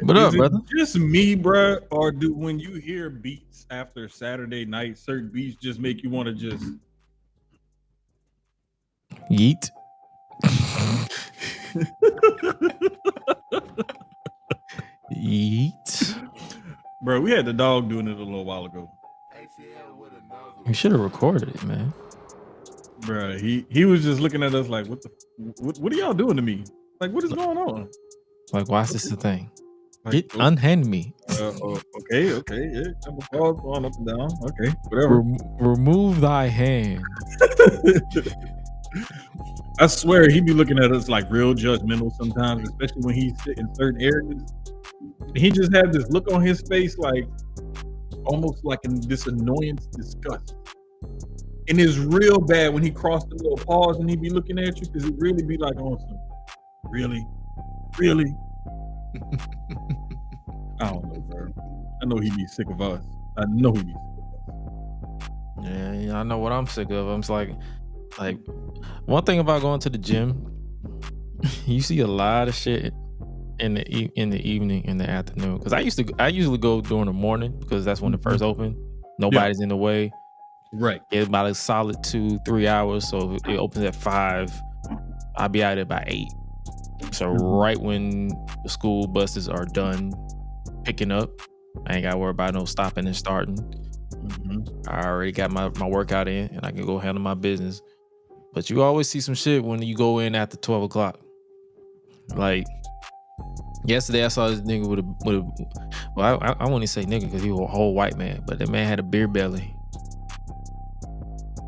What Is up, it brother? just me, bruh, or do when you hear beats after Saturday night, certain beats just make you want to just Yeet. Yeet. bro? We had the dog doing it a little while ago, You should have recorded it, man. bro. He was just looking at us like, what are y'all doing to me? Like, what is going on? Like, why is this a thing? Like, Unhand me. okay, yeah. I'm a pause going up and down. Okay, whatever. Remove thy hand. I swear he be looking at us like real judgmental sometimes, especially when he's in certain areas. He just had this look on his face, like almost like this annoyance, disgust. And it's real bad when he crossed the little pause and he be looking at you, because it really be like on some really. I don't know, bro. I know he be sick of us. I know he be sick of us. Yeah, I know what I'm sick of. I'm just like one thing about going to the gym, you see a lot of shit in the evening, in the afternoon. Because I usually go during the morning because that's when it first open. Nobody's in the way. Right. It's about a solid 2-3 hours. So it opens at 5. I'll be out there by 8. So right when the school buses are done picking up, I ain't got to worry about no stopping and starting. I already got my workout in and I can go handle my business. But you always see some shit when you go in after 12 o'clock. Like yesterday I saw this nigga with a well, I won't even say nigga because he was a whole white man, but that man had a beer belly.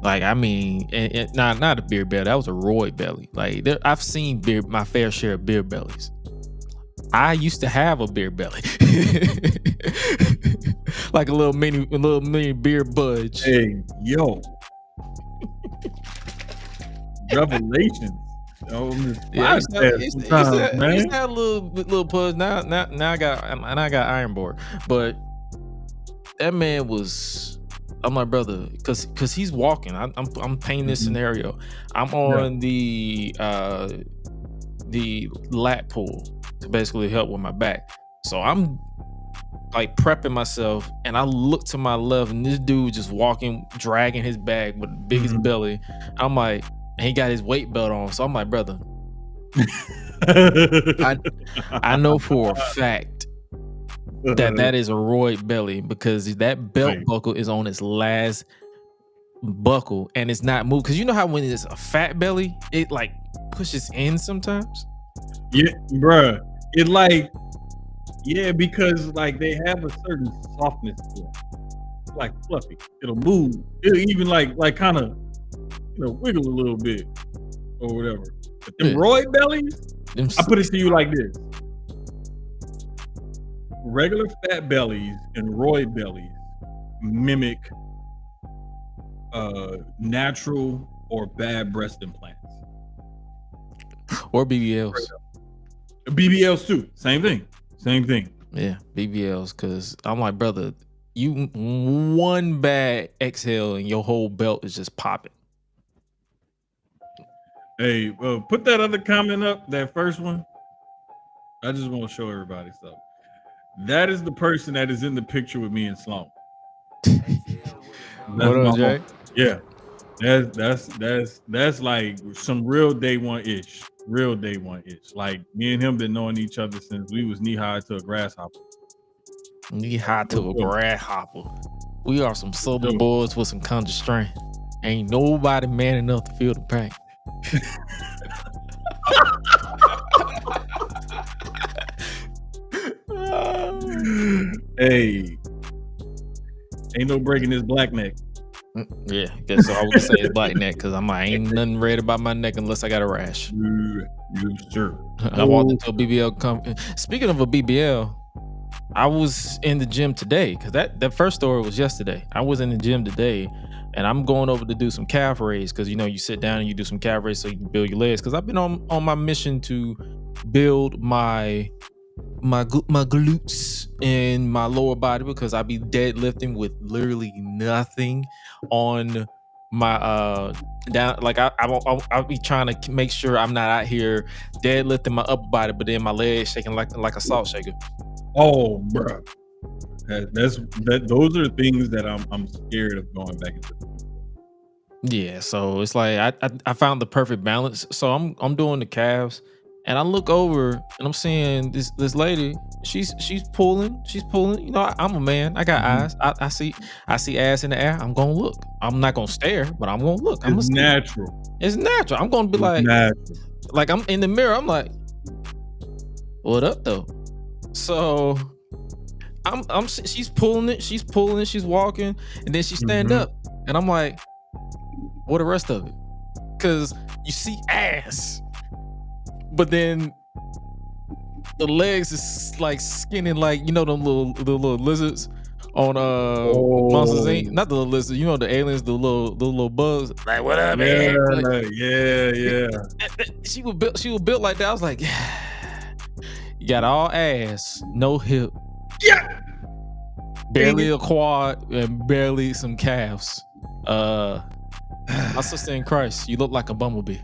Like, I mean, not a beer belly. That was a roid belly. Like, I've seen my fair share of beer bellies. I used to have a beer belly, like a little mini beer budge. Hey, yo, revelations. Yeah, I used to have a little pudge. Now I got iron board, but that man was. I'm like, brother, because he's walking. I'm painting this scenario. I'm on the lat pull to basically help with my back. So I'm like prepping myself, and I look to my left, and this dude just walking, dragging his bag with the biggest belly. I'm like, and he got his weight belt on. So I'm like, brother, I know for a fact that is a roid belly because that belt buckle is on its last buckle and it's not moved. Because you know how when it's a fat belly, it like pushes in sometimes. Yeah, bruh. It like, yeah, because like they have a certain softness to it. It's like fluffy. It'll move. It'll even like kind of, wiggle a little bit or whatever. But them roid bellies, I put it to you like this. Regular fat bellies and roid bellies mimic natural or bad breast implants. Or BBLs. BBLs too. Same thing. Yeah, BBLs. Because I'm like, brother, you one bad exhale and your whole belt is just popping. Hey, put that other comment up, that first one. I just want to show everybody something. That is the person that is in the picture with me and Sloan. What up, Jay? Yeah, that's like some real day one ish. Like me and him been knowing each other since we was knee high to a grasshopper. Knee high to a grasshopper. We are some southern boys with some country strength. Ain't nobody man enough to feel the pain. Hey, ain't no breaking this black neck. Yeah, guess so. I would say it's black neck because I ain't nothing red about my neck unless I got a rash. Sure. I walked into a BBL company. Speaking of a BBL, I was in the gym today because that first story was yesterday. I was in the gym today, and I'm going over to do some calf raise because you sit down and you do some calf raise so you can build your legs. Because I've been on my mission to build my glutes and my lower body because I be deadlifting with literally nothing on my down. Like I'll be trying to make sure I'm not out here deadlifting my upper body, but then my legs shaking like a salt shaker. Oh, bro. Those are things that I'm scared of going back into. Yeah, so it's like I found the perfect balance. So I'm doing the calves, and I look over and I'm seeing this lady. She's pulling. You know, I'm a man. I got eyes. I see ass in the air. I'm gonna look. I'm not gonna stare, but I'm gonna look. I'm It's gonna see. natural. It's natural. I'm gonna be like I'm in the mirror. I'm like, what up though? So she's pulling it. She's pulling it. She's walking, and then she stand up, and I'm like, what the rest of it? Because you see ass, but then the legs is like skinning, like, you know, the little lizards on Monsters Inc. Not the little lizards, you know, the aliens, the little bugs. Like, what up, man? Like, yeah. She was built like that. I was like, you got all ass, no hip, Yeah, barely a quad, and barely some calves. My sister in Christ, you look like a bumblebee.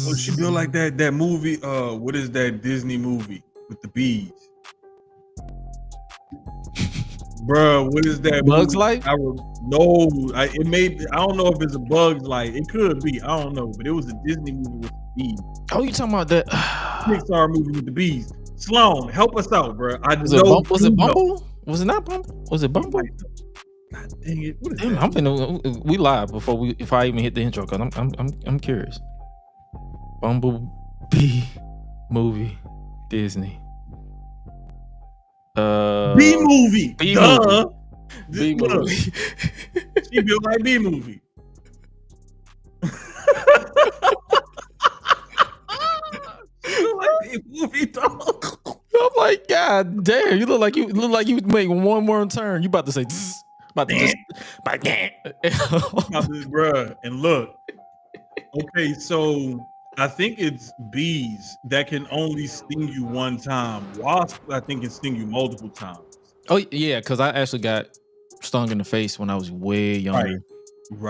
Oh, she built like that movie. What is that Disney movie with the bees? Bruh, what is that? Bugs movie? Life? I don't know if it's a Bugs Life. It could be. I don't know, but it was a Disney movie with the bees. Oh, you talking about that Pixar movie with the bees? Sloan, help us out, bro. Was it Bumble? Was it not Bumble? Was it Bumble? God dang it! What is Damn, that? we live if I even hit the intro, because I'm curious. Bumblebee movie, Disney. B movie. B Duh. B movie. She built like B movie. Movie, dog. I'm like, God damn! You look like you make one more turn. You about to say, about to just, bruh. And look, okay, so I think it's bees that can only sting you one time. Wasp, I think, can sting you multiple times. Oh yeah, because I actually got stung in the face when I was way younger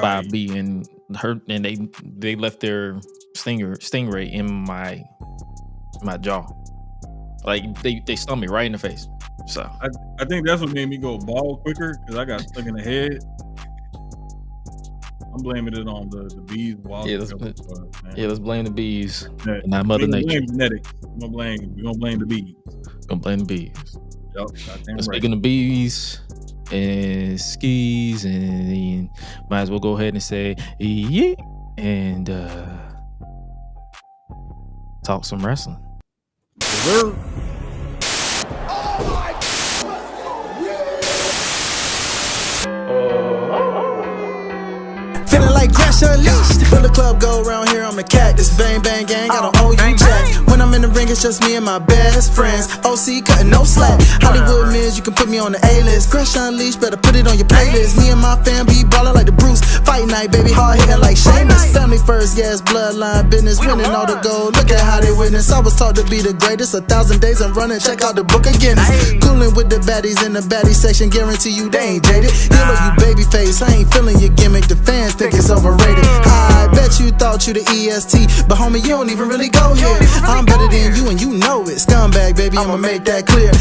by a bee, and they left their stingray in my jaw. Like they stung me right in the face. So I think that's what made me go bald quicker, because I got stuck in the head. I'm blaming it on the bees. Let's blame the bees, and not Mother Nature. Blame genetics. We're gonna blame the bees. Gonna blame the bees. Yep. Speaking of bees and skis, and might as well go ahead and say yeah, and talk some wrestling. Feeling like Gresh Unleashed. When the club go around here, I'm a cactus. Bang, bang, gang, I don't owe you jack. When I'm in the ring, it's just me and my best friends. OC cutting no slack. Hollywood Miz, you can put me on the A-list. Gresh Unleashed, better put it on your playlist. Me and my fam be ballin' like the Bruce. Fight night, baby, hard hitting like Sheamus. Family first, yes, bloodline business. Winning all the gold, look at how they witness. I was taught to be the greatest. 1,000 days I'm running, check out the book of Guinness. Coolin' with the baddies in the baddie section. Guarantee you they ain't jaded. Yellow, you babyface, I ain't feeling your gimmick. The fans think it's overrated. I bet you thought you the EST, but homie, you don't even really go here. I'm better than you and you know it. Scumbag, baby, I'ma make that clear.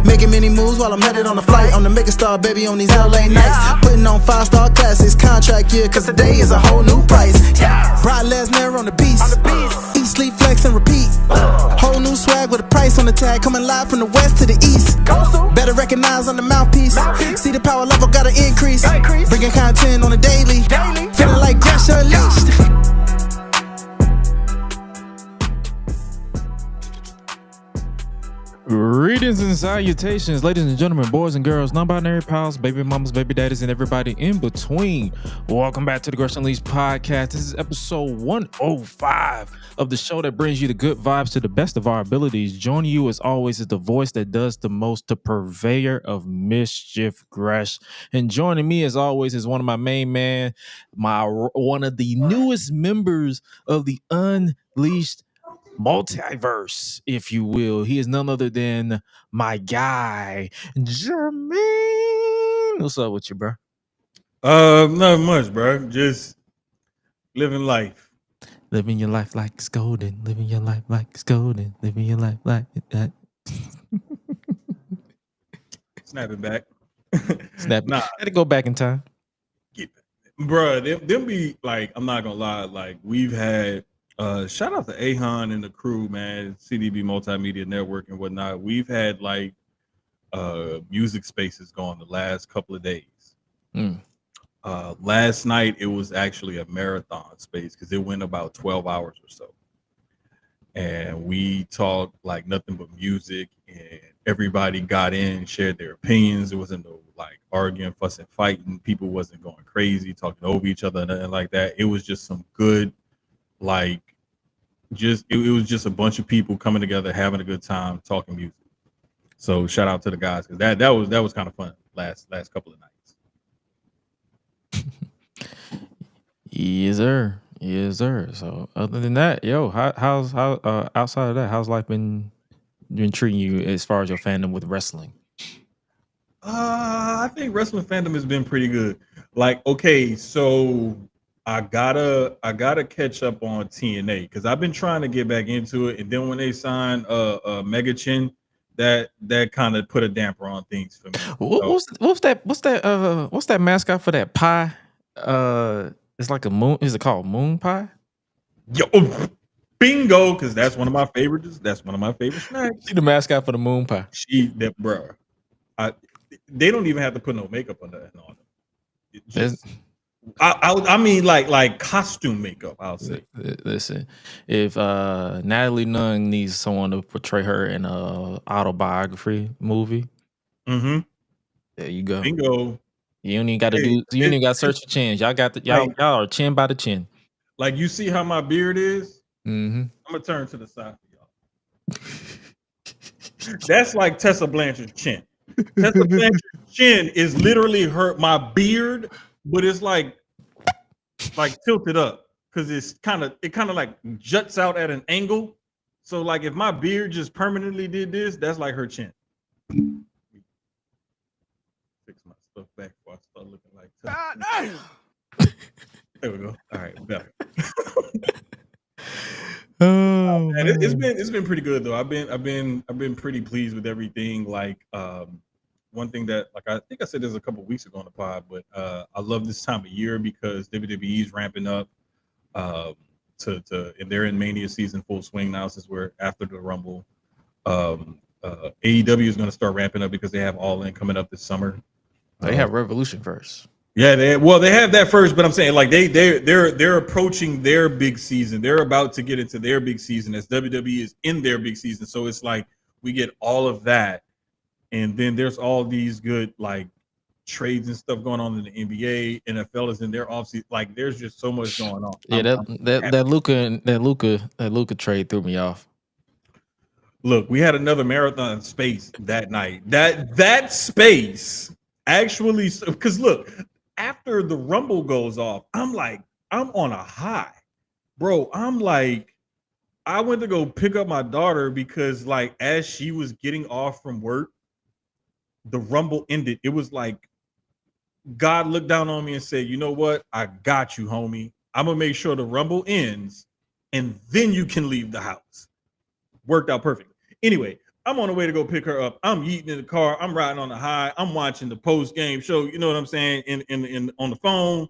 Making many moves while I'm headed on a flight. I'm the mega star, baby, on these LA nights. Putting on 5-star classics, contract year, cause today is a whole new price. Brock Lesnar on the beast. Eat, sleep, flex, and repeat. Whole new swag with a price on the tag. Coming live from the west to the east. Better recognize on the mouthpiece. See the power level gotta increase. Bringing content on a daily. Feeling like Gresh Unleashed. Greetings and salutations, ladies and gentlemen, boys and girls, non-binary pals, baby mamas, baby daddies, and everybody in between. Welcome back to the Gresh Unleashed podcast. This is episode 105 of the show that brings you the good vibes to the best of our abilities. Joining you as always is the voice that does the most, the purveyor of mischief, Gresh. And joining me as always is one of my main man, one of the newest members of the Unleashed multiverse, if you will. He is none other than my guy, Jermaine. What's up with you, bro? Not much, bro. Just living life. Living your life like it's golden. Living your life like it's golden. Living your life like that. Snap it back. Snap. Nah, Had to go back in time. bruh, them be like, I'm not gonna lie, like we've had shout out to Ahan and the crew, man, CDB Multimedia Network and whatnot. We've had like music spaces going the last couple of days. Last night it was actually a marathon space because it went about 12 hours or so. And we talked like nothing but music, and everybody got in, shared their opinions. There wasn't no like arguing, fussing, fighting. People wasn't going crazy, talking over each other, nothing like that. It was just some good, like, it was just a bunch of people coming together, having a good time, talking music. So shout out to the guys because that was kind of fun last couple of nights. Yes, sir. Yes, sir. So other than that, yo, how's outside of that, how's life been treating you as far as your fandom with wrestling? I think wrestling fandom has been pretty good. Like, okay, so I gotta catch up on TNA because I've been trying to get back into it, and then when they signed Mega Chin, that kind of put a damper on things for me. What's that mascot for that pie? It's like a moon. Is it called moon pie? Yo, bingo! Because that's one of my favorites. That's one of my favorite snacks. She the mascot for the moon pie. Bro. They don't even have to put no makeup on that. I mean, like costume makeup. I'll say. Listen, if Natalie Nunn needs someone to portray her in a autobiography movie, there you go. Bingo. You don't even got to do. You don't even got to search for chins. Y'all got y'all are chin by the chin. Like you see how my beard is. I'm gonna turn to the side for y'all. That's like Tessa Blanchard's chin. Tessa Blanchard's chin is literally my beard, but it's like tilted up because it kind of like juts out at an angle. So like if my beard just permanently did this, that's like her chin. Fix my stuff back before I start looking like Tessa. There we go. All right, better. Oh, man, it's been pretty good though. I've been pretty pleased with everything. Like one thing that like I think I said this a couple weeks ago on the pod, but I love this time of year because WWE's ramping up and they're in Mania season full swing now since we're after the Rumble. AEW is going to start ramping up because they have All In coming up this summer. They have Revolution first. Yeah, they have that first, but I'm saying like they're approaching their big season. They're about to get into their big season as WWE is in their big season. So it's like we get all of that, and then there's all these good like trades and stuff going on in the NBA. NFL is in their offseason. Like there's just so much going on. Yeah, that Luka trade threw me off. Look, we had another marathon space that night. That space actually, because look. After the Rumble goes off, I'm on a high, bro. I'm like, I went to go pick up my daughter because like as she was getting off from work, the Rumble ended. It was like God looked down on me and said, you know what? I got you, homie. I'm gonna make sure the Rumble ends and then you can leave the house. Worked out perfectly. Anyway, I'm on the way to go pick her up. I'm eating in the car. I'm riding on the high. I'm watching the post-game show. You know what I'm saying? In on the phone.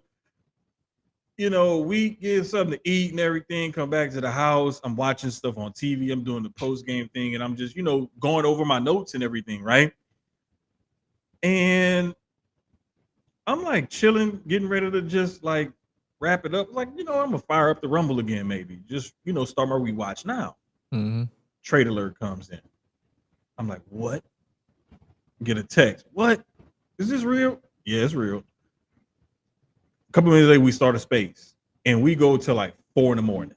You know, we get something to eat and everything. Come back to the house. I'm watching stuff on TV. I'm doing the post-game thing, and I'm just, going over my notes and everything, right? And I'm like chilling, getting ready to just like wrap it up. Like, I'm gonna fire up the Rumble again, maybe. Just start my rewatch now. Trade alert comes in. I'm like, what? Get a text. What? Is this real? Yeah, it's real. A couple minutes later, we start a space and we go to like 4 a.m.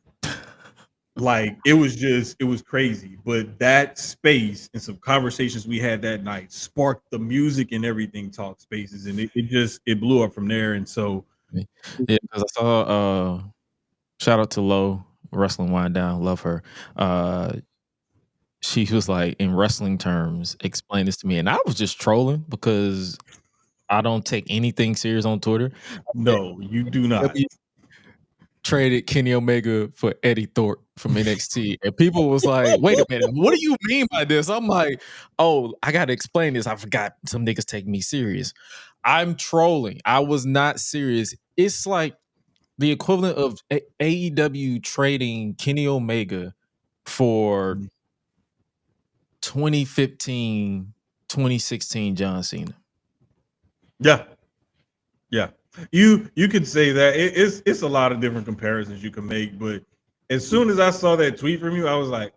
Like it was crazy. But that space and some conversations we had that night sparked the music and everything talk spaces, and it blew up from there. And so yeah, because I saw shout out to Lo, Wrestling Wind Down, love her. She was like, in wrestling terms, explain this to me. And I was just trolling because I don't take anything serious on Twitter. No, you do not. traded Kenny Omega for Eddie Thorpe from NXT. And people was like, wait a minute, what do you mean by this? I'm like, oh, I got to explain this. I forgot some niggas take me serious. I'm trolling. I was not serious. It's like the equivalent of AEW trading Kenny Omega for 2015, 2016 John Cena. Yeah. Yeah. You could say that. It's a lot of different comparisons you can make, but as soon as I saw that tweet from you, I was like,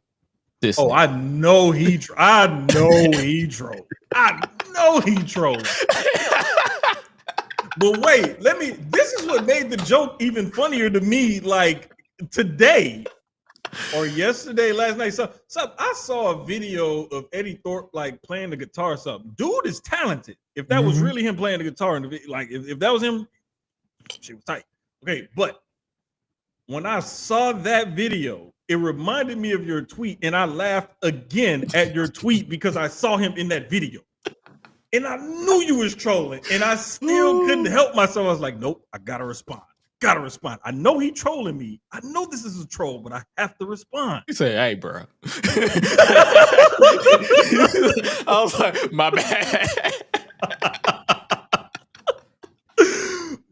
This I know he trolled. I know he trolled. But wait, this is what made the joke even funnier to me, like today or yesterday, last night. So I saw a video of Eddie Thorpe like playing the guitar or something. Dude is talented. If that was really him playing the guitar, and like if that was him, she was tight. Okay, but when I saw that video, it reminded me of your tweet, and I laughed again at your tweet because I saw him in that video. And I knew you was trolling, and I still couldn't help myself. I was like, nope, I gotta respond. I know he trolling me. I know this is a troll, but I have to respond. You say, hey, bro. I was like, my bad.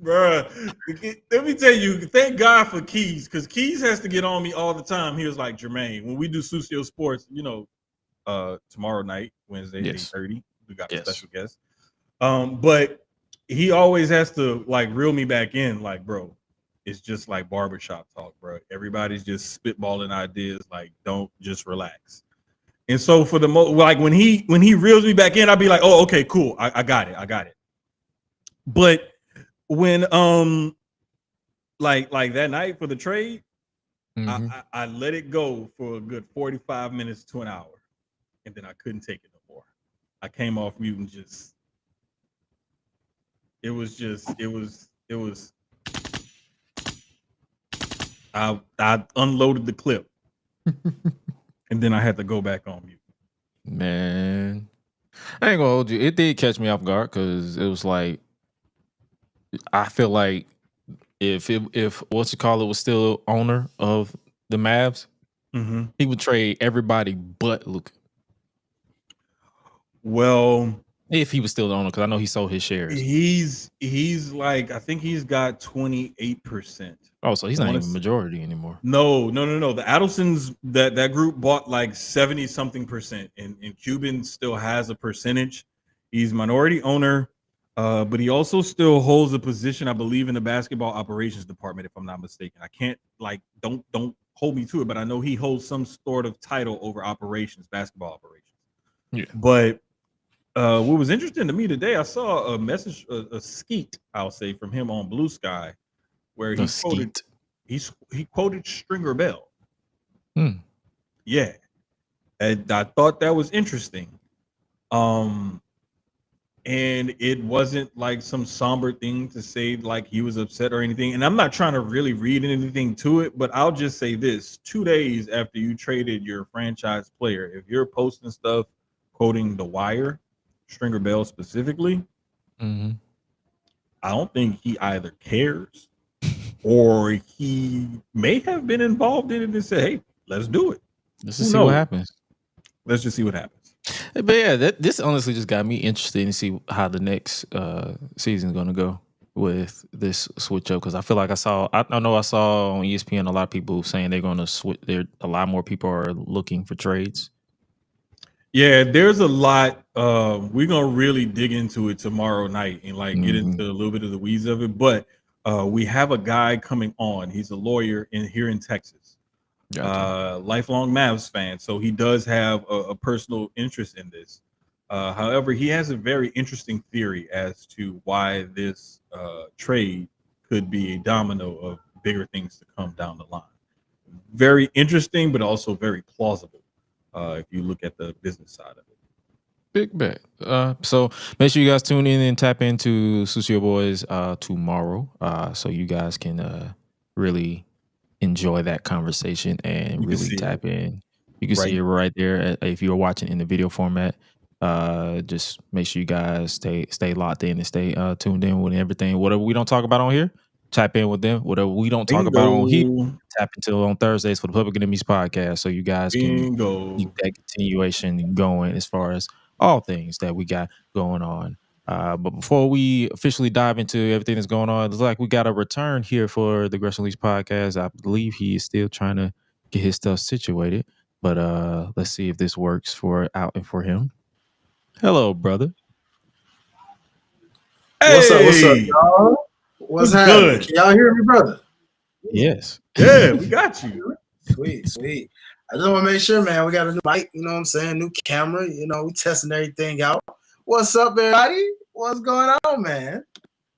Bruh, let me tell you, thank God for Keys, because Keys has to get on me all the time. He was like, Jermaine, when we do Sucio Sports, tomorrow night, Wednesday, 8:30, we got a special guest. But he always has to like reel me back in, like, bro, it's just like barbershop talk, bro. Everybody's just spitballing ideas, like, don't just relax. And so for the like when he reels me back in, I'll be like, oh, okay, cool. I got it. But when like that night for the trade, I let it go for a good 45 minutes to an hour, and then I couldn't take it no more. I came off mute and it was I unloaded the clip and then I had to go back on mute. Man, I ain't gonna hold you. It did catch me off guard because it was like, I feel like if what's you call it was still owner of the Mavs, he would trade everybody but Luka. Well, if he was still the owner, because I know he sold his shares. He's like, I think he's got 28%. Oh, so he's not even majority anymore. No. The Adelsons, that group bought like 70-something%, and Cuban still has a percentage. He's minority owner, but he also still holds a position, I believe, in the basketball operations department, if I'm not mistaken. I can't don't hold me to it, but I know he holds some sort of title over operations, basketball operations. Yeah. But what was interesting to me today, I saw a message, a skeet, I'll say, from him on Blue Sky, where he quoted Stringer Bell. Yeah, and I thought that was interesting. And it wasn't like some somber thing to say, like he was upset or anything. And I'm not trying to really read anything to it, but I'll just say this: 2 days after you traded your franchise player, if you're posting stuff quoting The Wire, Stringer Bell specifically, I don't think he either cares or he may have been involved in it and said, hey, let's do it. Let's just see what happens. Let's just see what happens. But yeah, this honestly just got me interested to see how the next season is going to go with this switch up, because I feel like I saw on ESPN a lot of people saying they're going to switch. A lot more people are looking for trades. Yeah, there's a lot. We're gonna really dig into it tomorrow night and get into a little bit of the weeds of it. But we have a guy coming on. He's a lawyer here in Texas. Gotcha. Lifelong Mavs fan, so he does have a personal interest in this. However, he has a very interesting theory as to why this trade could be a domino of bigger things to come down the line. Very interesting, but also very plausible. If you look at the business side of it. Big bet. So make sure you guys tune in and tap into Sucio Boys tomorrow, so you guys can really enjoy that conversation and really tap in. You can see it right there if you're watching in the video format. Just make sure you guys stay locked in and stay tuned in with everything. Whatever we don't talk about on here, tap in with them. Whatever we don't talk about on here, Bingo. tap into on Thursdays for the Public Enemies podcast, so you guys can Bingo. keep that continuation going as far as all things that we got going on. But before we officially dive into everything that's going on, it's like we got a return here for the Gresh Unleashed podcast. I believe he is still trying to get his stuff situated, but let's see if this works for him. Hello, brother. Hey, What's up, y'all? What's happening? Can y'all hear me, brother? Yes. Yeah, we got you. Sweet. I just want to make sure, man, we got a new mic, you know what I'm saying? New camera, you know, we testing everything out. What's up, everybody? What's going on, man?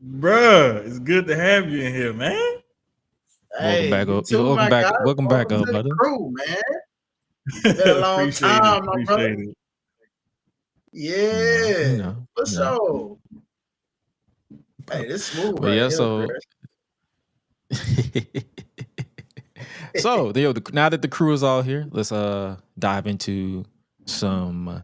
Bruh, it's good to have you in here, man. Hey, welcome back up, brother. Crew, man. Been a long time, my brother. It. Yeah, for sure. Hey, this smooth. But right yeah, here, so now that the crew is all here, let's dive into some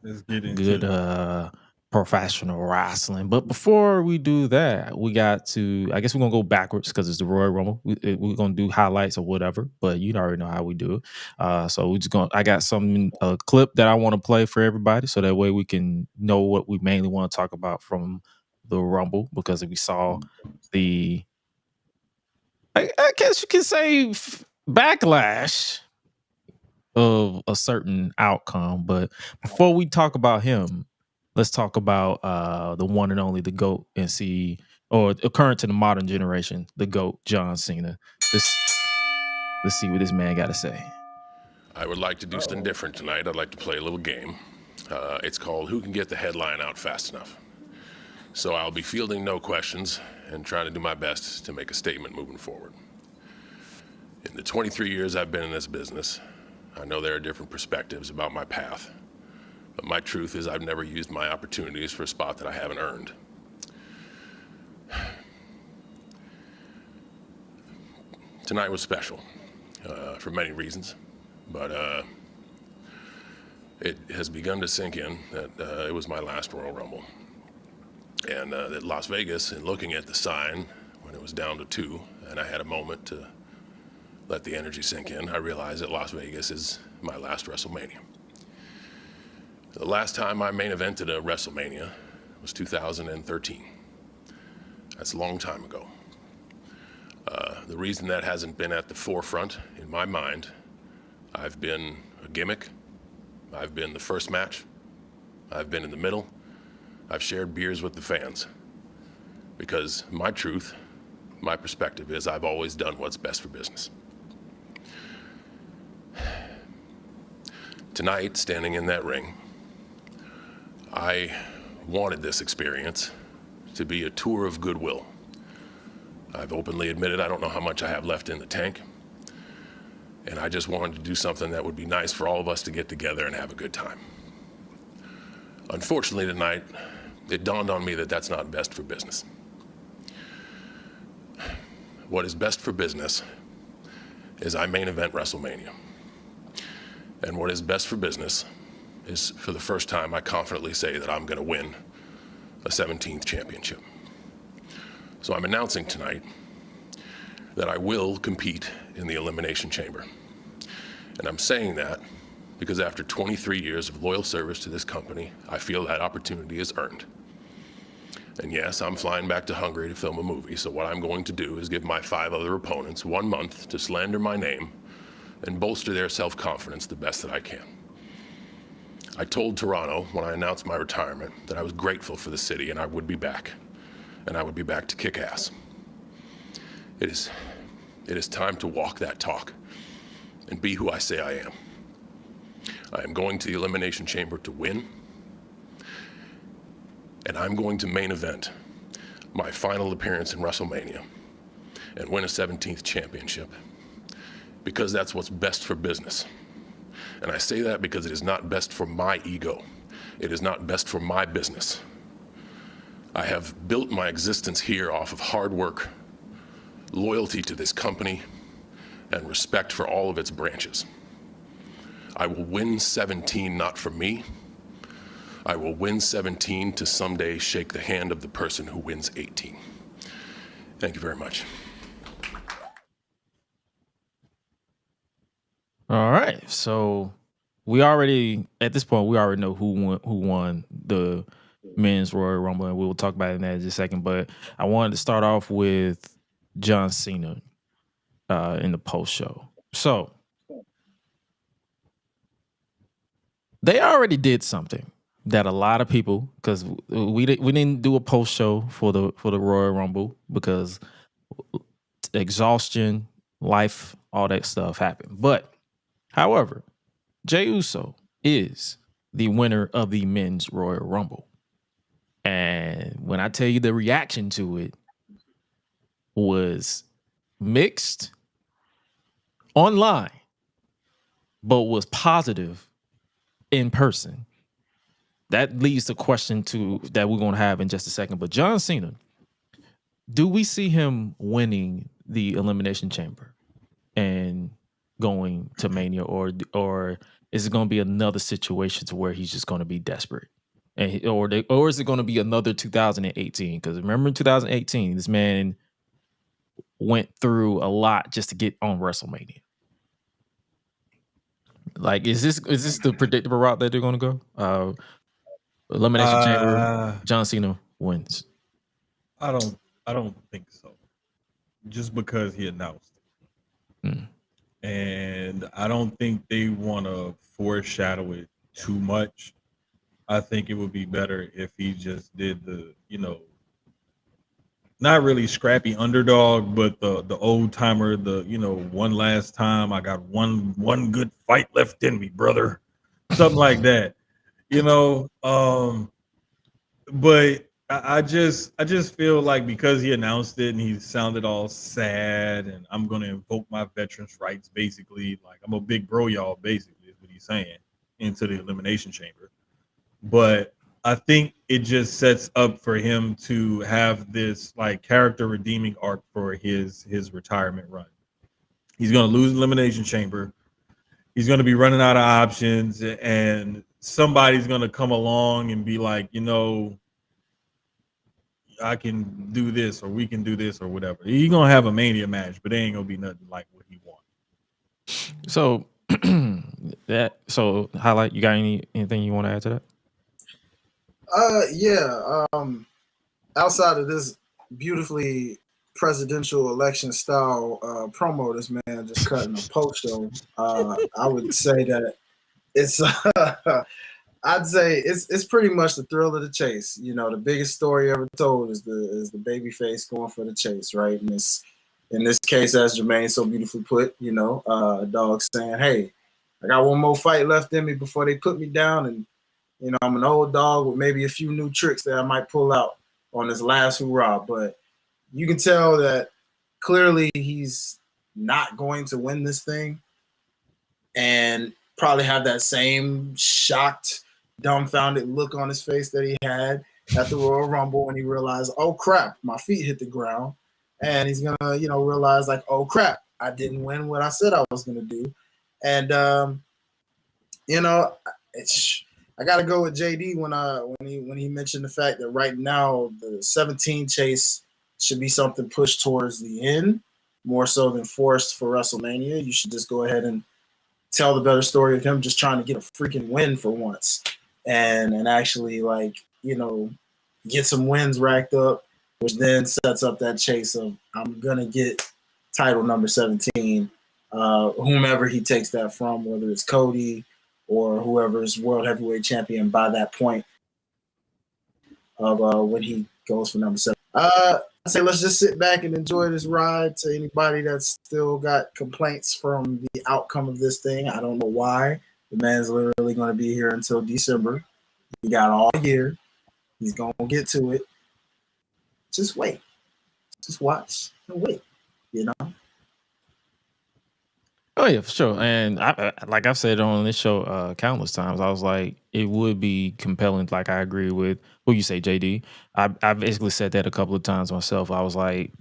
good professional wrestling. But before we do that, we got to, I guess we're gonna go backwards because it's the Royal Rumble. We're gonna do highlights or whatever, but you already know how we do it. So we just I got a clip that I want to play for everybody, so that way we can know what we mainly want to talk about from the Rumble, because if we saw the, I guess you can say, backlash of a certain outcome. But before we talk about him, let's talk about the one and only, the GOAT, and see, or current to the modern generation, the GOAT, John Cena. Let's see what this man got to say. I would like to do something different tonight. I'd like to play a little game. It's called Who Can Get the Headline Out Fast Enough. So I'll be fielding no questions and trying to do my best to make a statement moving forward. In the 23 years I've been in this business, I know there are different perspectives about my path, but my truth is I've never used my opportunities for a spot that I haven't earned. Tonight was special for many reasons, but it has begun to sink in that it was my last Royal Rumble. And that Las Vegas, in looking at the sign when it was down to 2, and I had a moment to let the energy sink in, I realized that Las Vegas is my last WrestleMania. The last time I main evented a WrestleMania was 2013. That's a long time ago. The reason that hasn't been at the forefront in my mind, I've been a gimmick, I've been the first match, I've been in the middle, I've shared beers with the fans, because my truth, my perspective is I've always done what's best for business. Tonight, standing in that ring, I wanted this experience to be a tour of goodwill. I've openly admitted I don't know how much I have left in the tank, and I just wanted to do something that would be nice for all of us to get together and have a good time. Unfortunately tonight, it dawned on me that that's not best for business. What is best for business is I main event WrestleMania. And what is best for business is, for the first time, I confidently say that I'm gonna win a 17th championship. So I'm announcing tonight that I will compete in the Elimination Chamber. And I'm saying that because after 23 years of loyal service to this company, I feel that opportunity is earned. And yes, I'm flying back to Hungary to film a movie, so what I'm going to do is give my 5 other opponents 1 month to slander my name and bolster their self-confidence the best that I can. I told Toronto when I announced my retirement that I was grateful for the city and I would be back, and I would be back to kick ass. It is time to walk that talk and be who I say I am. I am going to the Elimination Chamber to win, and I'm going to main event my final appearance in WrestleMania and win a 17th championship, because that's what's best for business. And I say that because it is not best for my ego. It is not best for my business. I have built my existence here off of hard work, loyalty to this company, and respect for all of its branches. I will win 17 not for me. I will win 17 to someday shake the hand of the person who wins 18. Thank you very much. All right. So we already at this point we already know who won the men's Royal Rumble, and we will talk about it in that in a second. But I wanted to start off with John Cena in the post show. So they already did something that a lot of people, because we didn't do a post show for the Royal Rumble because exhaustion, life, all that stuff happened. But however, Jey Uso is the winner of the men's Royal Rumble. And when I tell you the reaction to it was mixed online, but was positive in person. That leads to question that we're going to have in just a second. But John Cena, do we see him winning the Elimination Chamber and going to Mania, or is it going to be another situation to where he's just going to be desperate, and or is it going to be another 2018? Because remember, in 2018, this man went through a lot just to get on WrestleMania. Like, is this the predictable route that they're going to go? Elimination Chamber, John Cena wins. I don't think so. Just because he announced it. And I don't think they want to foreshadow it too much. I think it would be better if he just did the, not really scrappy underdog, but the old timer, one last time, I got one good fight left in me, brother. Something like that. But I just feel like because he announced it and he sounded all sad, and I'm gonna invoke my veterans' rights, basically, like I'm a big bro, y'all, basically is what he's saying, into the Elimination Chamber. But I think it just sets up for him to have this like character redeeming arc for his retirement run. He's gonna lose Elimination Chamber. He's gonna be running out of options, and somebody's gonna come along and be like, I can do this, or we can do this, or whatever. He's gonna have a Mania match, but it ain't gonna be nothing like what he wants. So Hi-Lite, you got anything you want to add to that? Outside of this beautifully presidential election style promo this man just cut in a post show, I would say that it's I'd say it's pretty much the thrill of the chase. The biggest story ever told is the babyface going for the chase, right? And in this case, as Jermaine so beautifully put, a dog saying, "Hey, I got one more fight left in me before they put me down, and I'm an old dog with maybe a few new tricks that I might pull out on this last hurrah." But you can tell that clearly he's not going to win this thing, and probably have that same shocked, dumbfounded look on his face that he had at the Royal Rumble when he realized, oh crap, my feet hit the ground. And he's gonna, realize like, oh crap, I didn't win what I said I was gonna do. And I gotta go with JD when he mentioned the fact that right now the 17 chase should be something pushed towards the end more so than forced for WrestleMania. You should just go ahead and tell the better story of him just trying to get a freaking win for once, and actually get some wins racked up, which then sets up that chase of I'm gonna get title number 17, whomever he takes that from, whether it's Cody or whoever's world heavyweight champion by that point of when he goes for number 7. I say let's just sit back and enjoy this ride. To anybody that's still got complaints from the outcome of this thing, I don't know why. The man's literally going to be here until December. He got all year. He's going to get to it. Just wait. Just watch and wait, Oh yeah, for sure. And like I've said on this show countless times, I was like, it would be compelling. Like I agree with who you say, JD. I basically said that a couple of times myself. I was like,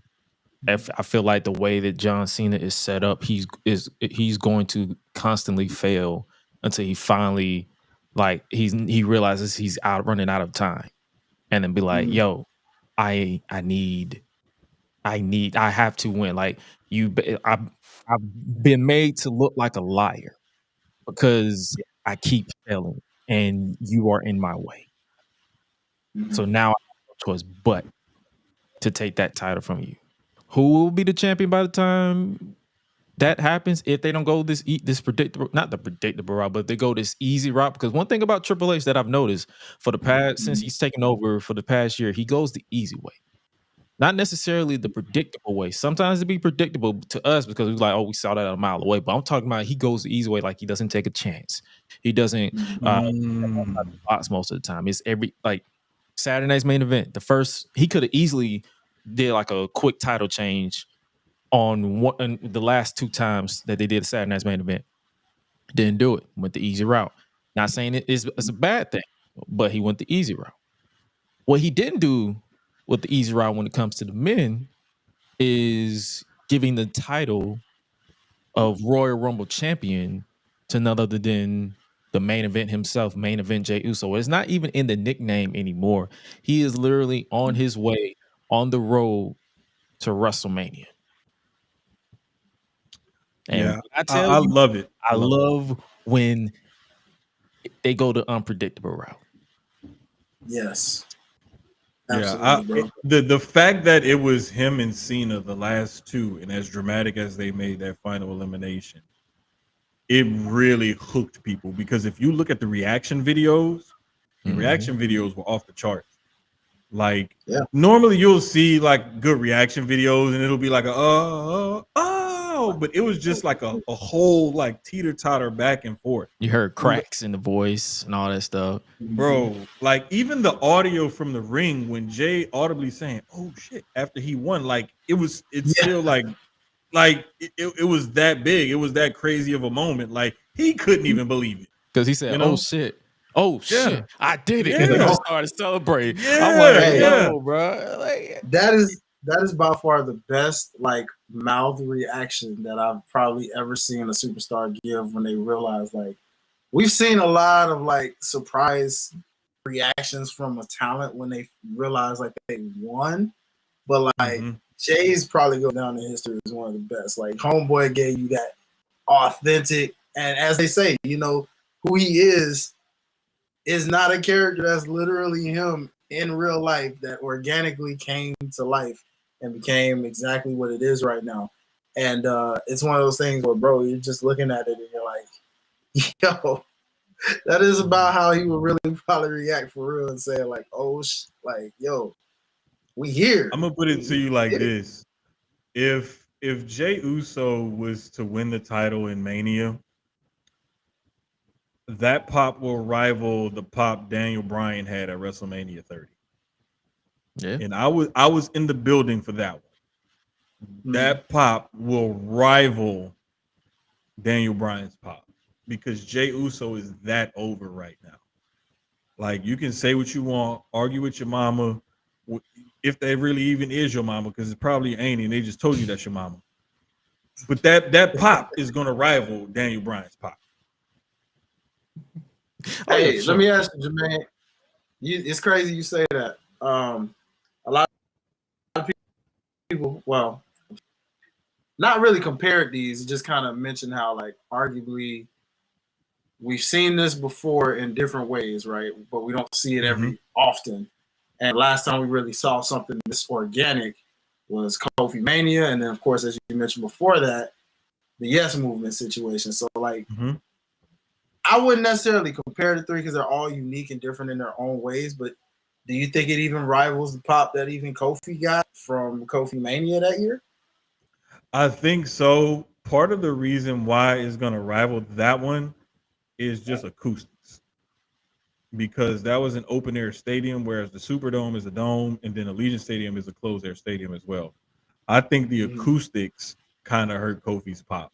I feel like the way that John Cena is set up, he's going to constantly fail until he finally he realizes he's running out of time, and then be like, yo, I have to win. Like I've been made to look like a liar. because I keep failing and you are in my way. So now I have no choice but to take that title from you. Who will be the champion by the time that happens? If they don't go this predictable, not the predictable route, but they go this easy route. Because one thing about Triple H that I've noticed for the past, since he's taken over for the past year, he goes the easy way. Not necessarily the predictable way. Sometimes it be predictable to us because we're like, oh, we saw that a mile away. But I'm talking about he goes the easy way, like he doesn't take a chance. He doesn't box most of the time. It's every like Saturday night's main event. The first he could have easily did like a quick title change on the last two times that they did a Saturday night's main event. Didn't do it. Went the easy route. Not saying it's a bad thing, but he went the easy route. What he didn't do with the easy route when it comes to the men is giving the title of Royal Rumble champion to none other than the main event himself, main event Jey Uso. It's not even in the nickname anymore. He is literally on his way on the road to WrestleMania. And I love it. I love when they go the unpredictable route. Yes. Absolutely, the fact that it was him and Cena the last two, and as dramatic as they made that final elimination, it really hooked people. Because if you look at the reaction videos, the reaction videos were off the charts. Like normally you'll see like good reaction videos and it'll be like but it was just like a whole like teeter-totter back and forth. You heard cracks in the voice and all that stuff. Bro, like even the audio from the ring when Jey audibly saying, oh shit, after he won, like it's still like it was that big. It was that crazy of a moment. Like he couldn't even believe it. Because he said, oh shit. Oh shit! I did it, Yeah. and I started celebrating. Yeah. I'm like, yo, bro, like that is by far the best like mouth reaction that I've probably ever seen a superstar give when they realize like we've seen a lot of like surprise reactions from a talent when they realize like they won, but like Jay's probably go down in history as one of the best. Like Homeboy gave you that authentic, and as they say, you know who he is not a character. That's literally him in real life that organically came to life and became exactly what it is right now. And it's one of those things where, bro, you're just looking at it and you're like, yo, that is about how he would really probably react for real and say like, oh, like, yo, we here. I'm gonna put it to you like this: if Jey Uso was to win the title in Mania, that pop will rival the pop Daniel Bryan had at WrestleMania 30. Yeah. And I was in the building for that one. That pop will rival Daniel Bryan's pop because Jey Uso is that over right now. Like you can say what you want, argue with your mama, if that really even is your mama, because it probably ain't, and they just told you that's your mama. But that pop is gonna rival Daniel Bryan's pop. Hey, let me ask you, Jermaine. It's crazy you say that. A lot of people, well, not really compared these, just kind of mentioned how, like, arguably we've seen this before in different ways, right? But we don't see it every often. And last time we really saw something this organic was Kofi Mania, and then, of course, as you mentioned before that, the Yes Movement situation. So, like, I wouldn't necessarily compare the three because they're all unique and different in their own ways, but do you think it even rivals the pop that even Kofi got from Kofi Mania that year? I think so. Part of the reason why it's going to rival that one is just acoustics, because that was an open air stadium, whereas the Superdome is a dome, and then Allegiant Stadium is a closed air stadium as well. I think the acoustics kind of hurt Kofi's pop,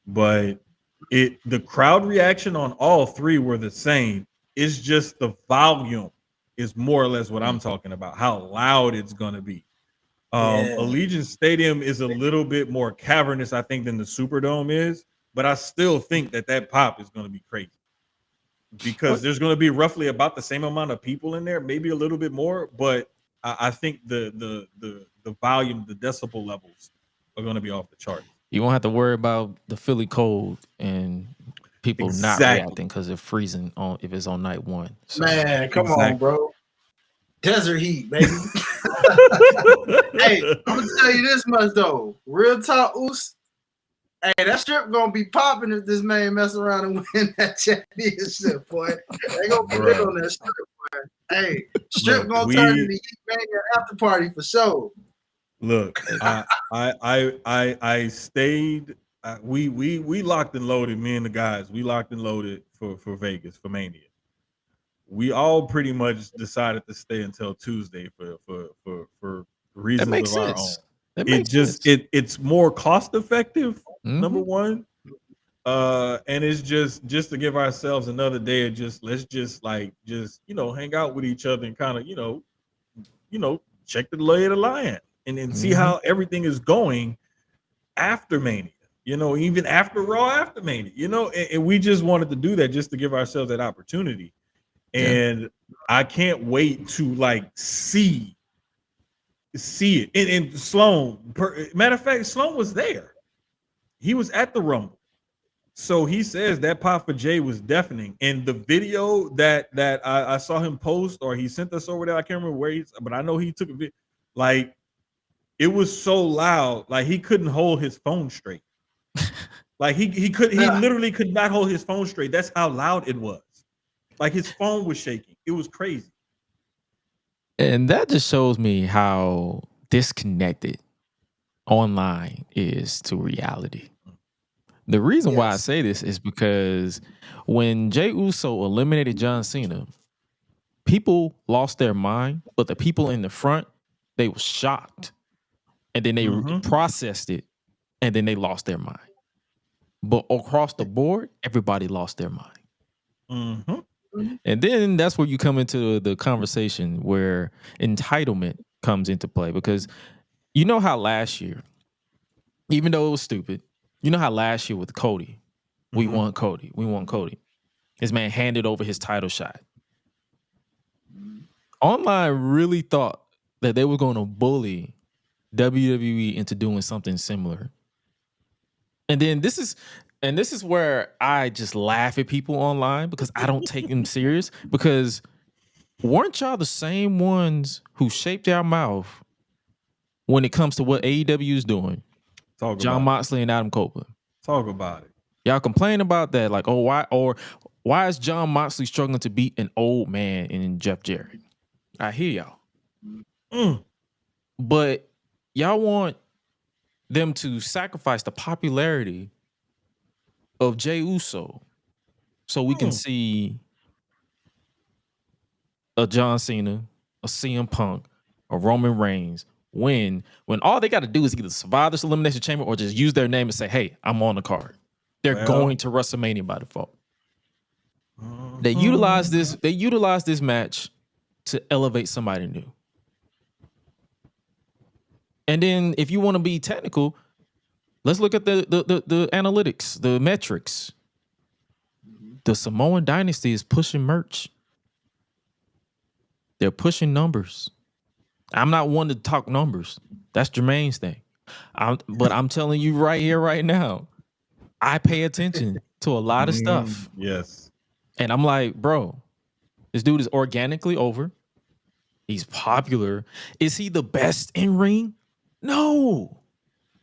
but the crowd reaction on all three were the same. It's just the volume is more or less what I'm talking about, how loud it's going to be. Allegiant Stadium is a little bit more cavernous, I think, than the Superdome is, but I still think that pop is going to be crazy because there's going to be roughly about the same amount of people in there, maybe a little bit more, but I think the volume, the decibel levels are going to be off the chart. You won't have to worry about the Philly cold and people not Exactly. reacting because they're freezing on if it's on night one. So, Man, come on, Exactly. bro. Desert heat, baby. Hey, I'm gonna tell you this much though. Real talk, Oos. Hey, that strip gonna be popping if this man mess around and win that championship, boy. They gonna be lit on that strip, boy. Hey, strip Look, gonna turn into Heat Mania after party for sure. Look, I stayed. We locked and loaded. Me and the guys, we locked and loaded for Vegas for Mania. We all pretty much decided to stay until Tuesday for reasons that makes of our sense. own. That It makes just sense. it's more cost effective. Number Mhm. one, and it's just to give ourselves another day of let's just hang out with each other and kind of check the lay of the land and see how everything is going after Mania. Even after Raw, after Mania. And we just wanted to do that just to give ourselves that opportunity. And I can't wait to see it. And Sloan, matter of fact, Sloan was there. He was at the Rumble. So he says that pop for Jey was deafening. And the video that I saw him post, or he sent us over there, I can't remember where but I know he took a video. It was so loud, he couldn't hold his phone straight. He literally could not hold his phone straight. That's how loud it was. His phone was shaking. It was crazy. And that just shows me how disconnected online is to reality. The reason why I say this is because when Jey Uso eliminated John Cena, people lost their mind, but the people in the front, they were shocked. And then they processed it, and then they lost their mind. But across the board, everybody lost their mind. And then that's where you come into the conversation where entitlement comes into play. Because you know how last year, even though it was stupid, you know how last year with Cody, we want Cody. This man handed over his title shot. Online really thought that they were going to bully WWE into doing something similar. And then this is where I just laugh at people online because I don't take them serious. Because weren't y'all the same ones who shaped our mouth when it comes to what AEW is doing? Jon Moxley and Adam Copeland. Talk about it. Y'all complain about that, why is Jon Moxley struggling to beat an old man in Jeff Jarrett? I hear y'all. But y'all want them to sacrifice the popularity of Jey Uso so we can see a John Cena, a CM Punk, a Roman Reigns when all they got to do is either survive this Elimination Chamber or just use their name and say, hey, I'm on the card. They're going to WrestleMania by default. They utilize this match to elevate somebody new. And then if you want to be technical, let's look at the analytics, the metrics. The Samoan Dynasty is pushing merch. They're pushing numbers. I'm not one to talk numbers. That's Jermaine's thing. But I'm telling you right here, right now, I pay attention to a lot of stuff. Yes. And I'm like, bro, this dude is organically over. He's popular. Is he the best in ring? No.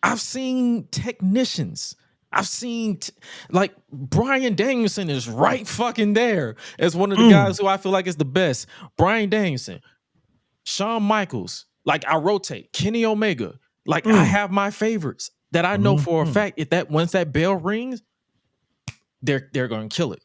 I've seen technicians. I've seen Bryan Danielson is right fucking there as one of the guys who I feel like is the best. Bryan Danielson, Shawn Michaels, I rotate. Kenny Omega. I have my favorites that I know for a fact once that bell rings, they're going to kill it.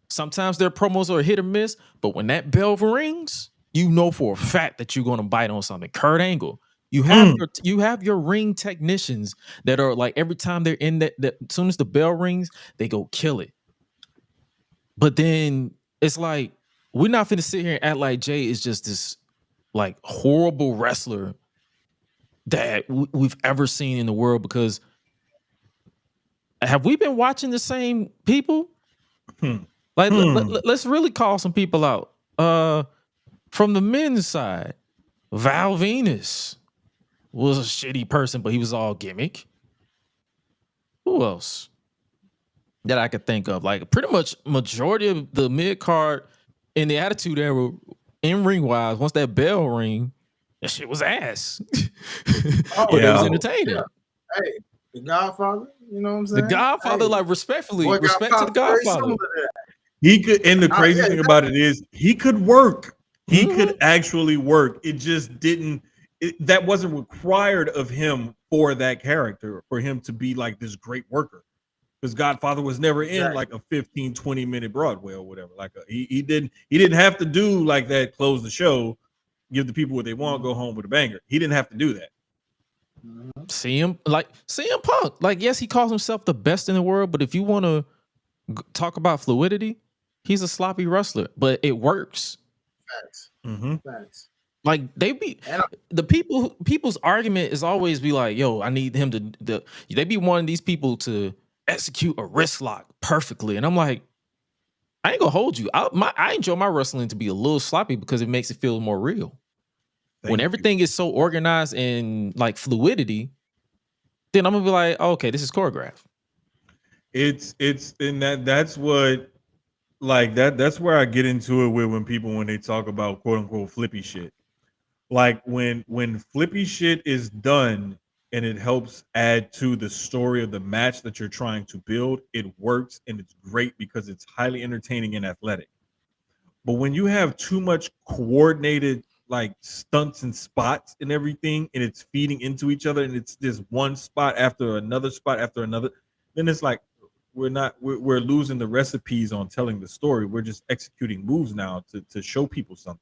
Sometimes their promos are hit or miss, but when that bell rings, you know for a fact that you're going to bite on something. Kurt Angle. You have your ring technicians that are every time they're in that as soon as the bell rings, they go kill it. But then it's we're not finna sit here and act like Jey is just this horrible wrestler that we've ever seen in the world, because have we been watching the same people? Let's really call some people out. From the men's side, Val Venus was a shitty person, but he was all gimmick. Who else? that I could think of. Like pretty much majority of the mid card in the Attitude Era, in ring wise, once that bell ring, that shit was ass. But it was entertaining. Yeah. Hey, the Godfather, you know what I'm The saying? Godfather, Hey, like respectfully, boy, respect to the very Godfather. similar to that. He could, and the crazy thing about it is he could work. He Mhm. could actually work. It just didn't. That wasn't required of him for that character, for him to be like this great worker. Because Godfather was never in Exactly. like a 15, 20-minute Broadway or whatever. Like he didn't have to do like that, close the show, give the people what they want, go home with a banger. He didn't have to do that. CM Punk, like yes, he calls himself the best in the world, but if you want to talk about fluidity, he's a sloppy wrestler, but it works. Facts. Mhm. Facts. Like they be the people's argument is always be like, yo, I need him to they be wanting these people to execute a wrist lock perfectly, and I'm like, I ain't gonna hold you. I enjoy my wrestling to be a little sloppy because it makes it feel more real. When everything is so organized and like fluidity, then I'm gonna be like, oh, okay, this is choreographed. It's and that's what like that's where I get into it with when they talk about quote unquote flippy shit. Like when flippy shit is done and it helps add to the story of the match that you're trying to build, it works and it's great because it's highly entertaining and athletic. But when you have too much coordinated like stunts and spots and everything, and it's feeding into each other, and it's just one spot after another spot after another, then it's like we're losing the recipes on telling the story. We're just executing moves now to show people something.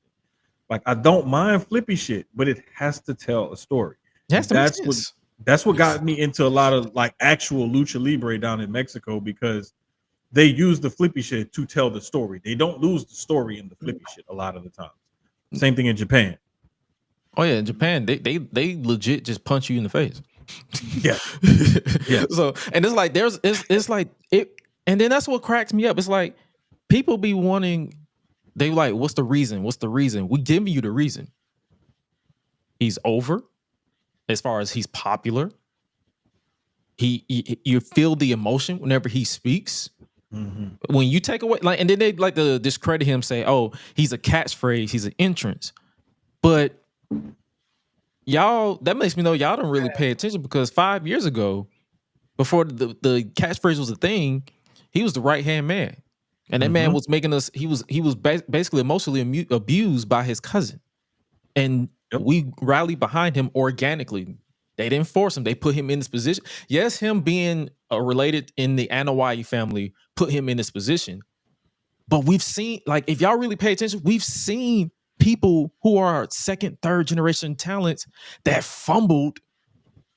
Like I don't mind flippy shit, but it has to tell a story. That's what got me into a lot of like actual lucha libre down in Mexico, because they use the flippy shit to tell the story. They don't lose the story in the flippy shit a lot of the time. Same thing in Japan. Oh yeah, in Japan, they legit just punch you in the face. Yeah. Yeah. So and it's like it's like it, and then that's what cracks me up. It's like people be wanting, they like, what's the reason? What's the reason? We give you the reason. He's over, as far as he's popular. You feel the emotion whenever he speaks. Mm-hmm. When you take away, like, and then they like to discredit him, say, "Oh, he's a catchphrase, he's an entrance." But y'all, that makes me know y'all don't really pay attention, because 5 years ago, before the catchphrase was a thing, he was the right hand man, and that man was making us. He was basically emotionally abused by his cousin, and we rallied behind him organically. They didn't force him. They put him in this position. Yes, him being related in the Anoa'i family put him in this position. But we've seen, like, if y'all really pay attention, we've seen people who are second, third generation talents that fumbled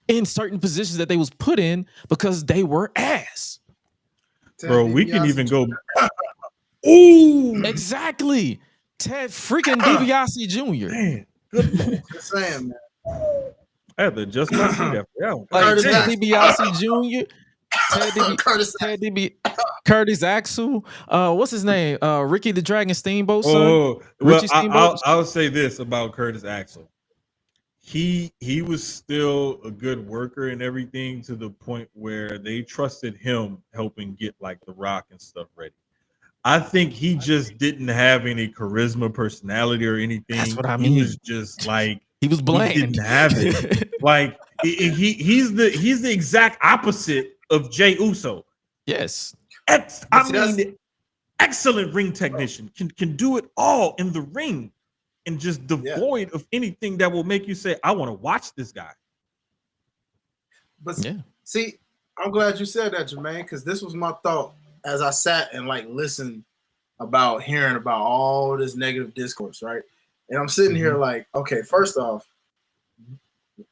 in certain positions that they was put in because they were ass. Bro, we can even go. Ooh, exactly. Ted freaking DiBiase Jr. Man, good Lord. Just saying, man. I have to adjust my seat after that. Like Ted DiBiase Jr. Curtis Axel. What's his name? Ricky the Dragon Steamboat son. Oh, Richie well, Steamboat. I'll say this about Curtis Axel. He was still a good worker and everything, to the point where they trusted him helping get like The Rock and stuff ready. I think he just didn't have any charisma, personality, or anything. That's what I mean. He was just like, he was bland. He didn't have it. Like he's the exact opposite of Jey Uso. Yes. Excellent ring technician, can do it all in the ring, and just devoid of anything that will make you say, I want to watch this guy. But see, I'm glad you said that, Jermaine, because this was my thought as I sat and like listened about hearing about all this negative discourse, right? And I'm sitting here like, okay, first off,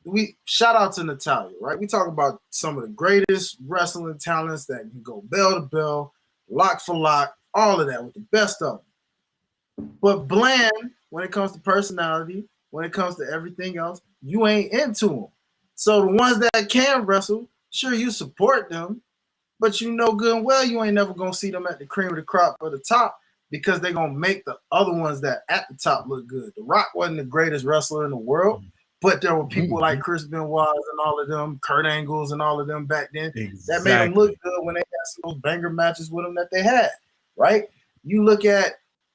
we shout out to Natalya, right? We talk about some of the greatest wrestling talents that can go bell to bell, lock for lock, all of that with the best of them. But bland when it comes to personality, when it comes to everything else, you ain't into them. So the ones that can wrestle, sure, you support them, but you know good and well you ain't never gonna see them at the cream of the crop or the top, because they're gonna make the other ones that at the top look good. The Rock wasn't the greatest wrestler in the world, But there were people like Chris Benoit and all of them, Kurt Angles and all of them back then that made them look good when they had some of those banger matches with them that they had, right? You look at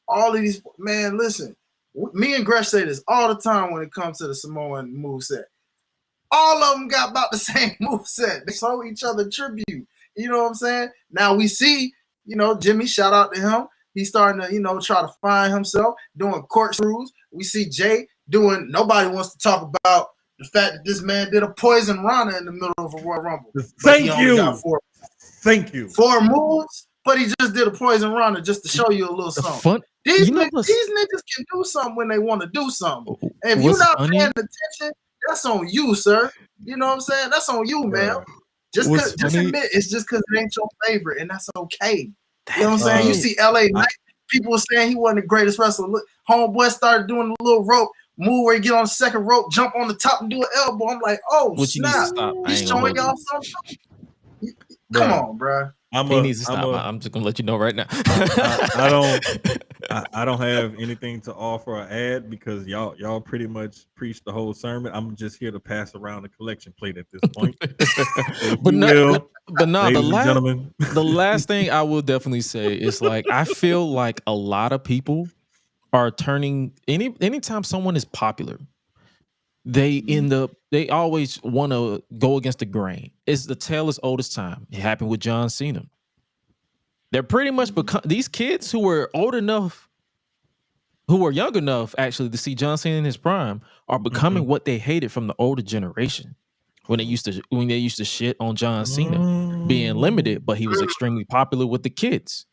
all of these, man, listen, me and Gresh say this all the time when it comes to the Samoan moveset. All of them got about the same moveset. They show each other tribute. You know what I'm saying? Now we see, Jimmy, shout out to him. He's starting to, try to find himself, doing corkscrews. We see Jey doing, nobody wants to talk about the fact that this man did a poison Rana in the middle of a Royal Rumble. Thank you. 4 moves, but he just did a poison Rana just to show you a little something. These niggas can do something when they want to do something. And if you're not paying attention, that's on you, sir. You know what I'm saying? That's on you, man. Just admit it's just because it ain't your favorite, and that's okay. You know what I'm saying? You see LA Knight, people were saying he wasn't the greatest wrestler. Look, homeboy started doing a little rope move where he get on the second rope, jump on the top, and do an elbow. I'm like, oh, snap. He's showing y'all something. Come on, bro. He needs to stop. I'm just gonna let you know right now. I don't have anything to offer or add because y'all pretty much preached the whole sermon. I'm just here to pass around the collection plate at this point. The last thing I will definitely say is like I feel like a lot of people are turning anytime someone is popular, they always want to go against the grain. It's the tale as old as time. It happened with John Cena. They're pretty much these kids who were old enough, who were young enough actually to see John Cena in his prime, are becoming what they hated from the older generation when they used to shit on John Cena being limited, but he was extremely popular with the kids.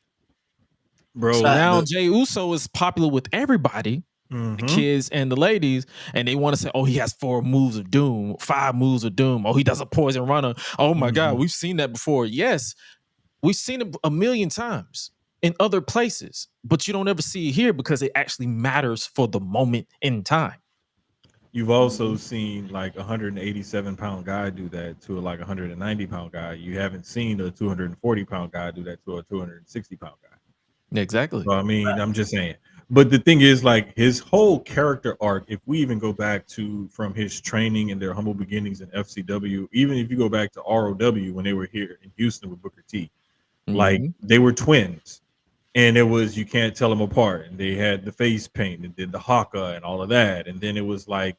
Bro, so now Jey Uso is popular with everybody. The kids and the ladies, and they want to say, oh, he has 4 moves of doom, 5 moves of doom. Oh, he does a poison runner. Oh my God, we've seen that before. Yes, we've seen it a million times in other places, but you don't ever see it here because it actually matters for the moment in time. You've also seen like a 187-pound guy do that to like a 190-pound guy. You haven't seen a 240-pound guy do that to a 260-pound guy. Exactly. So, I mean, I'm just saying. But the thing is, like, his whole character arc, if we even go back to from his training and their humble beginnings in FCW, even if you go back to ROW when they were here in Houston with Booker T, like they were twins. And it was, you can't tell them apart. And they had the face paint and did the haka and all of that. And then it was like,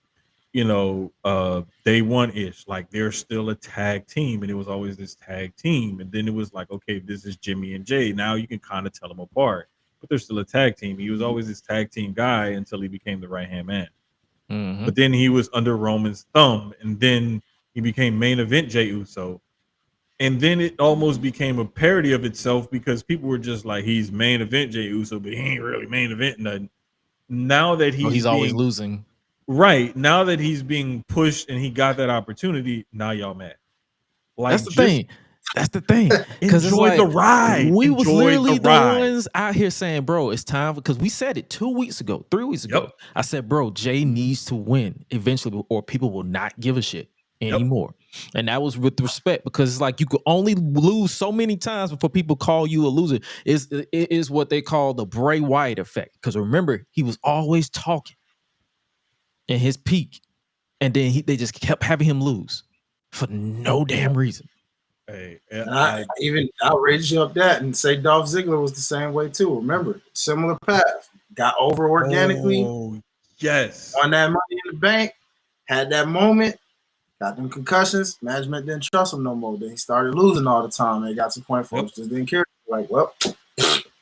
day one-ish, like they're still a tag team. And it was always this tag team. And then it was like, okay, this is Jimmy and Jey. Now you can kind of tell them apart. But they're still a tag team. He was always this tag team guy until he became the right-hand man. But then he was under Roman's thumb. And then he became main event Jey Uso. And then it almost became a parody of itself because people were just like, he's main event Jey Uso, but he ain't really main event nothing. Now that he's always losing. Right. Now that he's being pushed and he got that opportunity, now y'all mad. Like, that's the thing. That's the thing. Because enjoy the ride. We was literally the ones out here saying, bro, it's time, because we said it 2 weeks ago, 3 weeks ago. I said, bro, Jey needs to win eventually, or people will not give a shit anymore. And that was with respect, because it's like you could only lose so many times before people call you a loser. It is what they call the Bray Wyatt effect. Because remember, he was always talking in his peak, and then they just kept having him lose for no damn reason. Hey, I'll raise you up that and say Dolph Ziggler was the same way too. Remember, similar path. Got over organically. Oh, yes. Won that Money in the Bank. Had that moment. Got them concussions. Management didn't trust him no more. Then he started losing all the time. They got to the point folks just didn't care. Like, well,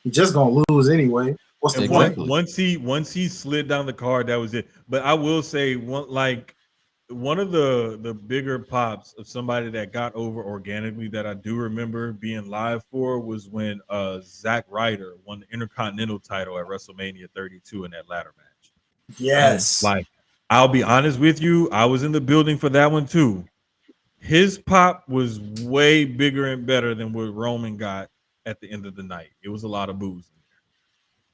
he just gonna lose anyway. What's the point? Once he slid down the card, that was it. But I will say one of the bigger pops of somebody that got over organically that I do remember being live for was when Zack Ryder won the Intercontinental title at WrestleMania 32 in that ladder match. Yes. Like, I'll be honest with you, I was in the building for that one too. His pop was way bigger and better than what Roman got at the end of the night. It was a lot of booze.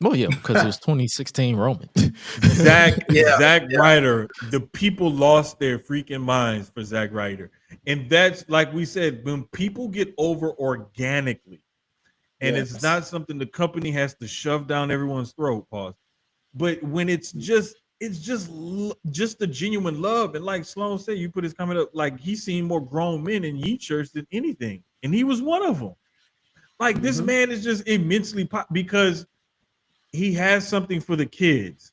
Well, yeah, because it was 2016 Roman. Zack Ryder, the people lost their freaking minds for Zack Ryder. And that's, like we said, when people get over organically, and it's not something the company has to shove down everyone's throat, but when it's it's just the genuine love. And like Sloan said, you put his comment up, like he's seen more grown men in Yeet shirts than anything, and he was one of them. Like this man is just immensely because he has something for the kids,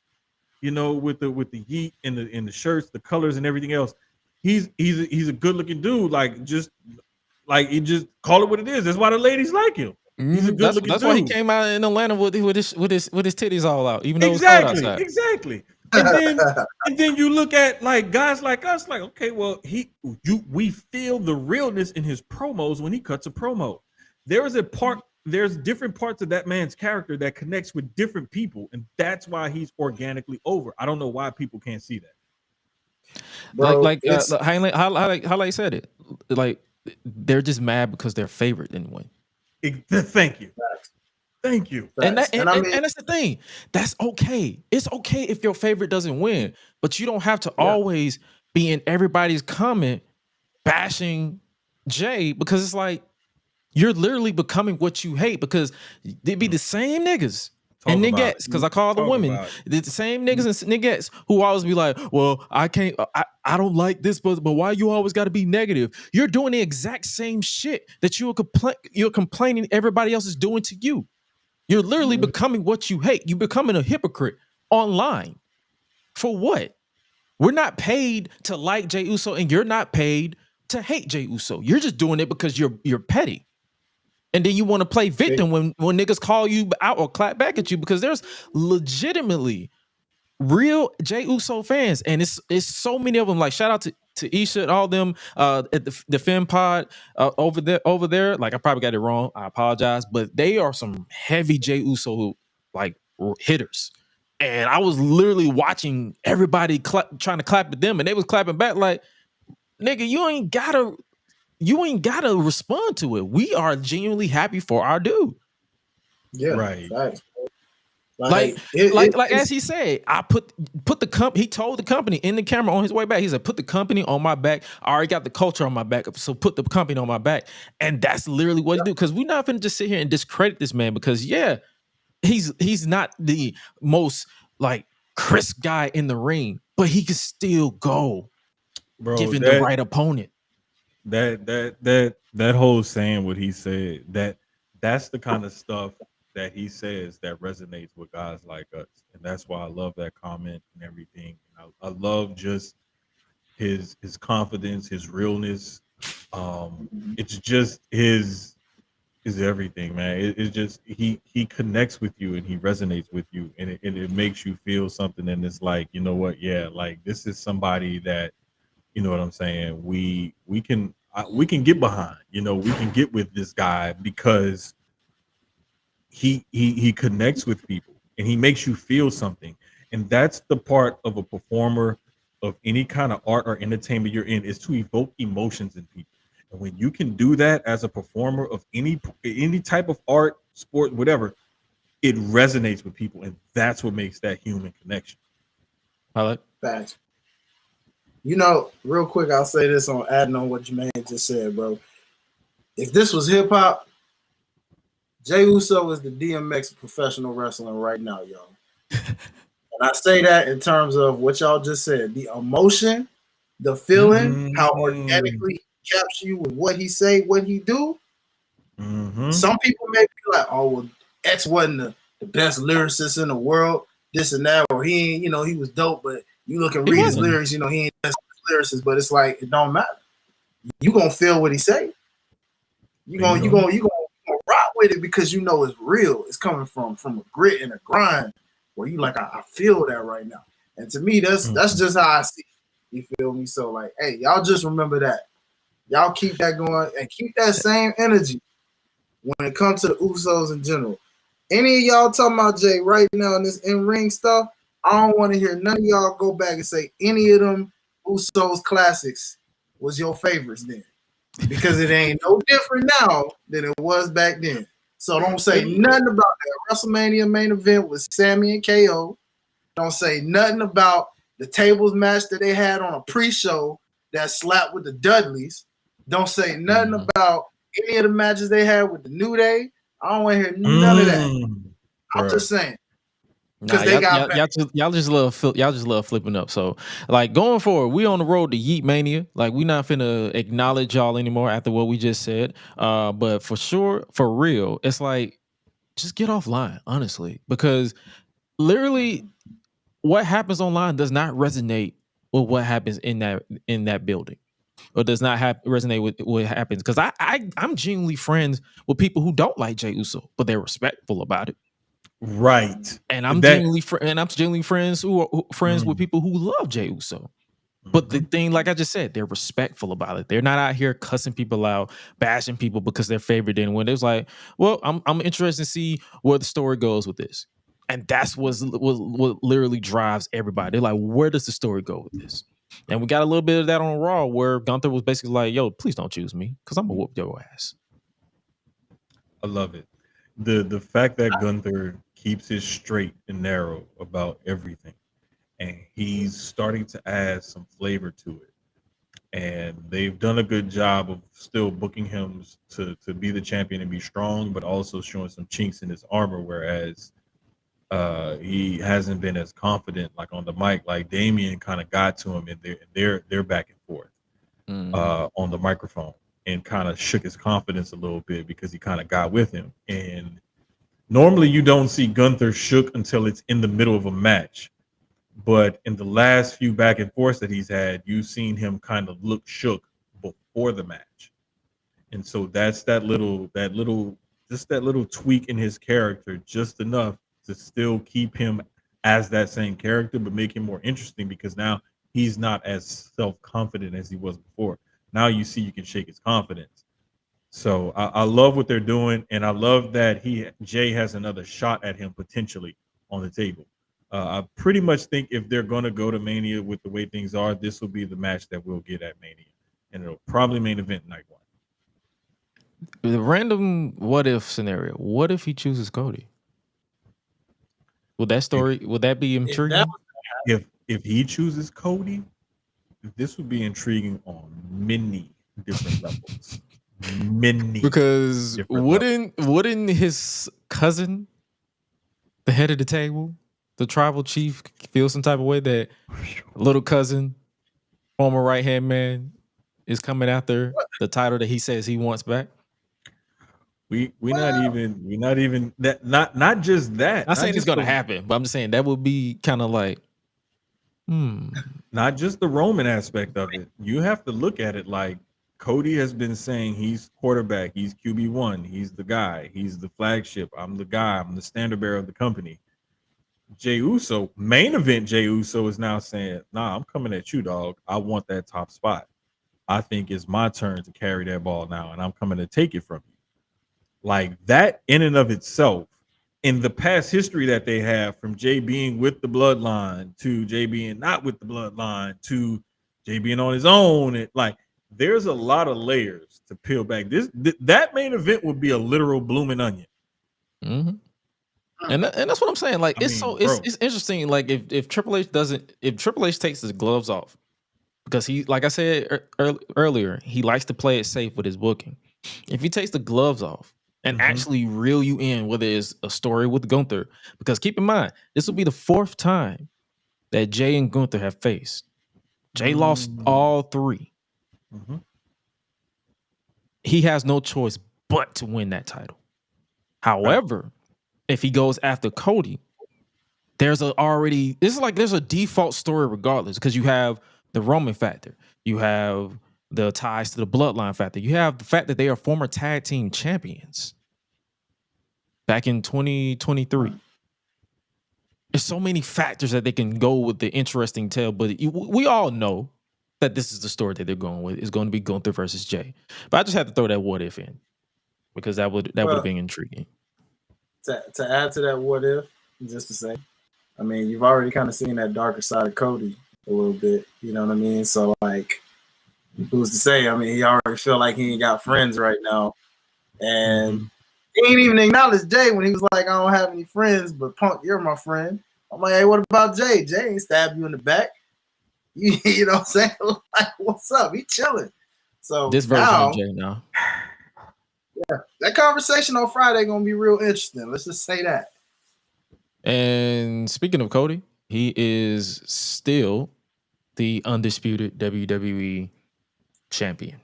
you know, with the Yeet and the shirts, the colors, and everything else. He's a good looking dude. Like just call it what it is. That's why the ladies like him. He's a good looking dude. That's why he came out in Atlanta with his titties all out, even though it was cold outside. Exactly. And then you look at like guys like us, like, okay, well, we feel the realness in his promos when he cuts a promo. There's different parts of that man's character that connects with different people, and that's why he's organically over. I don't know why people can't see that. Bro, Hi-Lite said it. Like they're just mad because their favorite didn't win. Thank you. Thank you. And that's the thing. That's okay. It's okay if your favorite doesn't win, but you don't have to always be in everybody's comment bashing Jey, because it's like you're literally becoming what you hate, because they be the same niggas and niggas, because I call the women the same niggas and niggas who always be like, well, I don't like this, but why you always got to be negative? You're doing the exact same shit that you're complaining everybody else is doing to you. You're literally becoming what you hate. You're becoming a hypocrite online. For what? We're not paid to like Jey Uso, and you're not paid to hate Jey Uso. You're just doing it because you're petty. And then you want to play victim when niggas call you out or clap back at you, because there's legitimately real Jey Uso fans, and it's so many of them. Like shout out to Isha and all them at the Fem Pod over there. Like I probably got it wrong. I apologize, but they are some heavy Jey Uso like hitters. And I was literally watching everybody trying to clap at them, and they was clapping back like, nigga, you ain't gotta respond to it. We are genuinely happy for our dude. Yeah, right. Thanks. Like as he said, I put the company. He told the company in the camera on his way back. He said, "Put the company on my back. I already got the culture on my back, so put the company on my back." And that's literally what he do. Because we're not gonna just sit here and discredit this man, because he's not the most like crisp guy in the ring, but he can still go, given the right opponent. That whole saying what he said, that's the kind of stuff that he says that resonates with guys like us, and that's why I love that comment and everything. I love just his confidence, his realness. It's just his everything, man. It's just he connects with you and he resonates with you, and it makes you feel something. And it's like, you know what? Yeah, like this is somebody that, you know what I'm saying, we can get behind. You know, we can get with this guy because he connects with people and he makes you feel something. And that's the part of a performer of any kind of art or entertainment you're in, is to evoke emotions in people. And when you can do that as a performer of any type of art, sport, whatever, it resonates with people, and that's what makes that human connection. I like that. You know, real quick, I'll say this on adding on what Jermaine just said, bro. If this was hip hop, Jey Uso is the DMX of professional wrestling right now, y'all. And I say that in terms of what y'all just said, the emotion, the feeling, how organically he captures you with what he say, what he do. Some people may be like, oh, well, X wasn't the best lyricist in the world, this and that, or he ain't, you know, he was dope, but you look and read his lyrics, you know, he ain't the best lyricist, but it's like, it don't matter. You gonna feel what he say. You gonna rock with it because you know it's real. It's coming from a grit and a grind where you like, I feel that right now. And to me, that's just how I see it. You feel me? So like, hey, y'all just remember that. Y'all keep that going and keep that same energy when it comes to the Usos in general. Any of y'all talking about Jey right now in this in-ring stuff, I don't want to hear none of y'all go back and say any of them Usos classics was your favorites then. Because it ain't no different now than it was back then. So don't say nothing about that WrestleMania main event with Sami and KO. Don't say nothing about the tables match that they had on a pre-show that slapped with the Dudleys. Don't say nothing about any of the matches they had with the New Day. I don't want to hear none of that. I'm just saying. Nah, they got back. y'all just love flipping up. So, like going forward, we on the road to Yeet Mania. Like we not finna acknowledge y'all anymore after what we just said. But for sure, for real, it's like just get offline, honestly, because literally, what happens online does not resonate with what happens in that building, or does not resonate with what happens. Because I'm genuinely friends with people who don't like Jey Uso, but they're respectful about it. Right. And I'm That- genuinely friends with people who love Jey Uso. But the thing, like I just said, they're respectful about it. They're not out here cussing people out, bashing people because their favorite didn't win. It was like, well, I'm interested to see where the story goes with this. And that's what literally drives everybody. They're like, where does the story go with this? And we got a little bit of that on Raw where Gunther was basically like, yo, please don't choose me because I'm going to whoop your ass. I love it. The fact that Gunther keeps it straight and narrow about everything, and he's starting to add some flavor to it. And they've done a good job of still booking him to be the champion and be strong, but also showing some chinks in his armor, whereas he hasn't been as confident like on the mic. Like Damian kind of got to him, and they're back and forth on the microphone, and kind of shook his confidence a little bit because he kind of got with him. And normally you don't see Gunther shook until it's in the middle of a match. But in the last few back and forths that he's had, you've seen him kind of look shook before the match. And so that's that little tweak in his character, just enough to still keep him as that same character, but make him more interesting because now he's not as self-confident as he was before. Now you see you can shake his confidence. So I love what they're doing, and I love that Jey has another shot at him potentially on the table. I pretty much think if they're going to go to Mania with the way things are, this will be the match that we'll get at Mania, and it'll probably main event night one. The random what if scenario. What if he chooses Cody? Would that be intriguing? If he chooses Cody, this would be intriguing on many different levels. Because wouldn't his cousin, the head of the table, the tribal chief, feel some type of way that little cousin, former right hand man, is coming after the title that he says he wants back? We're not even that. Not just that. Not saying it's gonna happen, but I'm just saying that would be kind of like, not just the Roman aspect of it. You have to look at it like Cody has been saying he's quarterback, he's QB1, he's the guy, he's the flagship. I'm the guy. I'm the standard bearer of the company. Jey Uso, main event Jey Uso is now saying, nah, I'm coming at you, dog. I want that top spot. I think it's my turn to carry that ball now, and I'm coming to take it from you. Like that in and of itself, in the past history that they have from Jey being with the bloodline to Jey being not with the bloodline to Jey being on his own, there's a lot of layers to peel back. That main event would be a literal blooming onion. Mm-hmm. And that's what I'm saying. Like it's interesting. Like if Triple H takes his gloves off, because he, like I said earlier, he likes to play it safe with his booking. If he takes the gloves off and actually reel you in, whether it's a story with Gunther, because keep in mind, this will be the 4th time that Jey and Gunther have faced. Jey lost all 3. He has no choice but to win that title. However, if he goes after Cody, there's a default story regardless, because you have the Roman factor, you have the ties to the bloodline factor, you have the fact that they are former tag team champions back in 2023. There's so many factors that they can go with the interesting tale, but we all know that this is the story that they're going with. It's going to be Gunther versus Jey. But I just had to throw that what if in because that would have been intriguing. To add to that what if, just to say, I mean, you've already kind of seen that darker side of Cody a little bit, you know what I mean? So, like, who's to say? I mean, he already feel like he ain't got friends right now. And he ain't even acknowledged Jey when he was like, I don't have any friends, but Punk, you're my friend. I'm like, hey, what about Jey? Jey ain't stabbed you in the back. You know what I'm saying? Like, what's up? He chilling. So this version of Jey now. Yeah, that conversation on Friday gonna be real interesting. Let's just say that. And speaking of Cody, he is still the undisputed WWE champion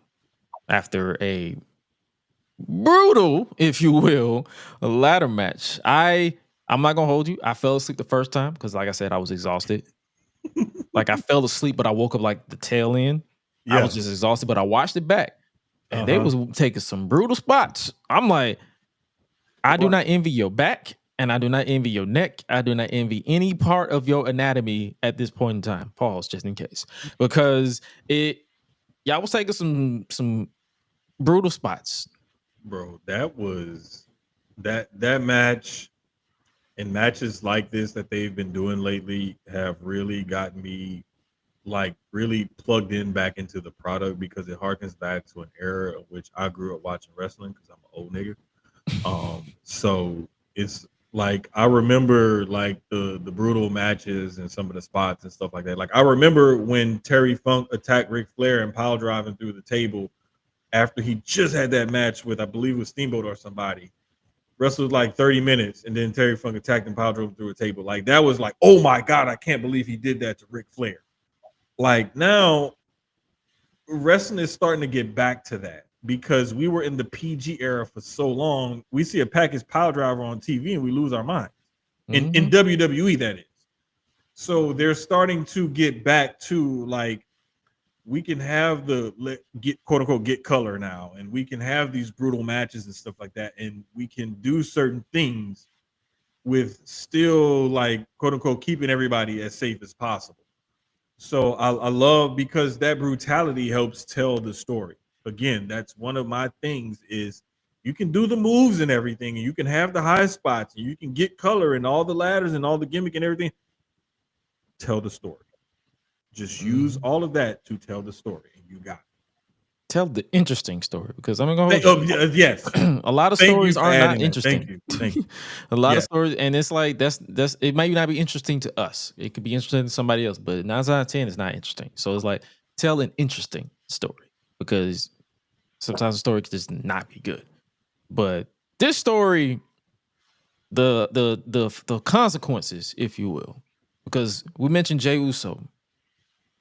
after a brutal, if you will, ladder match. I'm not gonna hold you. I fell asleep the first time because, like I said, I was exhausted. Like I fell asleep, but I woke up like the tail end. I was just exhausted, but I watched it back, and they was taking some brutal spots. I'm like, I do not envy your back, and I do not envy your neck. I do not envy any part of your anatomy at this point in time. Pause, just in case, because y'all was taking some brutal spots. Bro, that was that match and matches like this that they've been doing lately have really gotten me like really plugged in back into the product because it harkens back to an era of which I grew up watching wrestling because I'm an old nigga. So it's like I remember like the brutal matches and some of the spots and stuff like that. Like I remember when Terry Funk attacked Ric Flair and pile driving through the table after he just had that match with I believe it was Steamboat or somebody. Wrestled like 30 minutes and then Terry Funk attacked and pile drove through a table. Like that was like, oh my God, I can't believe he did that to Ric Flair. Like now wrestling is starting to get back to that because we were in the PG era for so long. We see a package pile driver on TV and we lose our minds. In WWE, that is. So they're starting to get back to like we can have get quote unquote get color now, and we can have these brutal matches and stuff like that, and we can do certain things with still like quote unquote keeping everybody as safe as possible. So I love because that brutality helps tell the story. Again, that's one of my things is you can do the moves and everything, and you can have the high spots, and you can get color and all the ladders and all the gimmick and everything. Tell the story. Just use all of that to tell the story, and you got it. Tell the interesting story because I'm gonna yes. A lot of stories are not interesting. Thank you. A lot of stories, and it's like that's it might not be interesting to us. It could be interesting to somebody else, but 9 out of 10 is not interesting. So it's like tell an interesting story because sometimes the story could just not be good. But this story, the consequences, if you will, because we mentioned Jey Uso.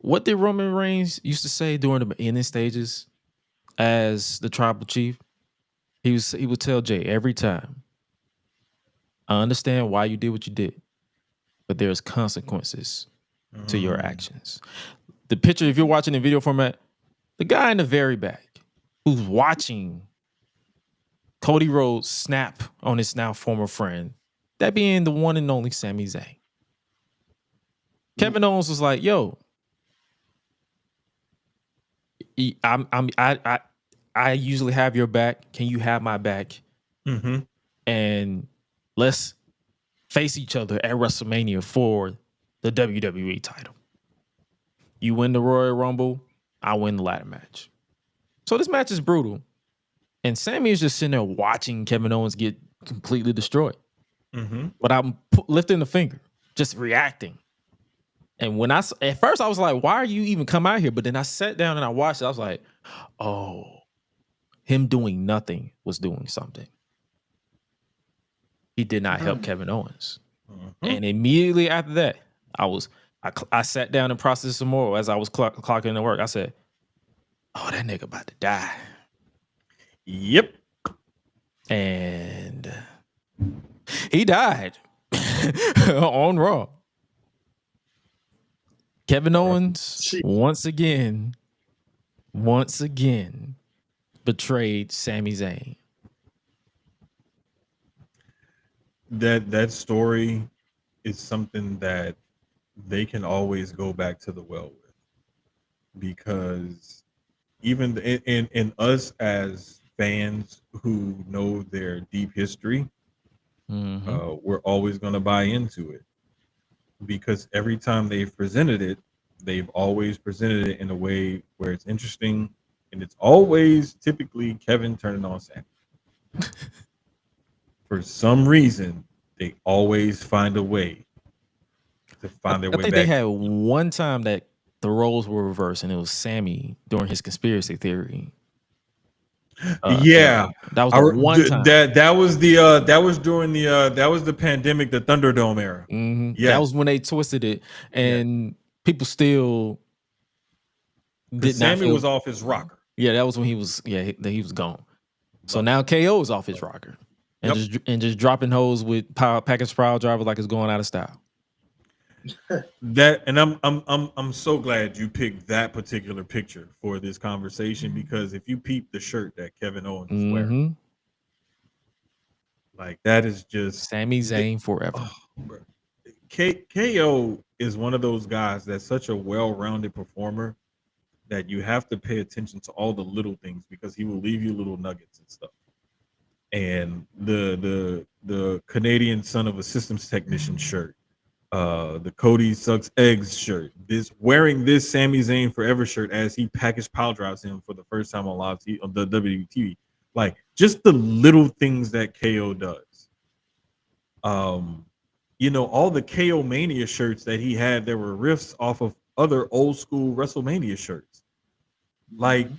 What did Roman Reigns used to say during the beginning stages as the tribal chief? He would tell Jey every time, I understand why you did what you did, but there's consequences to your actions. The picture, if you're watching in video format, the guy in the very back who's watching Cody Rhodes snap on his now former friend, that being the one and only Sami Zayn. Kevin Owens was like, yo, I usually have your back. Can you have my back? And let's face each other at WrestleMania for the WWE title. You win the Royal Rumble, I win the ladder match. So this match is brutal. And Sami is just sitting there watching Kevin Owens get completely destroyed. But I'm lifting the finger, just reacting. And when at first I was like, why are you even come out here? But then I sat down and I watched it. I was like, oh, him doing nothing was doing something. He did not help Kevin Owens. And immediately after that, I sat down and processed some more as I was clocking to work. I said, oh, that nigga about to die. Yep. And he died on Raw. Kevin Owens once again betrayed Sami Zayn. That story is something that they can always go back to the well with, because even in us as fans who know their deep history, we're always going to buy into it. Because every time they've presented it, they've always presented it in a way where it's interesting, and it's always typically Kevin turning on Sami. For some reason, they always find a way to find their way back. I think they had one time that the roles were reversed, and it was Sami during his conspiracy theory. Yeah, That was the one time. that was during the pandemic, the Thunderdome era. That was when they twisted it, and people still did not Sammy feel. was off his rocker. Yeah, that was when he was. Yeah, he was gone. So now KO is off his rocker and just dropping hoes with package pile driver like it's going out of style. That, and I'm so glad you picked that particular picture for this conversation, because if you peep the shirt that Kevin Owens is wearing, like, that is just Sami Zayn forever. KO is one of those guys that's such a well-rounded performer that you have to pay attention to all the little things, because he will leave you little nuggets and stuff. And the Canadian son of a systems technician shirt, the Cody sucks eggs shirt, wearing this Sami Zayn forever shirt as he package pile drives him for the first time on live TV, on the WWE TV. Like, just the little things that KO does. All the KO Mania shirts that he had, there were riffs off of other old school WrestleMania shirts. Like,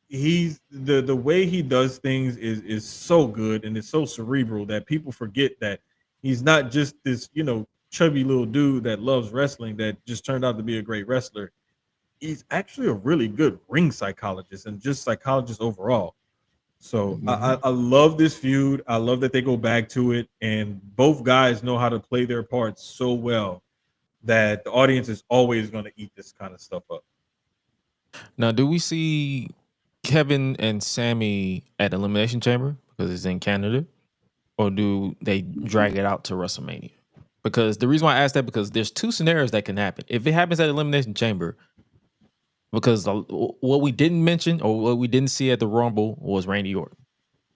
he's the way he does things is so good, and it's so cerebral that people forget that he's not just this, chubby little dude that loves wrestling that just turned out to be a great wrestler. He's actually a really good ring psychologist and just psychologist overall. So I love this feud. I love that they go back to it, and both guys know how to play their parts so well that the audience is always going to eat this kind of stuff up. Now, do we see Kevin and Sami at Elimination Chamber because it's in Canada, or do they drag it out to WrestleMania? Because the reason why I asked that, because there's two scenarios that can happen. If it happens at Elimination Chamber, because what we didn't mention or what we didn't see at the Rumble was Randy Orton,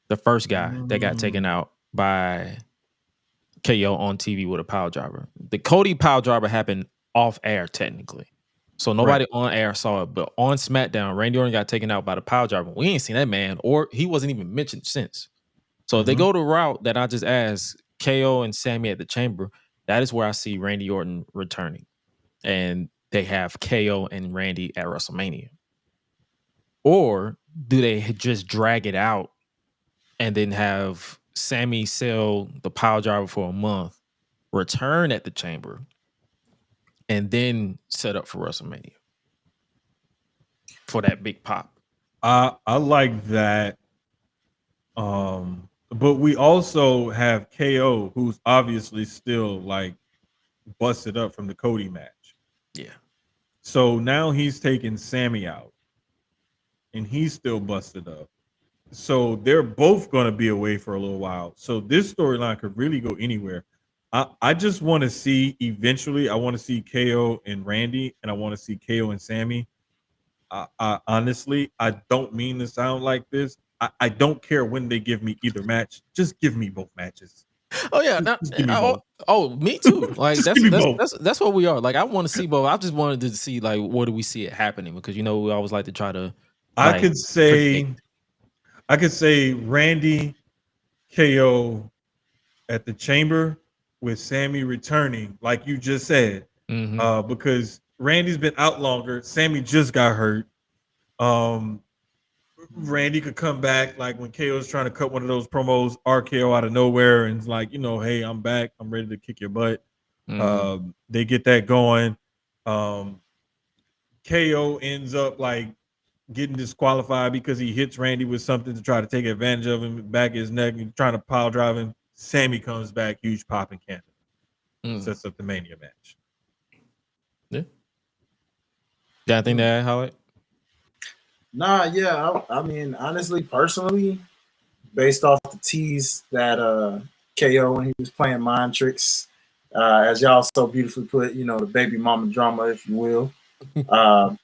the first guy that got taken out by KO on TV with a pile driver. The Cody pile driver happened off air technically, so nobody on air saw it. But on SmackDown, Randy Orton got taken out by the pile driver. We ain't seen that man, or he wasn't even mentioned since. So if they go the route that I just asked, KO and Sami at the Chamber, that is where I see Randy Orton returning, and they have KO and Randy at WrestleMania. Or do they just drag it out and then have Sami sell the pile driver for a month, return at the Chamber, and then set up for WrestleMania for that big pop? I like that. But we also have KO, who's obviously still like busted up from the Cody match. Yeah. So now he's taking Sami out, and he's still busted up. So they're both going to be away for a little while. So this storyline could really go anywhere. I just want to see, eventually, I want to see KO and Randy, and I want to see KO and Sami. Honestly, I don't mean to sound like this. I don't care when they give me either match. Just give me both matches. Oh yeah, just give me both. Me too. Like Just that's what we are. Like, I want to see both. I just wanted to see, like, where do we see it happening, because we always like to try to. I could say Randy KO at the Chamber with Sami returning, like you just said, because Randy's been out longer. Sami just got hurt. Randy could come back, like when KO's trying to cut one of those promos, RKO out of nowhere, and it's like, hey, I'm back. I'm ready to kick your butt. They get that going. KO ends up like getting disqualified because he hits Randy with something to try to take advantage of him, back his neck, and trying to pile drive him. Sami comes back, huge pop in Canada. Sets up the Mania match. Yeah. Got anything to add, Hi-Lite? Nah, yeah. I mean, honestly, personally, based off the tease that KO when he was playing mind tricks, as y'all so beautifully put, the baby mama drama, if you will. It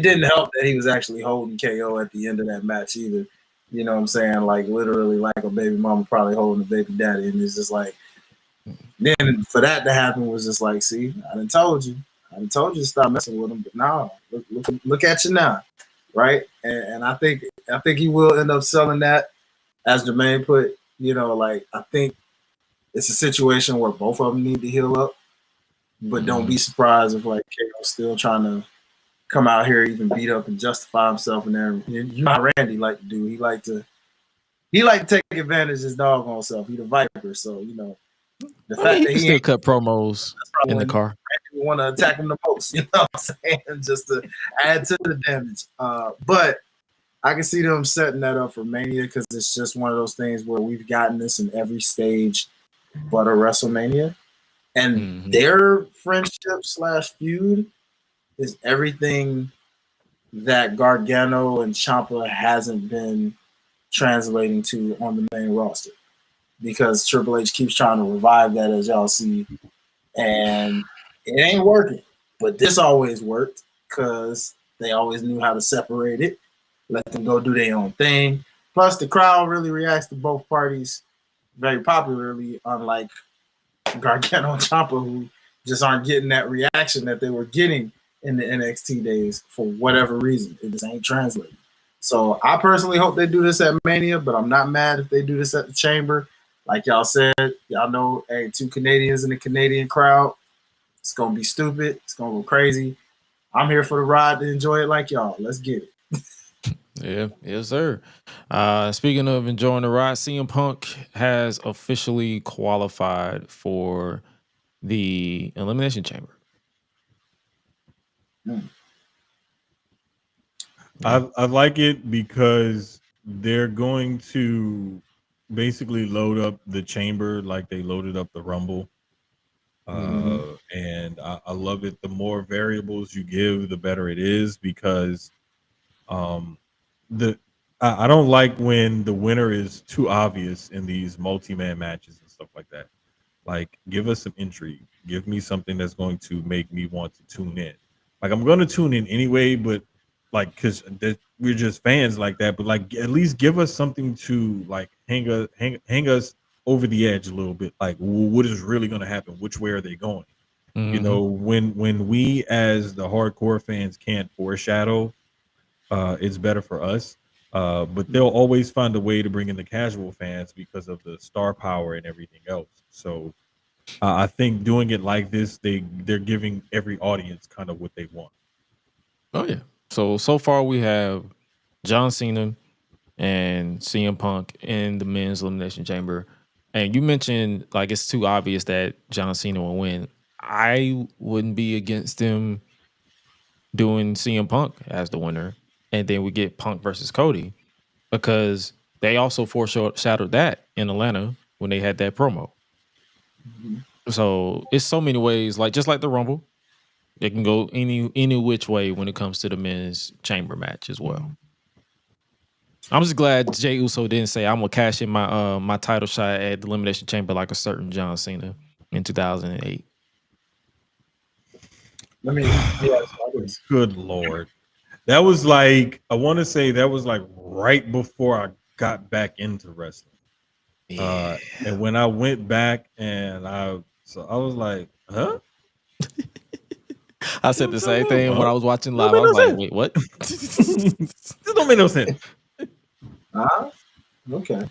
didn't help that he was actually holding KO at the end of that match either. You know what I'm saying? Like, literally like a baby mama probably holding a baby daddy. And it's just like, then for that to happen was just like, see, I done told you. I done told you to stop messing with him. But now, look at you now. Right? And I think he will end up selling that, as Jermaine put, like, I think it's a situation where both of them need to heal up. But don't be surprised if, like, KO's still trying to come out here even beat up and justify himself and there. You know how Randy like to do. He like to take advantage of his doggone self. He the Viper, so you know the fact that he still cut promos in the car. Randy want to attack him the most. You know what I'm saying? Just to add to the damage. But I can see them setting that up for Mania because it's just one of those things where we've gotten this in every stage but a WrestleMania. And their friendship / feud is everything that Gargano and Ciampa hasn't been translating to on the main roster. Because Triple H keeps trying to revive that, as y'all see. And it ain't working. But this always worked because they always knew how to separate it. Let them go do their own thing. Plus, the crowd really reacts to both parties very popularly, unlike Gargano and Ciampa, who just aren't getting that reaction that they were getting in the NXT days for whatever reason. It just ain't translating. So I personally hope they do this at Mania, but I'm not mad if they do this at the Chamber. Like y'all said, y'all know, hey, 2 Canadians in the Canadian crowd. It's going to be stupid. It's going to go crazy. I'm here for the ride to enjoy it like y'all. Let's get it. Yeah, yes, sir. Speaking of enjoying the ride, CM Punk has officially qualified for the Elimination Chamber. I like it because they're going to basically load up the chamber like they loaded up the Rumble. And I love it. The more variables you give, the better it is because I don't like when the winner is too obvious in these multi-man matches and stuff like that. Like, give us some intrigue. Give me something that's going to make me want to tune in. Like, I'm going to tune in anyway, but like, because we're just fans like that. But like, at least give us something to like hang us over the edge a little bit. Like, what is really going to happen? Which way are they going? You know, when we as the hardcore fans can't foreshadow, it's better for us. But they'll always find a way to bring in the casual fans because of the star power and everything else. So I think doing it like this, they're giving every audience kind of what they want. Oh yeah. So far we have John Cena and CM Punk in the men's elimination chamber. And you mentioned like it's too obvious that John Cena will win. I wouldn't be against them doing CM Punk as the winner, and then we get Punk versus Cody, because they also foreshadowed that in Atlanta when they had that promo. So it's so many ways, like just like the Rumble, it can go any which way when it comes to the men's chamber match as well. I'm just glad Jey Uso didn't say I'm gonna cash in my my title shot at the Elimination Chamber like a certain John Cena in 2008. Good Lord. That was like, I want to say that was like right before I got back into wrestling. Yeah. And when I went back and I was like, huh? I said the same thing when I was watching live. I was like, wait, what? This don't make no sense. Okay.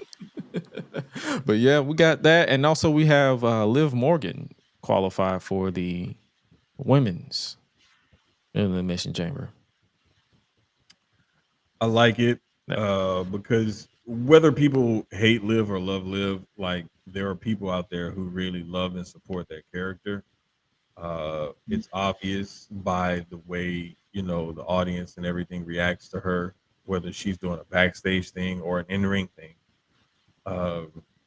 But yeah, we got that. And also we have Liv Morgan qualified for the women's Elimination Chamber. I like it because whether people hate Liv or love Liv, like there are people out there who really love and support that character. It's obvious by the way, you know, the audience and everything reacts to her, whether she's doing a backstage thing or an in-ring thing.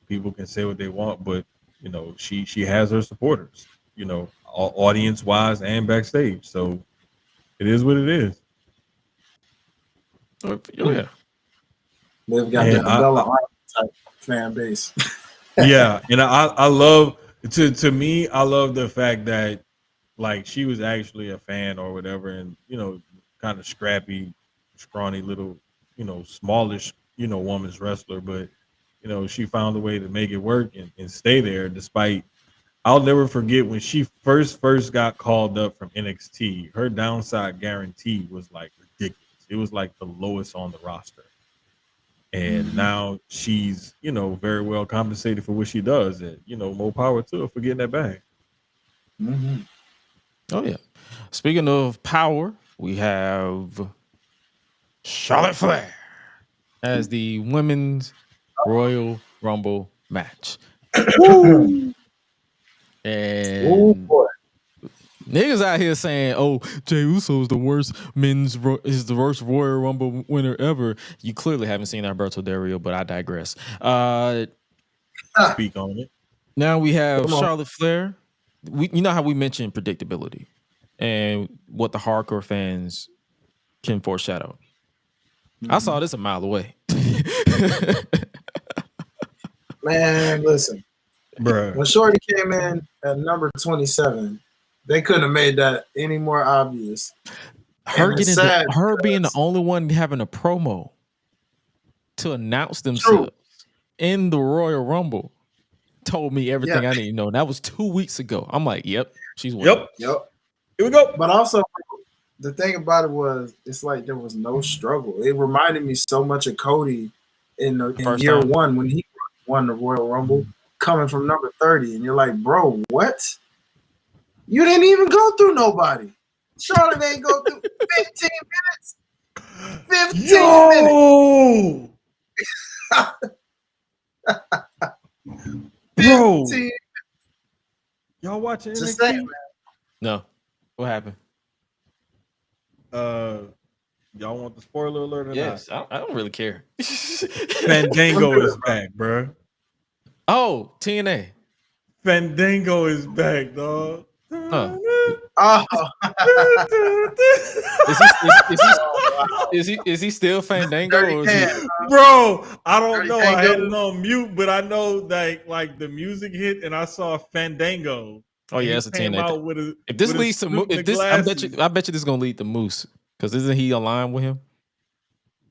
People can say what they want, but you know, she has her supporters, you know, audience wise and backstage. So it is what it is. Oh yeah. They've got that Bella type fan base. Yeah, and I love to me, I love the fact that like she was actually a fan or whatever, and you know, kind of scrappy, scrawny little, you know, smallish, you know, woman's wrestler, but you know, she found a way to make it work and stay there despite. I'll never forget when she first got called up from NXT, her downside guarantee was like ridiculous. It was like the lowest on the roster. And now she's, you know, very well compensated for what she does. And, you know, more power to her for getting that bag. Oh, yeah. Speaking of power, we have Charlotte Flair as the Women's Royal Rumble match. Oh And boy. niggas out here saying, "Oh, Jey Uso is the worst the worst Royal Rumble winner ever." You clearly haven't seen Alberto Del Rio, but I digress. Speak on it. Now we have Come on. Charlotte Flair. You know how we mentioned predictability and what the hardcore fans can foreshadow. I saw this a mile away. Man, listen. Bruh. When Shorty came in at number 27, they couldn't have made that any more obvious. Her And it's getting sad her being the because- only one having a promo to announce themselves in the Royal Rumble told me everything I need to know. And that was 2 weeks ago. I'm like, yep, she's winning. Yep. Here we go. But also, the thing about it was, it's like there was no struggle. It reminded me so much of Cody in First year time. one when he won the Royal Rumble, coming from number 30. And you're like, bro, what? You didn't even go through nobody. Charlotte ain't go through 15 minutes. 15 minutes. Bro. 15. Y'all watching Just NXT? saying, man. No. What happened? Y'all want the spoiler alert or Yes, I don't really care. not? Fandango is back, bro. Oh, TNA. Fandango is back, dog. Huh. Oh, Is he still Fandango? Dirty Or is he, Can. Bro, I don't know. I had Fandango. it on mute, but I know that like the music hit and I saw Fandango. oh yeah, it's a came TNA. out with a, If this with a leads to suit and if the this, I bet you glasses. this is gonna lead to Moose because isn't he aligned with him?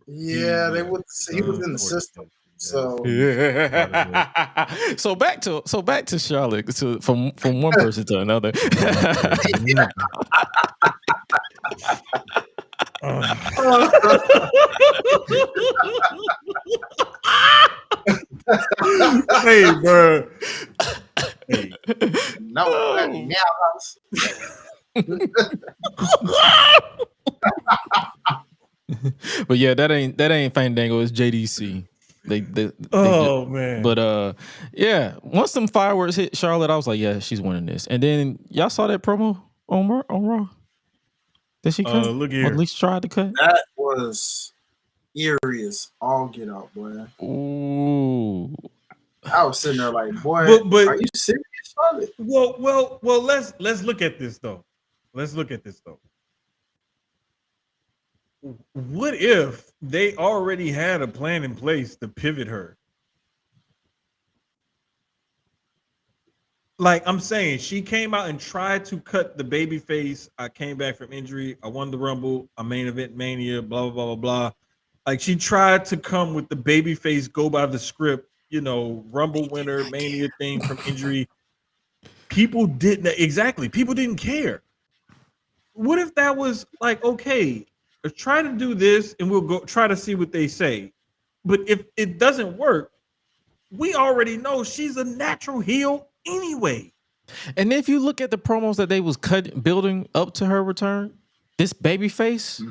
Yeah, they would. He was in the system. So Yeah. so back to Charlotte. From one person to another. Hey, bro. Hey. no, Oh. But yeah, that ain't Fandango. It's JDC. Oh man. But yeah, once some fireworks hit Charlotte, I was like, yeah, she's winning this. And then y'all saw that promo on Raw. Did she cut? Look Or here. at least tried to cut. that was eerie as all get out, boy. Ooh. I was sitting there like, boy, But are you serious, Charlotte? well, let's look at this though. What if they already had a plan in place to pivot her? Like I'm saying, she came out and tried to cut the baby face. I came back from injury. I won the Rumble. I main event Mania. Blah blah blah blah blah. Like she tried to come with the baby face, go by the script. You know, Rumble winner, Mania thing from injury. People didn't exactly. People didn't care. What if that was like, okay, let's try to do this, and we'll go try to see what they say. But if it doesn't work, we already know she's a natural heel anyway. And if you look at the promos that they was building up to her return, this babyface,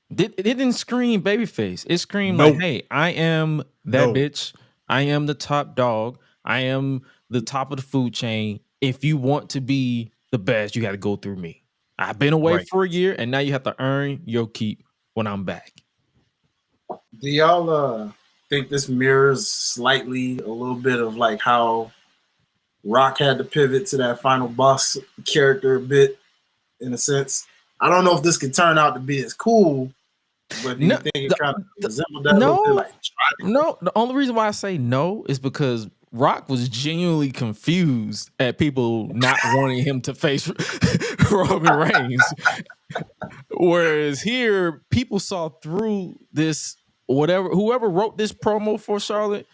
it didn't scream babyface. It screamed like, hey, I am that bitch. I am the top dog. I am the top of the food chain. If you want to be the best, you got to go through me. I've been away for a year, and now you have to earn your keep when I'm back. Do y'all think this mirrors slightly a little bit of like how Rock had to pivot to that final boss character a bit, in a sense? I don't know if this could turn out to be as cool, but do you think it kind of resembled that a little bit? Like, no, the only reason why I say no is because Rock was genuinely confused at people not wanting him to face Roman Reigns. Whereas here, people saw through this, whoever wrote this promo for Charlotte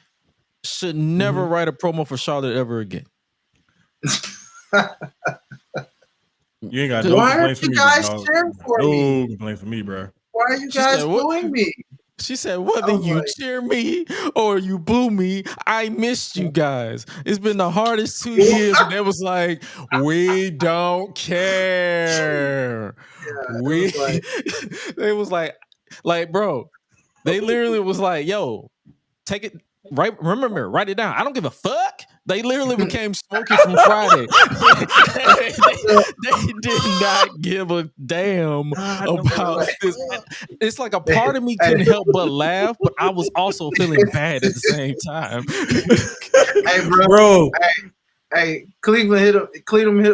should never write a promo for Charlotte ever again. You ain't got no why are complaints for you me, guys dog. cheering for No me? complaints for me, bro. Why are you guys booing me? She said, whether you cheer me or you boo me, I missed you guys. It's been the hardest 2 years. And it was like, we don't care. It was like, bro, they literally was like, yo, take it. Remember, write it down. I don't give a fuck. They literally became Smokey from Friday. they did not give a damn about this. It's like a part of me couldn't help but laugh, but I was also feeling bad at the same time. Hey, bro. Hey, Cleveland hit him. Cleveland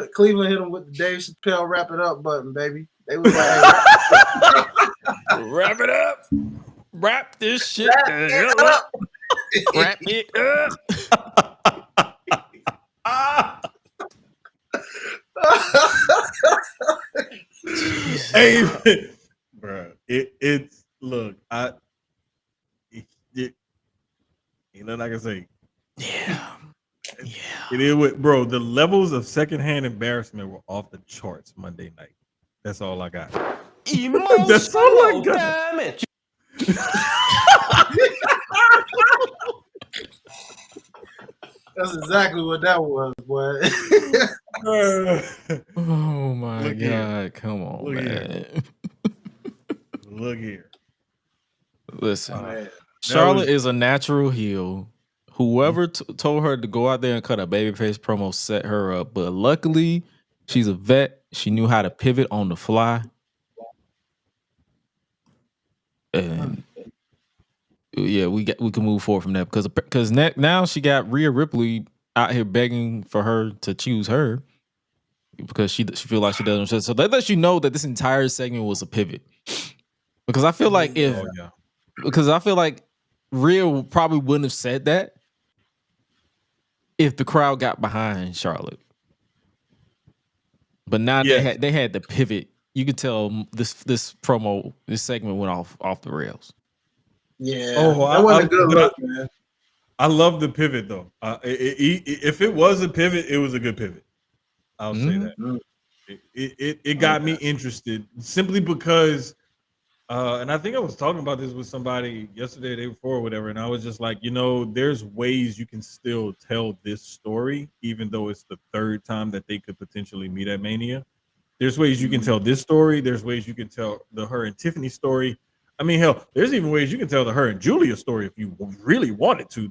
hit him with the Dave Chappelle wrap it up button, baby. They was like, hey, wrap it up. Wrap this shit up. Wrap it up. Hey, bro, it's look, ain't nothing I can say. Yeah. It is what, bro. The levels of secondhand embarrassment were off the charts Monday night. That's all I got. That's all I got. Damn it. That's exactly what that was, boy. Oh my God. Come on, man. Look here. Listen, Charlotte is a natural heel. Whoever told her to go out there and cut a babyface promo set her up. But luckily, she's a vet. She knew how to pivot on the fly. And yeah, we can move forward from that because now she got Rhea Ripley out here begging for her to choose her because she feel like she doesn't. So that lets you know that this entire segment was a pivot. Because I feel like because I feel like Rhea probably wouldn't have said that if the crowd got behind Charlotte. But now they had the pivot. You could tell this segment went off the rails. Yeah, that wasn't a good look, man. I love the pivot though. If it was a pivot, it was a good pivot. I'll say that. It got me interested simply because, and I think I was talking about this with somebody yesterday, the day before, or whatever, and I was just like, there's ways you can still tell this story, even though it's the third time that they could potentially meet at Mania. There's ways you can tell this story. There's ways you can tell the her and Tiffany story. I mean, hell, there's even ways you can tell the her and Julia story if you really wanted to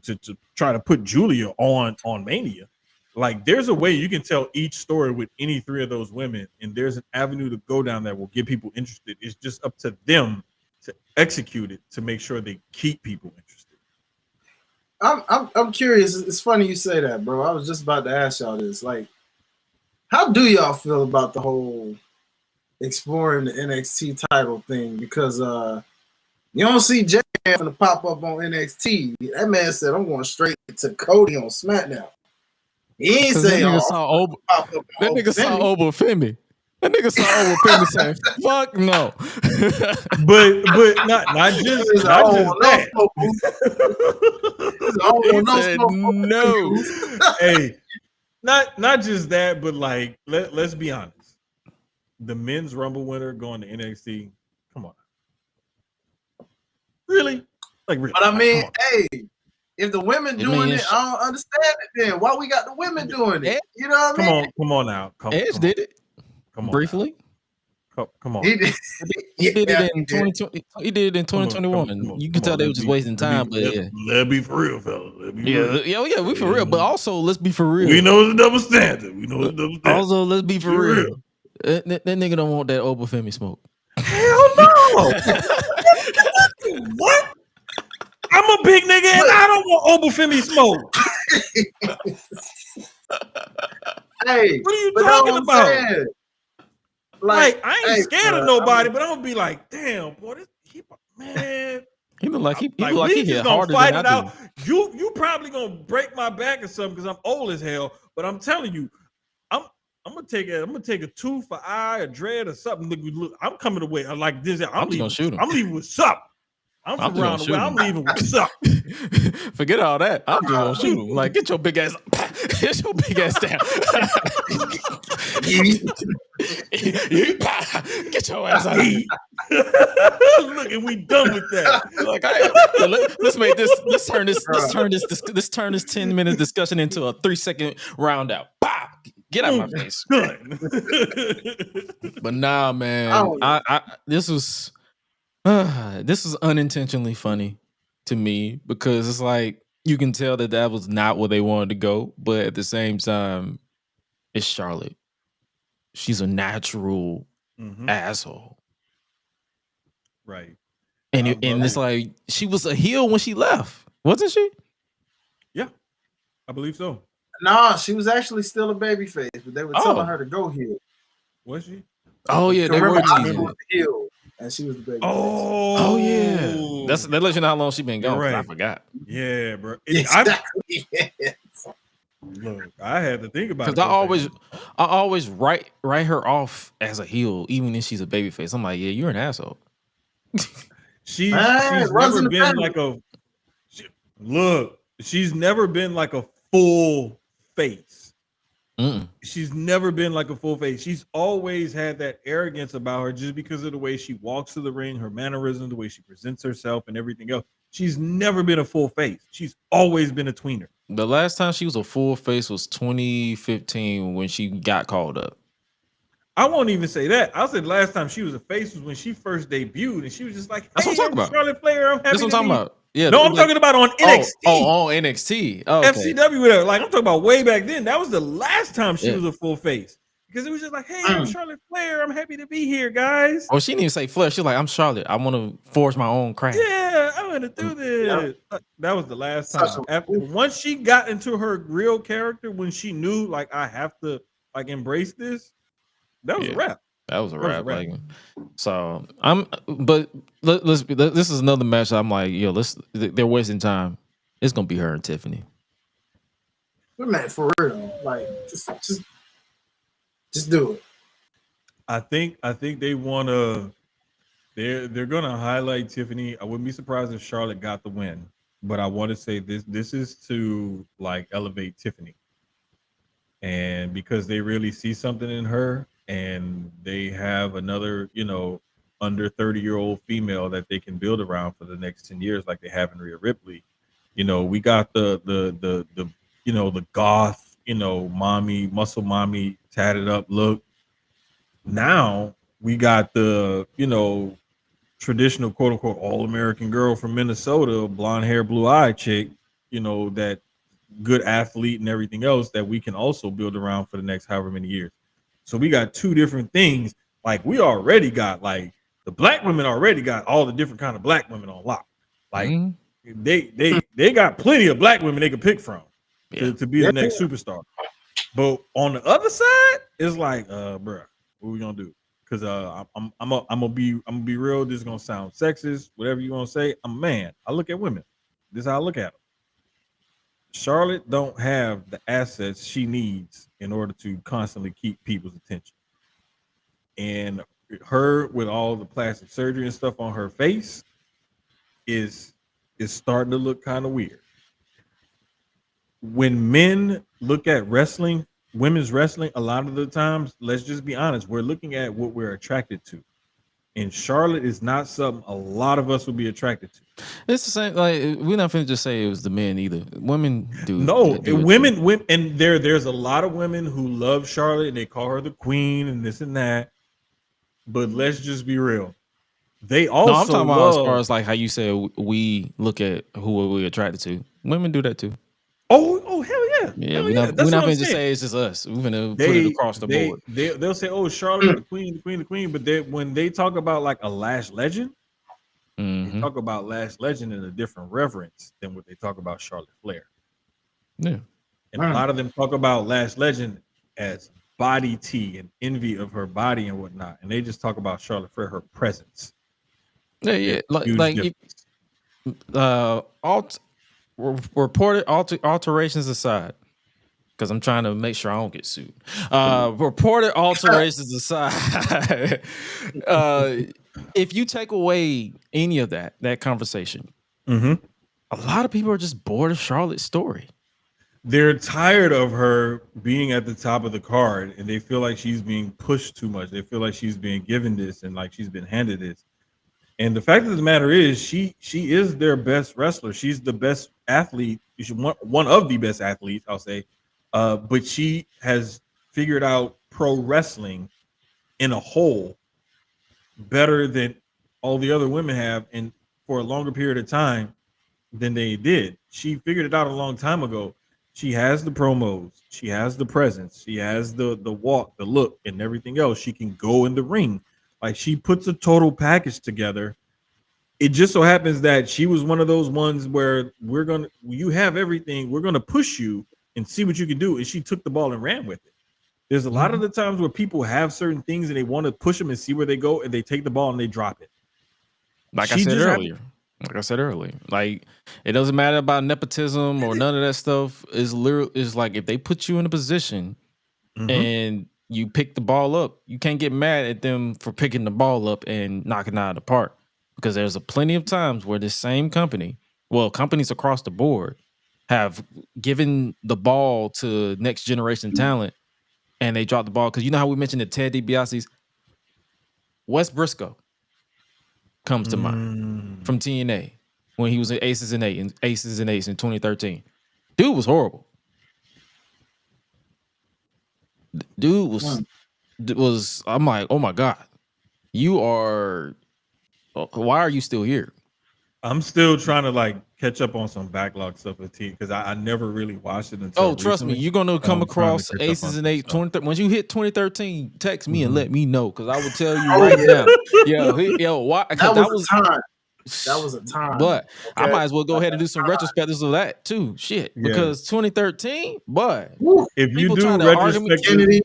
try to put Julia on Mania. Like, there's a way you can tell each story with any three of those women, and there's an avenue to go down that will get people interested. It's just up to them to execute it to make sure they keep people interested. I'm curious. It's funny you say that, bro. I was just about to ask y'all this. Like, how do y'all feel about the whole exploring the NXT title thing? Because you don't see Jey gonna pop up on NXT. That man said, I'm going straight to Cody on SmackDown. He ain't saying that nigga saw Oba Femi. That nigga saw Oba Femi saying, fuck no. but not just that. No. Hey, not just that, but like let's be honest. The men's Rumble winner going to NXT. Come on. Really? Like really? But I mean, hey, if the women doing it, I don't understand it then. Why we got the women doing it? You know what I mean? Come on now. Edge did it. Come on. Briefly. Come on. He did it in 2020. He did it in 2021. You can tell they were just wasting time, but let's be for real, fellas. Yeah, we for real. But also, let's be for real. We know it's a double standard. Also, let's be for real. That nigga don't want that Oba Femi smoke. Hell no. What? I'm a big nigga and I don't want Oba Femi smoke. Hey, what are you talking about? Like I ain't scared of nobody, but I'm gonna be like, damn, boy, man. He look like he hit harder fight than I do. You probably gonna break my back or something because I'm old as hell. But I'm telling you, I'm gonna take a tooth for eye, a dread, or something. Look, I'm coming away like this. I'm leaving. Shoot him. I'm leaving with something. I'm from around the way. I'm leaving with something. Forget all that. I'm just gonna shoot him. Like, get your big ass down. Get your ass out. Look, and we done with that. Like, let's make this. Let's turn this 10-minute discussion into a 3-second round out. Bah! Get out of my face. Done. But nah, man, this was unintentionally funny to me because it's like you can tell that was not where they wanted to go, but at the same time, it's Charlotte. She's a natural asshole, right? And it's like she was a heel when she left, wasn't she? Yeah, I believe so. Nah, she was actually still a babyface, but they were telling her to go heel. Was she? Oh yeah, they were teasing. Was the heel, and she was the babyface. Oh yeah, that lets you know how long she been gone. Right. I forgot. Yeah, bro. Exactly. Look, I had to think about it. Because I always write her off as a heel, even if she's a babyface. I'm like, yeah, you're an asshole. She's never been like she's never been like a full face. She's never been like a full face. She's always had that arrogance about her just because of the way she walks to the ring, her mannerism, the way she presents herself, and everything else. She's never been a full face. She's always been a tweener. The last time she was a full face was 2015 when she got called up. I won't even say that. I'll say the last time she was a face was when she first debuted, and she was just like, "That's what I'm talking about, Charlotte Flair. I'm happy." That's what I'm talking about. Yeah, no, I'm talking about on NXT. Oh, on NXT. Oh, okay. FCW with her. Like I'm talking about way back then. That was the last time she was a full face. Because it was just like, hey, I'm Charlotte Flair. I'm happy to be here, guys. Oh, she didn't even say Flair. She's like, I'm Charlotte. I want to forge my own craft. Yeah, I want to do this. That was the last time. Once she got into her real character, when she knew, like, I have to, like, embrace this, that was a wrap. That was a wrap. Like, so this is another match. I'm like, yo, they're wasting time. It's gonna be her and Tiffany. But man, for real, like, just do it. I think they want to. They're gonna highlight Tiffany. I wouldn't be surprised if Charlotte got the win, but I want to say this is to like elevate Tiffany, and because they really see something in her, and they have another under 30-year-old female that they can build around for the next 10 years, like they have in Rhea Ripley. We got the goth, mommy, muscle mommy, tatted up look. Now we got the, traditional quote unquote all-American girl from Minnesota, blonde hair, blue eye chick, that good athlete and everything else that we can also build around for the next however many years. So we got two different things. Like we already got like the black women already got all the different kind of black women on lock. Like they got plenty of black women they could pick from to be the next superstar. But on the other side, it's like, bruh, what we gonna do? Because I'm gonna be real. This is gonna sound sexist, whatever you gonna say. I'm a man. I look at women. This is how I look at them. Charlotte don't have the assets she needs in order to constantly keep people's attention. And her with all the plastic surgery and stuff on her face is starting to look kind of weird. When men look at wrestling, women's wrestling, a lot of the times, let's just be honest, we're looking at what we're attracted to. And Charlotte is not something a lot of us would be attracted to. It's the same. Like we're not finna just say it was the men either. Women do. No, women, and there's a lot of women who love Charlotte and they call her the queen and this and that. But let's just be real. They also I'm talking about as far as like how you said we look at who we're attracted to. Women do that too. Oh hell yeah. Yeah, we're not gonna just say it's just us. We're gonna put it across the board. They'll say, oh, Charlotte, the queen. But when they talk about like a Lash Legend, they talk about Lash Legend in a different reverence than what they talk about Charlotte Flair. Yeah. And a lot of them talk about Lash Legend as body tea and envy of her body and whatnot. And they just talk about Charlotte Flair, her presence. Yeah. Reported alterations aside, because I'm trying to make sure I don't get sued. Reported alterations aside, if you take away any of that conversation, a lot of people are just bored of Charlotte's story. They're tired of her being at the top of the card, and they feel like she's being pushed too much. They feel like she's being given this and like she's been handed this. And the fact of the matter is, she is their best wrestler. She's the best athlete. She's one of the best athletes, I'll say. But she has figured out pro wrestling in a whole better than all the other women have, and for a longer period of time than they did. She figured it out a long time ago. She has the promos, she has the presence, she has the walk, the look, and everything else. She can go in the ring. Like, she puts a total package together. It just so happens that she was one of those ones where you have everything, we're gonna push you and see what you can do. And she took the ball and ran with it. There's a lot of the times where people have certain things and they want to push them and see where they go, and they take the ball and they drop it. Like I said earlier, like it doesn't matter about nepotism or none of that stuff. Is like if they put you in a position and you pick the ball up, you can't get mad at them for picking the ball up and knocking it out of the park, because there's a plenty of times where this same company, well, companies across the board, have given the ball to next generation talent. And they dropped the ball, because you know how we mentioned the Ted DiBiase's. Wes Briscoe comes to mind from TNA when he was in Aces and Eights in 2013. Dude was horrible. Dude was. I'm like, oh my god, you are. Why are you still here? I'm still trying to like catch up on some backlog stuff with T, because I never really watched it until. Oh, trust me, you're gonna come across Aces and Eights. Once you hit 2013, text me and let me know, because I will tell you right now. Why? That was a time. That was a time. But I might as well go ahead and do some retrospectives of that too. Shit, because 2013, but if you do retrospectives,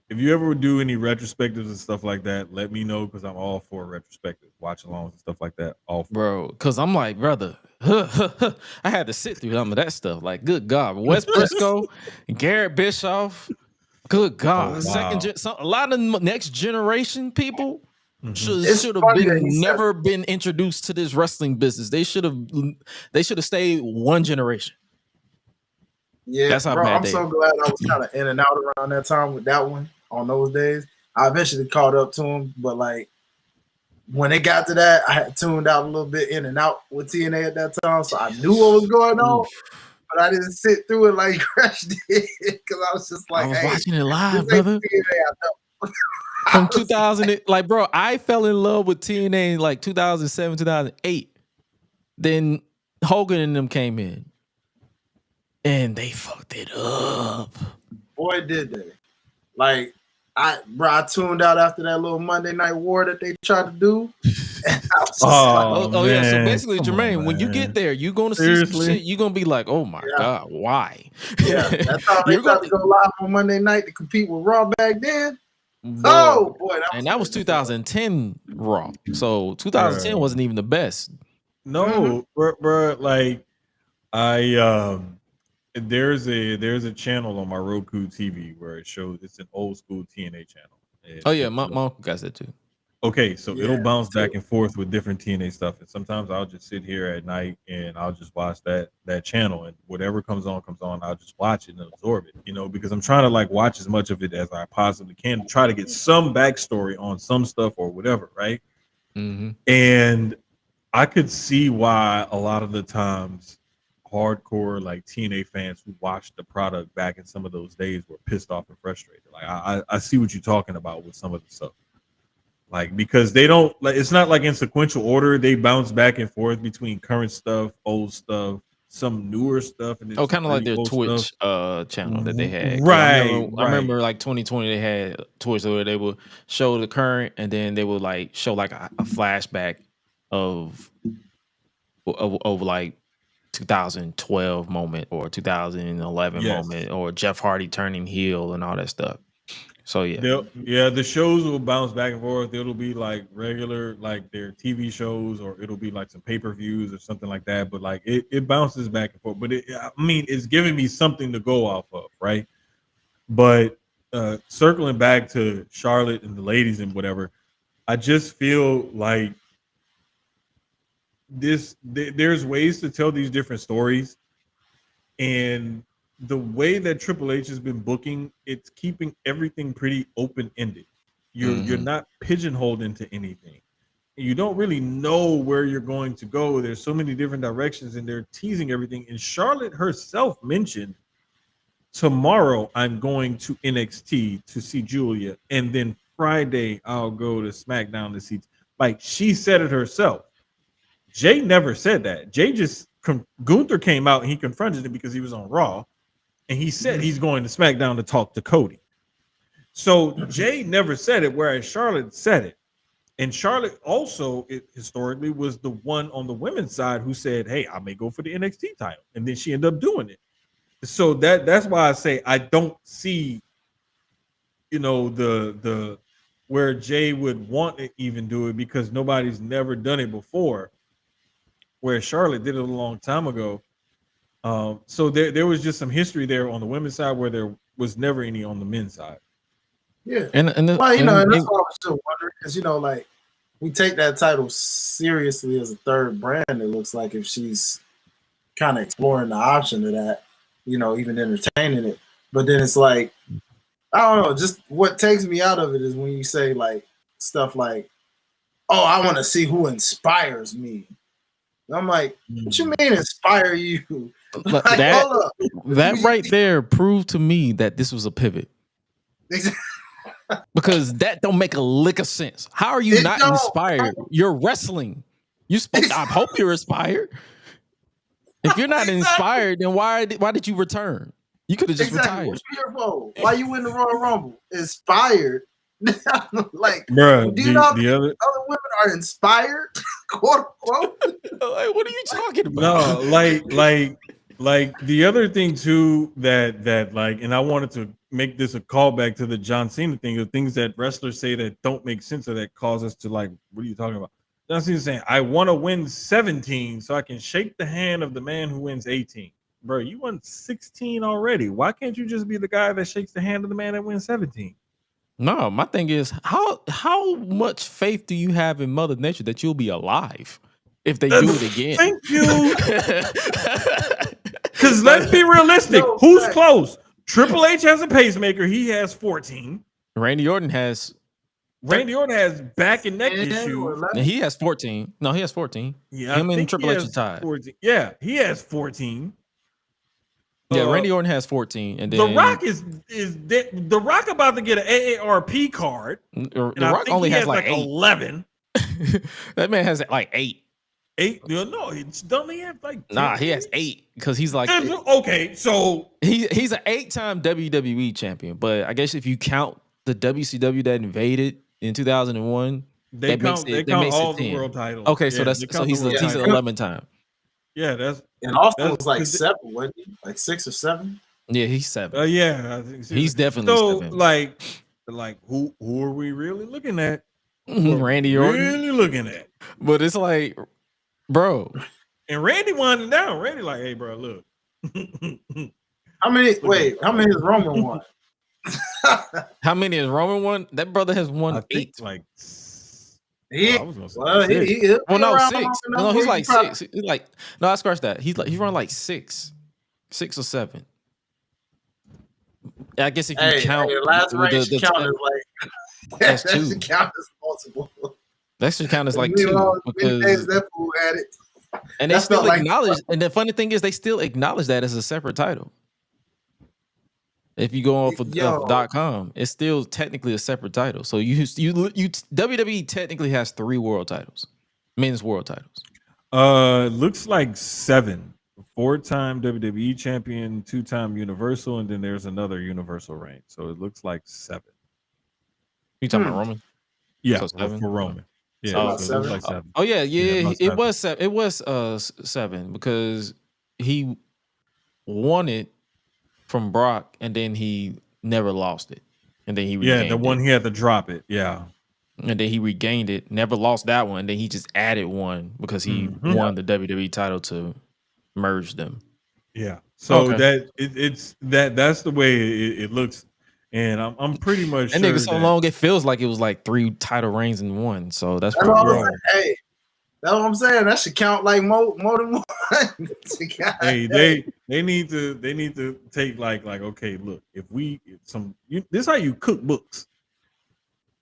if you ever do any retrospectives and stuff like that, let me know, because I'm all for retrospectives, watch alongs and stuff like that. All for bro, because I'm like, brother, I had to sit through some of that stuff. Like, good God, Wes Briscoe, Garrett Bischoff, good God, a lot of next generation people should have never been introduced to this wrestling business. They should have stayed one generation. Yeah, that's how bro, bad I'm so glad I was kind of in and out around that time with that one on those days. I eventually caught up to him, but like when it got to that, I had tuned out a little bit in and out with TNA at that time, so I knew what was going on, but I didn't sit through it like Gresh did, because I was just like, I was watching it live, brother. From 2000, like, bro, I fell in love with TNA in like 2007, 2008. Then Hogan and them came in, and they fucked it up. Boy, did they! Like, I tuned out after that little Monday Night War that they tried to do. And I was just yeah. So basically, Jermaine, when you get there, you're gonna see some shit. You're gonna be like, "Oh my god, why?" Yeah, that's how they tried to go live on Monday night to compete with Raw back then. Oh boy, that was 2010 Raw. So 2010 wasn't even the best. No, bro, like there's a channel on my Roku TV where it shows, it's an old school TNA channel. My uncle got that too. Okay, so it'll bounce back and forth with different TNA stuff, and sometimes I'll just sit here at night and I'll just watch that channel, and whatever comes on, I'll just watch it and absorb it, because I'm trying to like watch as much of it as I possibly can to try to get some backstory on some stuff or whatever, right? And I could see why a lot of the times hardcore like TNA fans who watched the product back in some of those days were pissed off and frustrated. Like I see what you're talking about with some of the stuff. Like, because they don't, like, it's not like in sequential order. They bounce back and forth between current stuff, old stuff, some newer stuff, and kind of like their Twitch channel that they had. Right. I remember like 2020 they had Twitch where they would show the current, and then they would like show like a flashback of like 2012 moment or 2011 moment, or Jeff Hardy turning heel and all that stuff. So the shows will bounce back and forth. It'll be like regular, like their TV shows, or it'll be like some pay-per-views or something like that. But like it bounces back and forth. But it's giving me something to go off of, right? But circling back to Charlotte and the ladies and whatever, I just feel like there's ways to tell these different stories, and the way that Triple H has been booking, it's keeping everything pretty open-ended. You're not pigeonholed into anything. you don't really know where you're going to go. There's so many different directions, and they're teasing everything. And Charlotte herself mentioned, tomorrow I'm going to NXT to see Julia, and then Friday I'll go to SmackDown to see. Like, she said it herself. Jay never said that. Jay just Gunther came out and he confronted him because he was on Raw, and he said he's going to SmackDown to talk to Cody. So Jay never said it, whereas Charlotte said it. And Charlotte also historically was the one on the women's side who said, "Hey, I may go for the NXT title," and then she ended up doing it. So that's why I say I don't see, the where Jay would want to even do it, because nobody's never done it before. Where Charlotte did it a long time ago. So there was just some history there on the women's side where there was never any on the men's side. Yeah. And and that's why I was still wondering, because like we take that title seriously as a third brand. It looks like if she's kind of exploring the option of that, even entertaining it. But then it's like, I don't know. Just what takes me out of it is when you say like stuff like, "Oh, I want to see who inspires me." And I'm like, what you mean inspire you? Like, that right there proved to me that this was a pivot. Because that don't make a lick of sense. How are you not inspired? You're wrestling. I hope you're inspired. If you're not inspired, then why did you return? You could have just retired. What's your fault? Why you in the Royal Rumble? Inspired? Like, bruh, do you know the other women are inspired? Quote unquote. Like, what are you talking about? No, like the other thing too that like, and I wanted to make this a callback to the John Cena thing, the things that wrestlers say that don't make sense or that cause us to like, what are you talking about? John Cena saying, "I want to win 17 so I can shake the hand of the man who wins 18." Bro, you won 16 already. Why can't you just be the guy that shakes the hand of the man that wins 17? No, my thing is, how much faith do you have in Mother Nature that you'll be alive if they do it again? Thank you. Because let's be realistic. Who's close? Triple H has a pacemaker. He has 14. Randy Orton has back and neck issues. He has 14. No, he has 14. Yeah, him and Triple H are tied. 14. Yeah, he has 14. Yeah, Randy Orton has 14, and then The Rock is The Rock about to get an AARP card. The Rock only has like 11. That man has like 8. 8? No, it's don't he have like 10? Nah, he has 8 because he's like okay. So he's an 8-time WWE champion, but I guess if you count the WCW that invaded in 2001, they count all the world titles. Okay, so he's an 11-time. Yeah, that's and Austin was like 7, wasn't he? Like 6 or 7. Yeah, he's 7. Yeah, I think so. He's definitely so 7. Like who are we really looking at? Randy Orton. Really looking at? But it's like, bro. And Randy winding down. Randy like, "Hey, bro, look." How many is Roman won? How many is Roman won? That brother has won 8. Like he no, 6. No, he's like 6. He's like, no, I scratched that. He's run like 6 or 7. I guess if you count last range count is like that's that 2. should count as multiple. That should count as like 2 because that fool had it. And they still acknowledge. And the funny thing is, they still acknowledge that as a separate title. If you go off of .com, it's still technically a separate title. So you WWE technically has 3 world titles, men's world titles. Looks like 7. 4-time WWE champion, 2-time Universal, and then there's another Universal reign. So it looks like 7. You talking about Roman? Yeah, so 7 for Roman. Yeah, so it like 7. Oh yeah, it was 7. It was 7 because he won it from Brock, and then he never lost it, and then he regained the one he had to drop it, and then he regained it, never lost that one. Then he just added one because he won the WWE title to merge them. Yeah, so that's the way it looks, and I'm pretty much that sure nigga so long it feels like it was like 3 title reigns in one. So that's what hey, that's what I'm saying. That should count like more than one. Hey, they need to take like okay, look, this is how you cook books.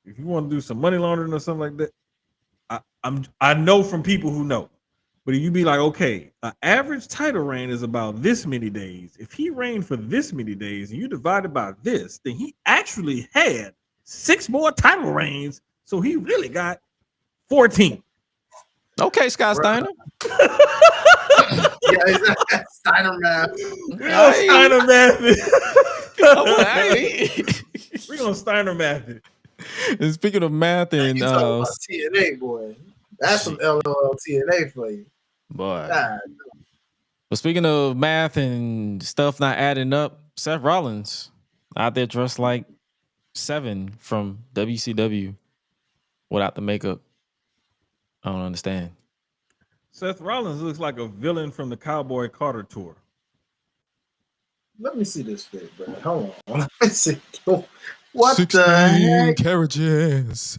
If you want to do some money laundering or something like that, I know from people who know. But you be like, okay, an average title reign is about this many days. If he reigned for this many days and you divide it by this, then he actually had 6 more title reigns. So he really got 14. Okay, Scott Steiner. Yeah, exactly. Steiner math. Real Steiner math. We're gonna Steiner math it. And speaking of math and You talking about TNA, boy. That's some LOL TNA for you. Boy. God. But speaking of math and stuff not adding up, Seth Rollins out there dressed like Seven from WCW without the makeup. I don't understand. Seth Rollins looks like a villain from the Cowboy Carter tour. Let me see this fit, bro. Hold on. Let me see. What the heck? Carriages.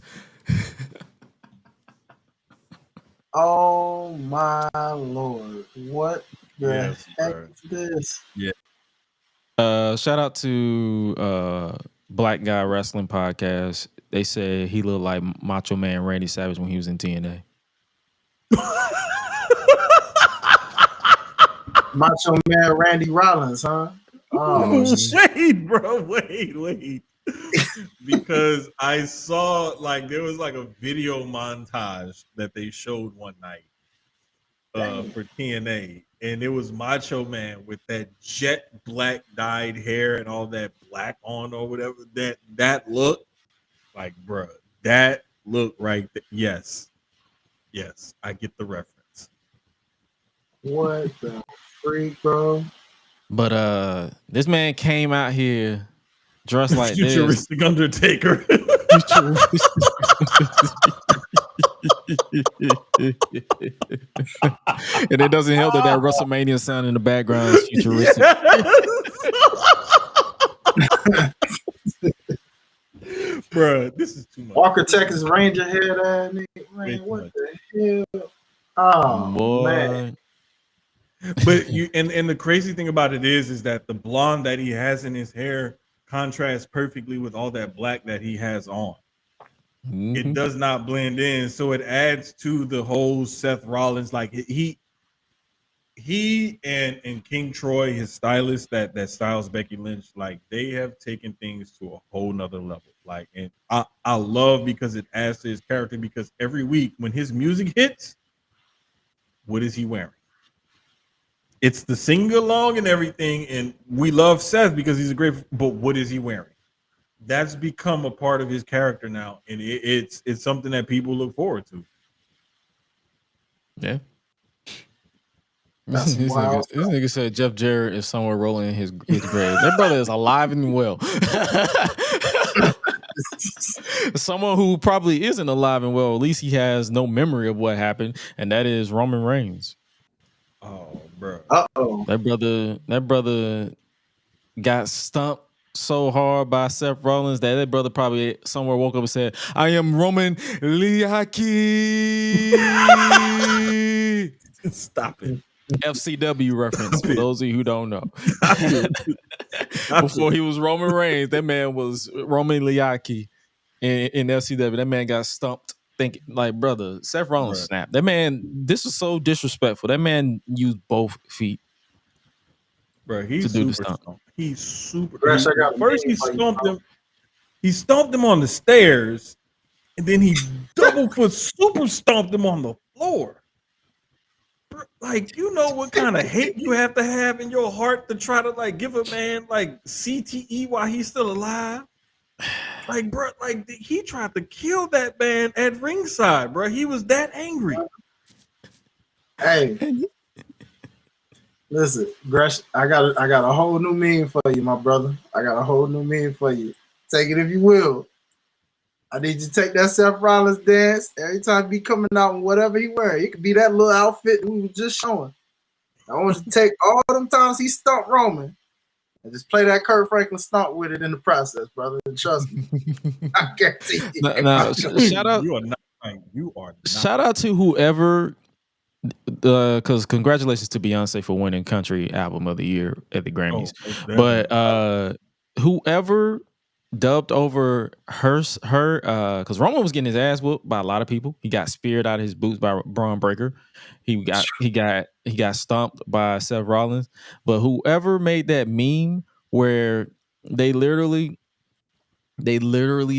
Oh my lord. What the heck is this? Yeah. Shout out to Black Guy Wrestling Podcast. They said he looked like Macho Man Randy Savage when he was in TNA. Macho Man Randy Rollins, huh? Oh, wait, bro. Wait. Because I saw there was a video montage that they showed one night for TNA, and it was Macho Man with that jet black dyed hair and all that black on or whatever. That look, bro, that look right there. Yes, I get the reference. What the freak, bro? But this man came out here dressed like futuristic this. Undertaker. And it doesn't help that WrestleMania sound in the background is futuristic. Bro, this is too much. Walker Texas Ranger head, man. What the hell? Oh, man. But and the crazy thing about it is that the blonde that he has in his hair contrasts perfectly with all that black that he has on. Mm-hmm. It does not blend in, so it adds to the whole Seth Rollins. He and King Troy, his stylist that styles Becky Lynch, they have taken things to a whole nother level. And I love because it adds to his character, because every week when his music hits, what is he wearing? It's the sing along and everything, and we love Seth because he's a great. But what is he wearing? That's become a part of his character now, and it's something that people look forward to. Yeah. This nigga said Jeff Jarrett is somewhere rolling in his grave. That brother is alive and well. Someone who probably isn't alive and well, at least he has no memory of what happened, and that is Roman Reigns. Oh, bro. Uh-oh. That brother got stumped so hard by Seth Rollins that brother probably somewhere woke up and said, "I am Roman Liaki." Stop it. FCW reference for those of you who don't know. Before he was Roman Reigns, that man was Roman Liaki in FCW. That man got stumped. Thinking brother, Seth Rollins snapped. That man, this was so disrespectful. That man used both feet. Bro, he's to do super the stumped. He's super. Gresh, First, he stomped him. He stomped him on the stairs, and then he double foot super stomped him on the floor. Bro, you know what kind of hate you have to have in your heart to try to give a man CTE while he's still alive. Bro, he tried to kill that man at ringside, bro. He was that angry. Hey, listen, Gresh, I got a whole new meme for you, my brother. I got a whole new meme for you. Take it if you will. I need you to take that Seth Rollins dance every time he be coming out in whatever he wearing. It could be that little outfit we were just showing. I want you to take all them times he stumped Roman and just play that Kurt Franklin stomp with it in the process, brother. And trust me, I guarantee you. Shout out. Shout out to whoever, because congratulations to Beyonce for winning Country Album of the Year at the Grammys. But whoever dubbed over her because Roman was getting his ass whooped by a lot of people. He got speared out of his boots by Braun Breaker. He got stomped by Seth Rollins. But whoever made that meme where they literally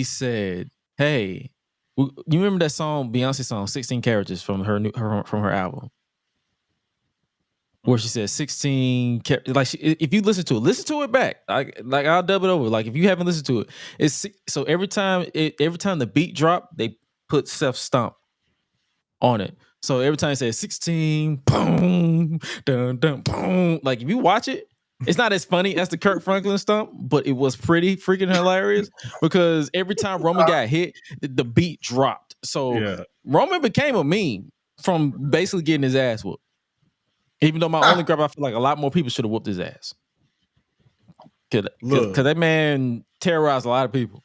said, "Hey, you remember that song, Beyonce song, 16 Characters from her album?" Where she says 16, like if you listen to it back. Like I'll dub it over. Like if you haven't listened to it, it's so every time the beat drop, they put Seth Stomp on it. So every time it says 16, boom, dun dun boom. Like if you watch it, it's not as funny as the Kirk Franklin stomp, but it was pretty freaking hilarious because every time Roman got hit, the beat dropped. So Roman became a meme from basically getting his ass whooped. Even though my only gripe, I feel like a lot more people should have whooped his ass. Because that man terrorized a lot of people.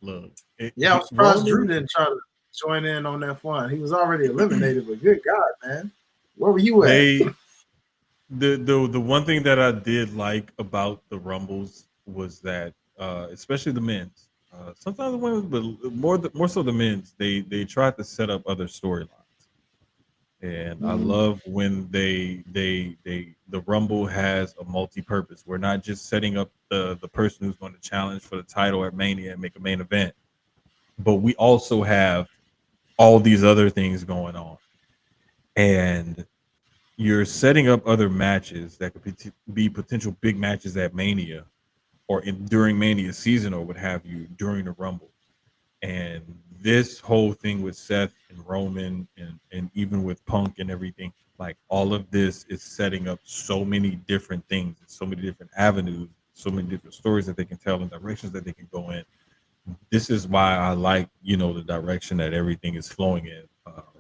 Look. I'm surprised Drew didn't try to join in on that fun. He was already eliminated, but good God, man. Where were you at? The one thing that I did like about the Rumbles was that, especially the men's, sometimes the women's, but more so the men's, they tried to set up other storylines. And I love when the Rumble has a multi-purpose. We're not just setting up the person who's going to challenge for the title at Mania and make a main event, but we also have all these other things going on. And you're setting up other matches that could be potential big matches at Mania or during Mania season or what have you during the Rumble. And this whole thing with Seth and Roman and even with Punk and everything, like all of this is setting up so many different things, so many different avenues, so many different stories that they can tell and directions that they can go in. This is why I like, the direction that everything is flowing in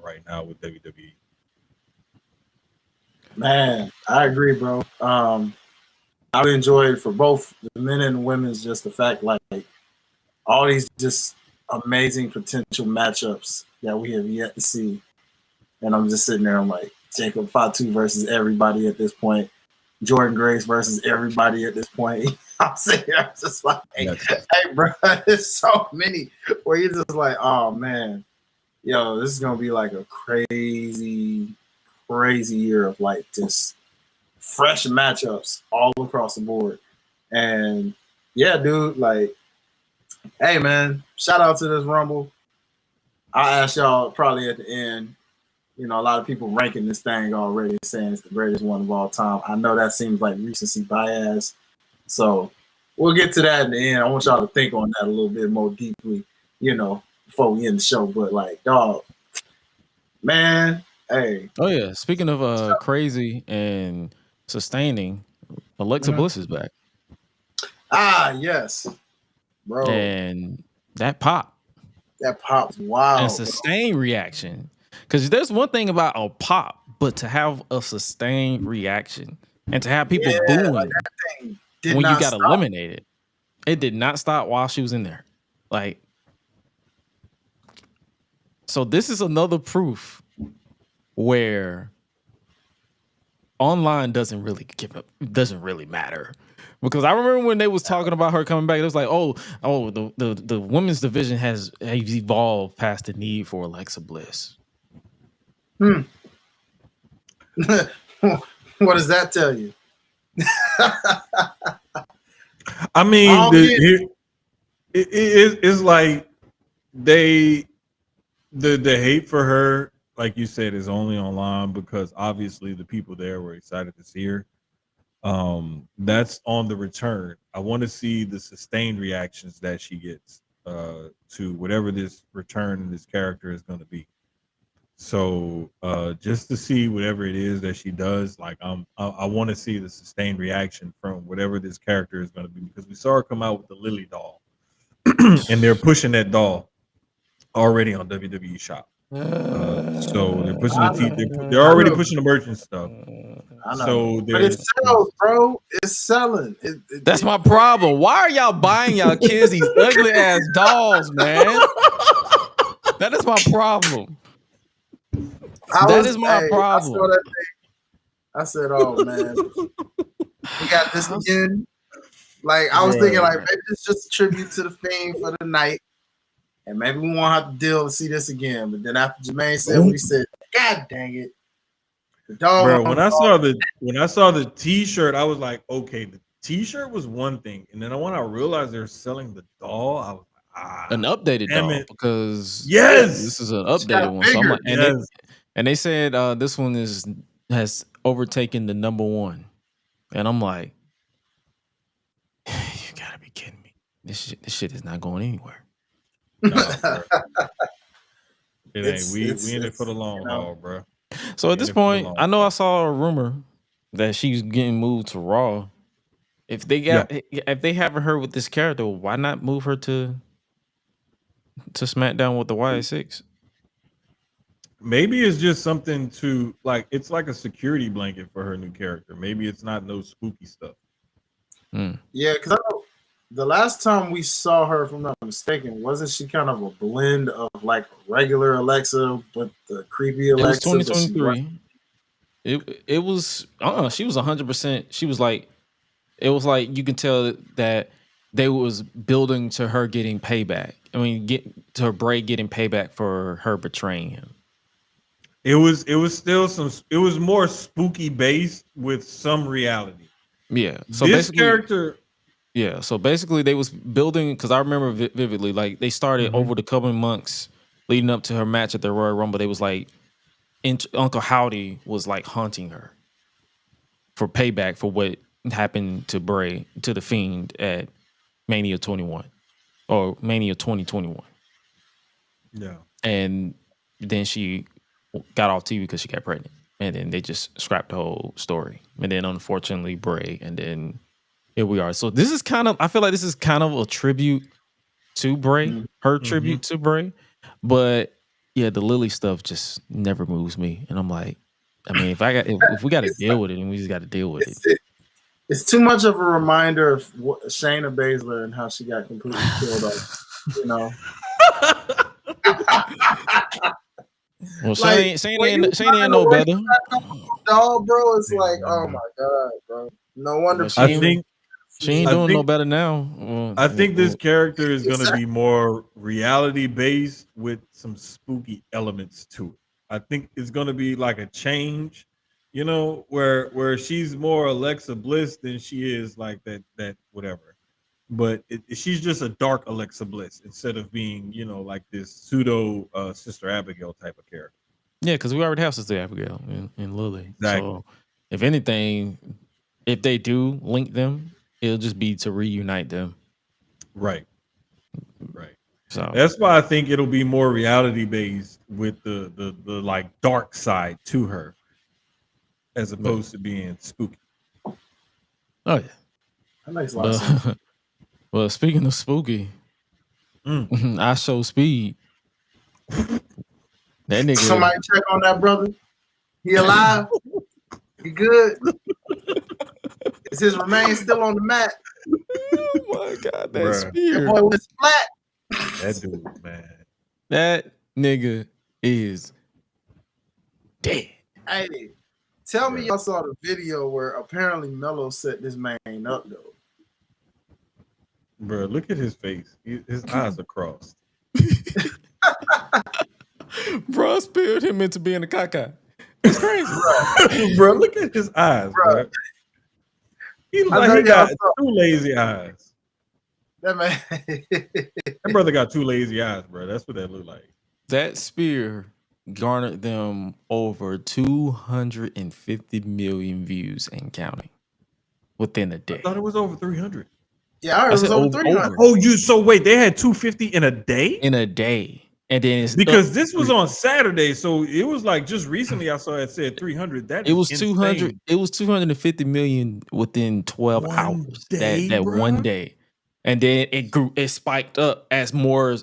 right now with WWE. Man, I agree, bro. I enjoyed for both the men and women's just the fact like all these just amazing potential matchups that we have yet to see. And I'm just sitting there, I'm like, Jacob Fatu versus everybody at this point. Jordan Grace versus everybody at this point. I'm sitting here, I'm just like, hey, bro, there's so many where you're just like, oh, man. Yo, this is going to be like a crazy year of like just fresh matchups all across the board. And yeah, dude, like, hey, man, shout out to this Rumble. I'll ask y'all probably at the end. A lot of people ranking this thing already, saying it's the greatest one of all time. I know that seems like recency bias. So we'll get to that in the end. I want y'all to think on that a little bit more deeply, before we end the show. But like, dog, man, hey. Oh, yeah. Speaking of crazy and sustaining, Alexa Bliss is back. Ah, yes. Bro. And that pop. That pop's wild. And sustained reaction. Because there's one thing about a pop, but to have a sustained reaction and to have people booing like when you got eliminated. It did not stop while she was in there. Like, so this is another proof where online doesn't really matter. Because I remember when they was talking about her coming back, it was like, the women's division has evolved past the need for Alexa Bliss. What does that tell you? I mean, it's like the hate for her, like you said, is only online because obviously the people there were excited to see her. That's on the return. I want to see the sustained reactions that she gets to whatever this return in this character is going to be. So just to see whatever it is that she does, like I want to see the sustained reaction from whatever this character is going to be, because we saw her come out with the Lily doll, and they're pushing that doll already on WWE Shop. So they're pushing they're already pushing the merch and stuff. I know. So but it sells, bro. It's selling. That's my problem. Why are y'all buying y'all kids these ugly ass dolls, man? That is my problem. That is my problem. I saw that thing. I said, "Oh man, we got this again." Like I was thinking, like Right. maybe it's just a tribute to the Fiend for the night, and maybe we won't have to deal to see this again. But then after Jermaine said what he said, God dang it, the dog. Bro, when I saw the T-shirt, I was like, okay, the T-shirt was one thing, and then when I realized they're selling the doll, I was like, An updated damn doll it. because Yes, this is an She got updated one. So I'm bigger. like, yes. and they said this one has overtaken the number one, and I'm like, you gotta be kidding me. This shit is not going anywhere. Nah, bro. It ain't. We It's- in it for the long you know. haul, bro. So at this point, I know I saw a rumor that she's getting moved to Raw. If they haven't her with this character, why not move her to SmackDown with the YS6? Maybe it's just something to like. It's like a security blanket for her new character. Maybe it's not no spooky stuff. Yeah, because I know the last time we saw her, if I'm not mistaken, wasn't she kind of a blend of like regular Alexa, but the creepy It was Alexa? that she 2023. It was she was 100%. She was like, it was like you can tell that they was building to her getting payback. I mean, to her Bray getting payback for her betraying him. It was still some. It was more spooky based with some reality. Yeah. So this basically, character. yeah. So basically, they was building because I remember vividly. Like they started over the couple of months leading up to her match at the Royal Rumble. They was like, Uncle Howdy was like haunting her for payback for what happened to Bray, to the Fiend at Mania 21 or Mania 2021. Yeah. And then she got off TV because she got pregnant. And then they just scrapped the whole story. And then unfortunately Bray, and then here we are. So this is kind of, I feel like this is kind of a tribute to Bray, her tribute to Bray. But yeah, the Lily stuff just never moves me. And I'm like, I mean, if we got to deal with it, then we just got to deal with it. It's too much of a reminder of Shayna Baszler and how she got completely killed off. You know. Well, Shayna ain't no better. Dog, bro, it's like, oh my god, bro. No wonder. I think she ain't doing no better now. I think this character is going to be more reality based with some spooky elements to it. I think it's going to be like a change, you know, where she's more Alexa Bliss than she is like that whatever. But she's just a dark Alexa Bliss instead of being, you know, like this pseudo Sister Abigail type of character. Yeah, because we already have Sister Abigail and Lily. Exactly. So if anything, if they do link them, it'll just be to reunite them. Right. So that's why I think it'll be more reality based with the like dark side to her, as opposed to being spooky. Oh yeah, that makes a lot of sense. Well, speaking of spooky, iShowSpeed. That nigga. Somebody check on that brother. He alive? He good? Is his remains still on the mat? Oh my god, that spear. That boy was flat. That dude, man. That nigga is dead. Hey, tell me y'all saw the video where apparently Melo set this man up though. Bro, look at his face. His eyes are crossed. Bro, speared him into being a caca. It's crazy. Bro, look at his eyes, bro. He got two lazy eyes. That man. That brother got two lazy eyes, bro. That's what that look like. That spear garnered them over 250 million views and counting within a day. I thought it was over 300. Yeah, I heard it was over 300. Oh, so wait, they had 250 in a day? In a day. And then it's because this was on Saturday, so it was like just recently I saw it said 300. That it was insane. 200. It was 250 million within 12 hours. That one day, and then it grew. It spiked up as more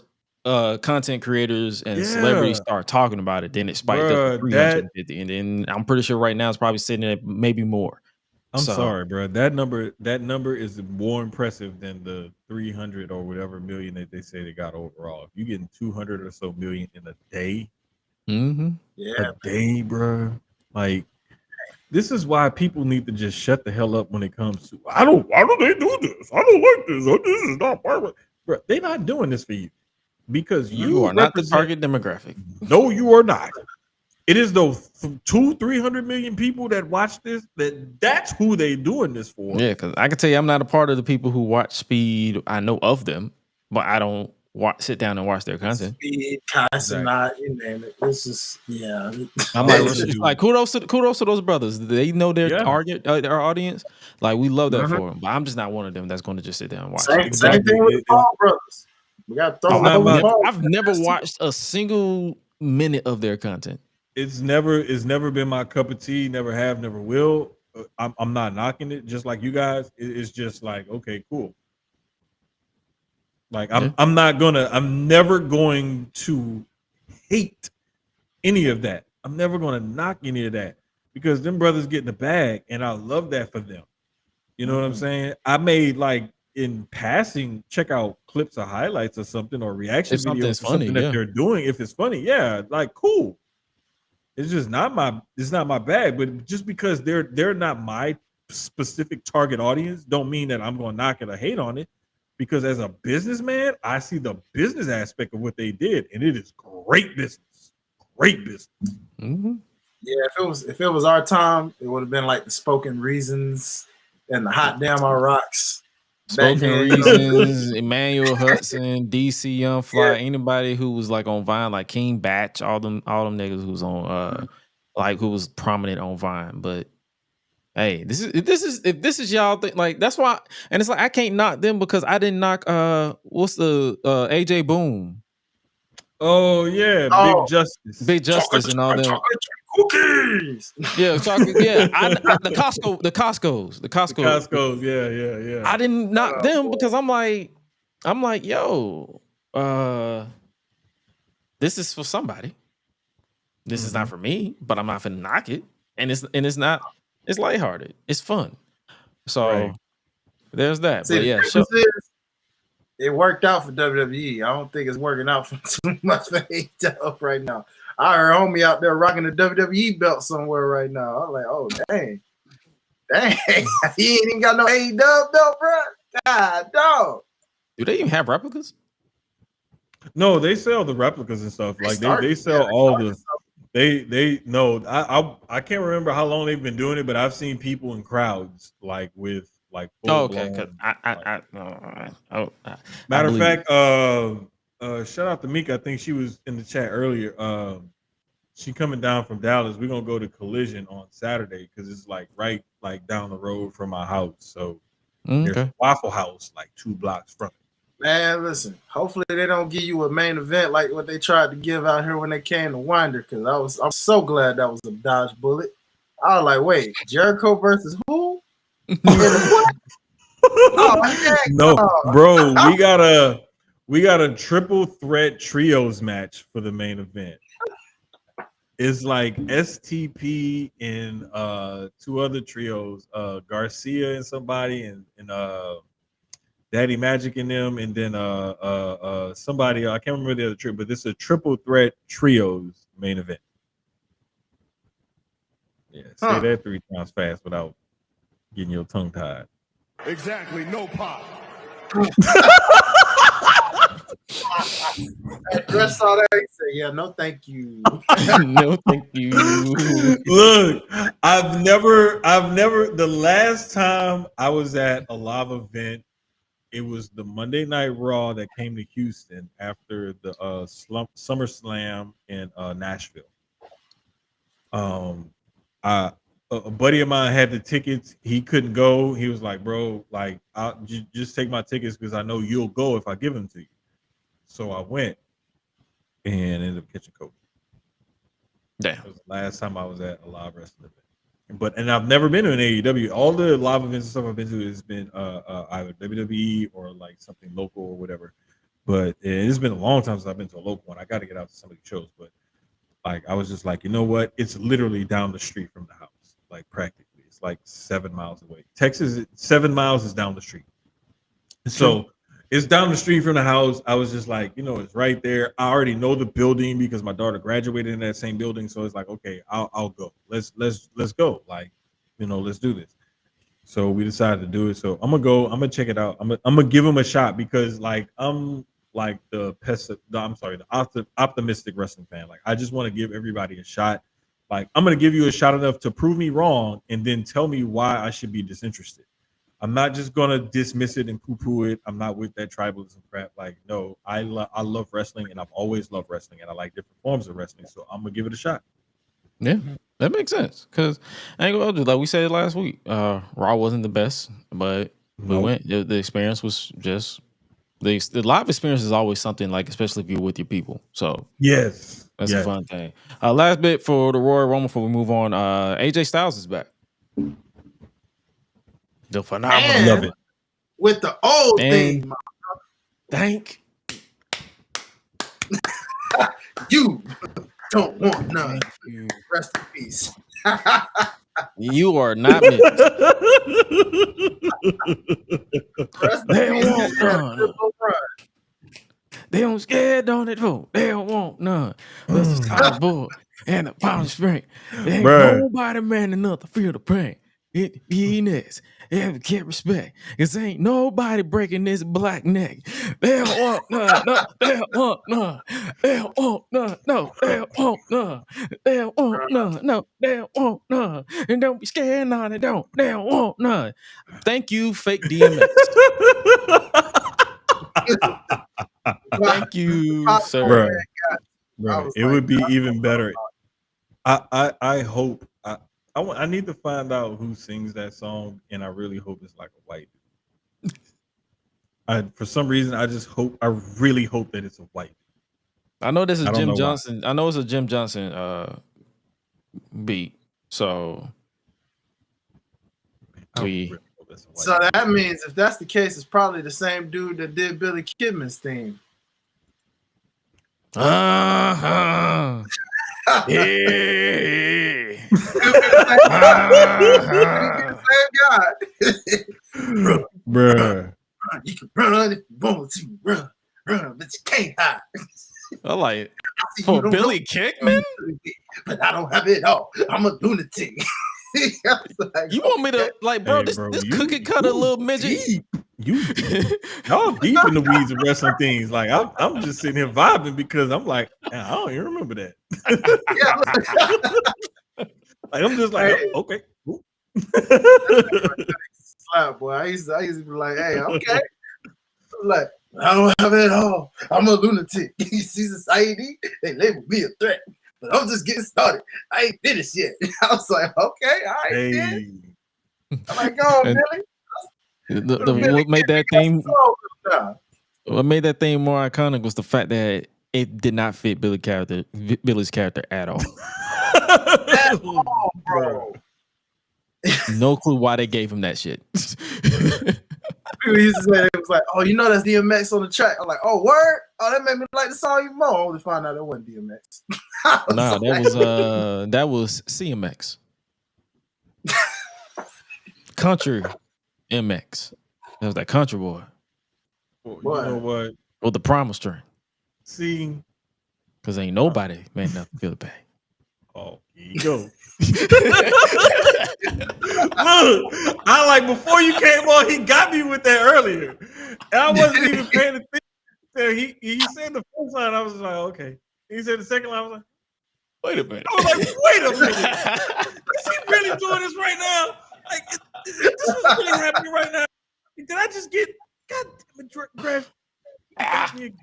content creators and celebrities start talking about it. Then it spiked up to 350, and then I'm pretty sure right now it's probably sitting at maybe more. I'm sorry, bro. That number is more impressive than the 300 or whatever million that they say they got overall. If you getting 200 or so million in a day, yeah, a day, bro. Like This is why people need to just shut the hell up when it comes to why do they do this? I don't like this. Oh, this is not perfect. Bro, they're not doing this for you because You are not the target demographic. No, you are not. It is those 200-300 million people that watch this. That's who they doing this for. Yeah, because I can tell you, I'm not a part of the people who watch Speed. I know of them, but I don't sit down and watch their content. Speed, Kaiser, you name it. This is I'm like, it's like kudos to those brothers. They know their target, their audience. Like we love that for them. But I'm just not one of them that's going to just sit down and watch. Same thing with the Paul brothers. We got I've never watched a single minute of their content. It's never been my cup of tea. Never have, never will. I'm not knocking it. Just like you guys, it's just like, okay, cool. Like I'm never going to hate any of that. I'm never going to knock any of that because them brothers get in the bag, and I love that for them. You know what I'm saying? I may like in passing check out clips or highlights or something or reaction videos or something that they're doing if it's funny. Yeah, like cool. It's just not my bag, but just because they're not my specific target audience don't mean that I'm going to knock it or hate on it. Because as a businessman, I see the business aspect of what they did, and it is great business. Great business. Mm-hmm. Yeah, if it was our time, it would have been like the Spoken Reasons and the Hot Damn Our Rocks. Spoken Reasons, Emmanuel Hudson, DC Young Fly, anybody who was like on Vine, like King Batch, all them niggas who was on like who was prominent on Vine. But hey, this is y'all think like that's why, and it's like I can't knock them because I didn't knock what's the AJ Boom. Oh yeah, Big Justice and all them. Cookies. Yeah, chocolate. Yeah, the Costco's. Yeah. I didn't knock them because I'm like, yo, this is for somebody. This is not for me, but I'm not finna knock it. And it's not. It's lighthearted. It's fun. So there's that. See, but yeah, it worked out for WWE. I don't think it's working out for too much for AEW right now. I heard homie out there rocking the WWE belt somewhere right now. I'm like, oh dang, he ain't even got no AEW belt, bro. God, dog. Do they even have replicas? No, they sell the replicas and stuff. Like they sell all the. They no, I can't remember how long they've been doing it, but I've seen people in crowds like with like. Okay, matter of fact, shout out to Mika. I think she was in the chat earlier. She coming down from Dallas. We're gonna go to Collision on Saturday because it's like right like down the road from my house. So there's a Waffle House like 2 blocks from it. Man, listen. Hopefully they don't give you a main event like what they tried to give out here when they came to Winder. Because I'm so glad that was a dodge bullet. I was like, wait, Jericho versus who? What? No, bro, we got a triple threat trios match for the main event. It's like STP and 2 other trios, Garcia and somebody and Daddy Magic in them, and then somebody I can't remember the other trio, but this is a triple threat trios main event. Yeah, say that 3 times fast without getting your tongue tied. Exactly, no pop. I saw that. He said, "Yeah, no, thank you." No, thank you. Look, I've never. The last time I was at a live event, it was the Monday Night Raw that came to Houston after the SummerSlam in Nashville. A buddy of mine had the tickets. He couldn't go. He was like, "Bro, like, I'll just take my tickets because I know you'll go if I give them to you." So I went and ended up catching COVID. Damn. It was the last time I was at a live wrestling event. And I've never been to an AEW. All the live events and stuff I've been to has been either WWE or like something local or whatever. But it's been a long time since I've been to a local one. I got to get out to some of the shows. But like I was just like, you know what? It's literally down the street from the house. Like practically, it's like 7 miles away. Texas, 7 miles is down the street. So it's down the street from the house. I was just like, you know, it's right there. I already know the building because my daughter graduated in that same building. So it's like, okay, I'll go. Let's go. Like let's do this. So we decided to do it. So I'm gonna check it out. I'm gonna give him a shot because like I'm like the optimistic wrestling fan. Like I just want to give everybody a shot. Like I'm gonna give you a shot enough to prove me wrong and then tell me why I should be disinterested. I'm not just gonna dismiss it and poo-poo it. I'm not with that tribalism crap. Like, no, I love wrestling and I've always loved wrestling and I like different forms of wrestling. So I'm gonna give it a shot. Yeah, that makes sense. Cause I ain't gonna do like we said last week. Raw wasn't the best, but we went. The experience was just the live experience is always something like, especially if you're with your people. So yes, that's a fun thing. Last bit for the Royal Rumble before we move on. AJ Styles is back. The phenomenal. And love it with the old thing. Thank you. Don't want none. Rest in peace. You are not mixed. They don't want none. They don't scared, don't it? They don't want none. This is Tyler Bull and the Pound Spring. There ain't nobody man enough to feel the pain. It be next. Yeah, get respect. Cause ain't nobody breaking this black neck. They don't want none. No, they don't want none. They don't want none. No, they don't want none. They don't want none. No, they don't want none. And don't be scared, no, they don't. They don't want none. Thank you, fake DMX. Thank you, sir. Bro, it would be even better. I hope. I need to find out who sings that song, and I really hope it's like a white dude. For some reason, I really hope that it's a white dude. I know this is Jim Johnson. Why. I know it's a Jim Johnson beat. So So that means if that's the case, it's probably the same dude that did Billy Kidman's theme. Yeah. Same guy. Bruh. You can run if you want to run, but you can't hide. I like it. For Billy Kickman? But I don't have it all. I'm a lunatic. Like, you want me to like, bro? Hey, this cookie cutter little midget. Y'all deep in the weeds of wrestling things. Like I'm just sitting here vibing because I'm like, I don't even remember that. Like I'm just like, okay. Slap, boy. I used to be like, hey, okay. I'm like, I don't have it all. I'm a lunatic. You see society? They label me a threat. But I'm just getting started. I ain't finished yet. I was like, okay, all right, then. I'm like, go on, Billy. What made that theme? What made that thing more iconic was the fact that it did not fit Billy's character at all. At all, bro. No clue why they gave him that shit. People used to say, it was like, oh, you know that's DMX on the track. I'm like, oh, word? Oh, that made me like the song even more. Only find out it wasn't DMX. Nah, that was CMX. Country MX. That was that country boy. Well, you know what? Or the primal string. See, because ain't nobody man enough to feel the pain. Oh, here you go. Look, I like before you came on, he got me with that earlier, and I wasn't even paying attention. He said the first line, I was like, okay. He said the second line, I was like, wait a minute. I was like, wait a minute. Is he really doing this right now? Like, this was really happening right now. Did I just get? God damn it,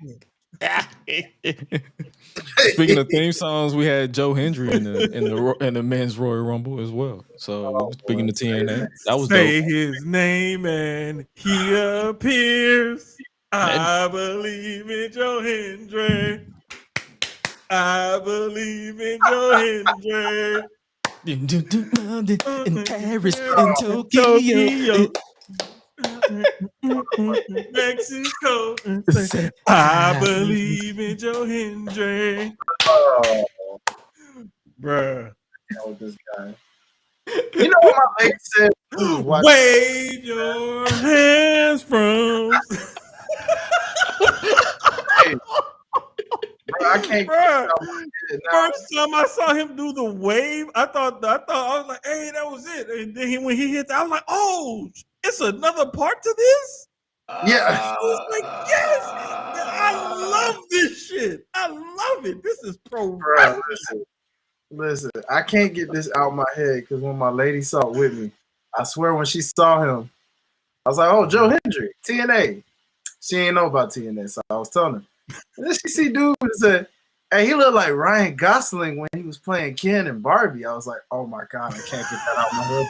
Speaking of theme songs, we had Joe Hendry in the men's Royal Rumble as well. So speaking of TNA, that was say dope. His name and he appears. I believe in Joe Hendry. I believe in Joe Hendry. In Paris, in Tokyo. Mexico. I believe in Joe Hendry. Oh, bruh. Oh, this guy. You know what my lady said? Wave your hands from. Hey, bro, I can't. First time I saw him do the wave, I thought I was like, hey, that was it. And then when he hit that, I was like, oh, it's another part to this? Yeah. I was like, yes, I love this shit. I love it. This is pro wrestling. Listen, I can't get this out of my head because when my lady saw it with me, I swear when she saw him, I was like, oh, Joe Hendry, TNA. She ain't know about TNA, so I was telling her. And then she see dude and said, hey, he looked like Ryan Gosling when he was playing Ken and Barbie. I was like, oh my God, I can't get that out of my head.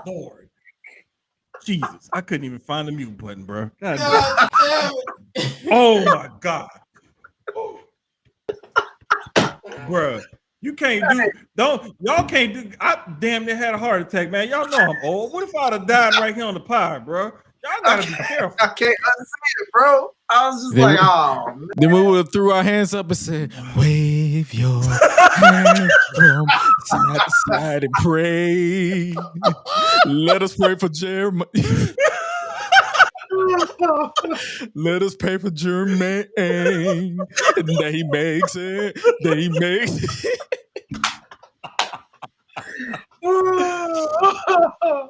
Lord. Jesus, I couldn't even find the mute button, bro. God oh my God. Bruh, you can't y'all can't do. I damn near had a heart attack, man. Y'all know I'm old. What if I'd have died right here on the pod, bro? Y'all gotta be careful. I can't unsee it, bro. I was just like, oh, man. Then we would have threw our hands up and said, wave your hands from side to side and pray. Let us pray for Jeremiah. Let us pray for Jermaine. That he makes it. That he makes it.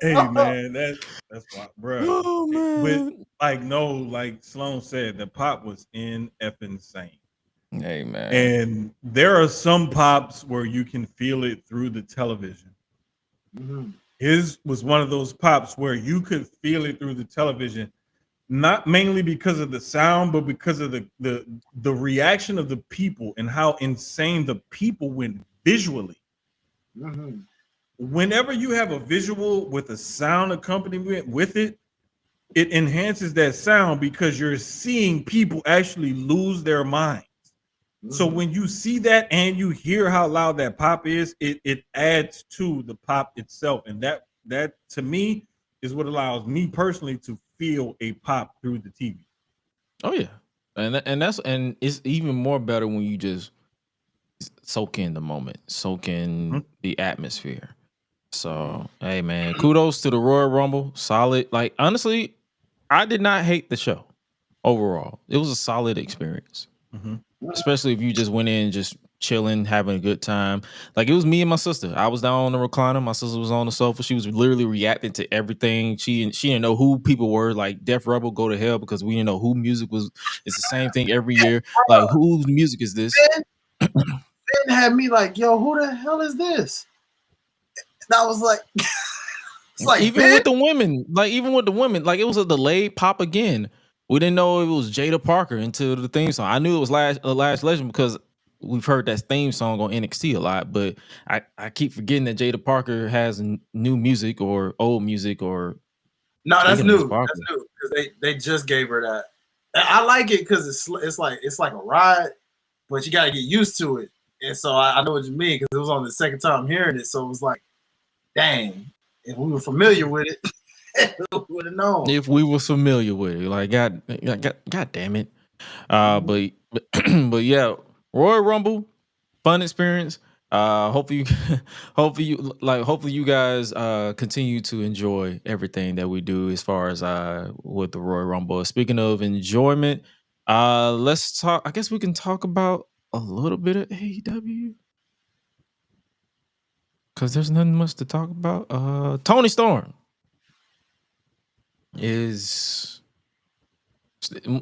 Hey man, that's why, bro. Oh, man. With like Sloan said, the pop was in effing insane. Hey man. And there are some pops where you can feel it through the television. Mm-hmm. His was one of those pops where you could feel it through the television, not mainly because of the sound, but because of the reaction of the people and how insane the people went visually. Mm-hmm. Whenever you have a visual with a sound accompaniment with it, it enhances that sound because you're seeing people actually lose their minds. Mm-hmm. So when you see that and you hear how loud that pop is, it adds to the pop itself. And that to me is what allows me personally to feel a pop through the TV. Oh yeah. And it's even more better when you just soak in the moment, soak in the atmosphere. So, hey man, kudos to the Royal Rumble. Solid. Like honestly, I did not hate the show overall. It was a solid experience. Mm-hmm. Especially if you just went in just chilling, having a good time. Like it was me and my sister. I was down on the recliner. My sister was on the sofa. She was literally reacting to everything. She didn't know who people were. Like Def Rebel, go to hell, because we didn't know who music was. It's the same thing every year. Like whose music is this? Ben had me like, yo, who the hell is this? And I was like, it's like even with the women, like it was a delayed pop again. We didn't know it was Jada Parker until the theme song. I knew it was Last Legend because we've heard that theme song on NXT a lot, but I keep forgetting that Jada Parker has new music or old music or. No, that's new. That's new because they just gave her that. I like it because it's like a ride, but you got to get used to it. And so I know what you mean because it was on the second time hearing it, so it was like, dang, if we were familiar with it. We would have known. If we were familiar with it, like God damn it. But yeah, Royal Rumble, fun experience. Hopefully you guys continue to enjoy everything that we do as far as with the Royal Rumble. Speaking of enjoyment, let's talk. I guess we can talk about a little bit of AEW. Because there's nothing much to talk about. Tony Storm is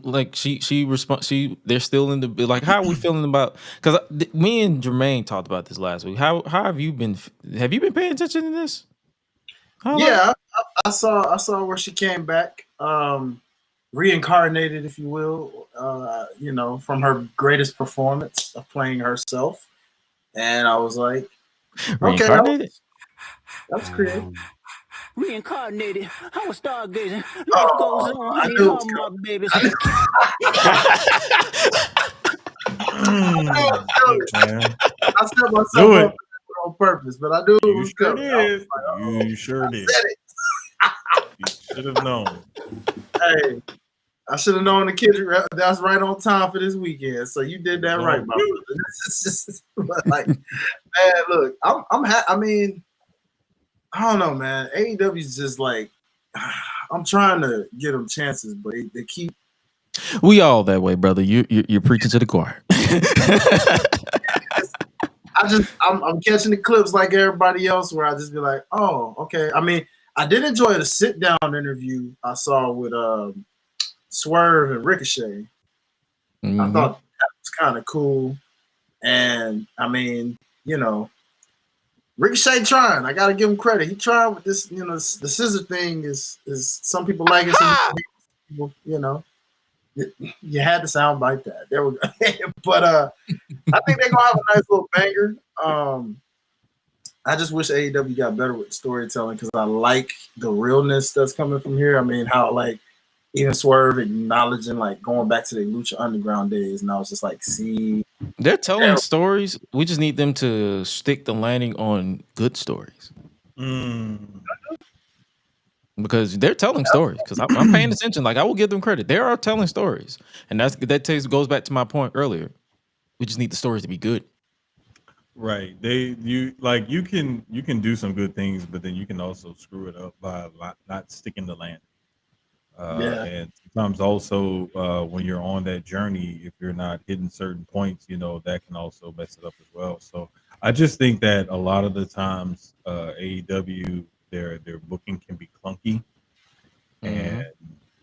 like they're still in the like. How are we feeling about? Because me and Jermaine talked about this last week. How have you been? Have you been paying attention to this? Yeah, I saw where she came back, reincarnated, if you will. From her greatest performance of playing herself, and I was like, okay, that was creative. Reincarnated. I was stargazing. Life goes on. I need all my babies. I set myself up on purpose, but I knew it was coming. You sure did. You should have known. Hey, I should have known the kid. That's right on time for this weekend. So you did that right, my brother. But like, man, look, I'm happy. I mean, I don't know, man. AEW's just like I'm trying to get them chances, but they keep. We all that way, brother. You're preaching to the choir. I'm catching the clips like everybody else, where I just be like, oh, okay. I mean, I did enjoy the sit down interview I saw with Swerve and Ricochet. Mm-hmm. I thought that was kind of cool, and I mean, you know, Ricochet trying. I gotta give him credit. He tried with this. You know, the scissor thing is some people like it, some people, you know. You had to sound like that. There we go. But I think they're gonna have a nice little banger. I just wish AEW got better with storytelling because I like the realness that's coming from here. I mean, how like even Swerve acknowledging like going back to the Lucha Underground days, and I was just like, see, they're telling stories. We just need them to stick the landing on good stories. Because they're telling stories. Because I'm paying attention. Like I will give them credit. They are telling stories, and goes back to my point earlier. We just need the stories to be good. Right. You can do some good things, but then you can also screw it up by not sticking the land. And sometimes also when you're on that journey, if you're not hitting certain points, you know, that can also mess it up as well. So I just think that a lot of the times AEW their booking can be clunky, and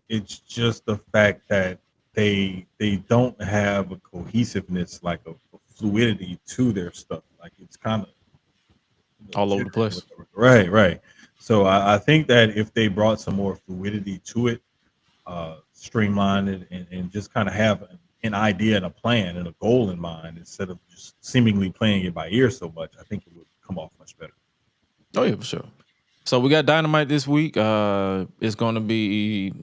it's just the fact that they don't have a cohesiveness, like a fluidity to their stuff. Like it's kind of all over the place. Right. So I think that if they brought some more fluidity to it, streamline it, and just kind of have an idea and a plan and a goal in mind instead of just seemingly playing it by ear so much, I think it would come off much better. Oh yeah, for sure. So we got Dynamite this week. It's going to be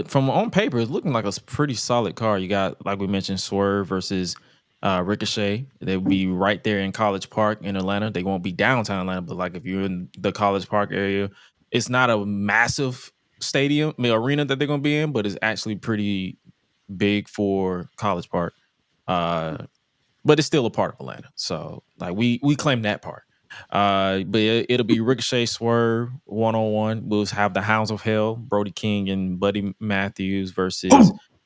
from on paper, it's looking like a pretty solid card. You got, like we mentioned, Swerve versus Ricochet. They'll be right there in College Park in Atlanta. They won't be downtown Atlanta, but like if you're in the College Park area, it's not a massive stadium, arena that they're going to be in, but it's actually pretty big for College Park. But it's still a part of Atlanta, so like we claim that part. But it'll be Ricochet Swerve 1-on-1. We'll have the Hounds of Hell, Brody King and Buddy Matthews versus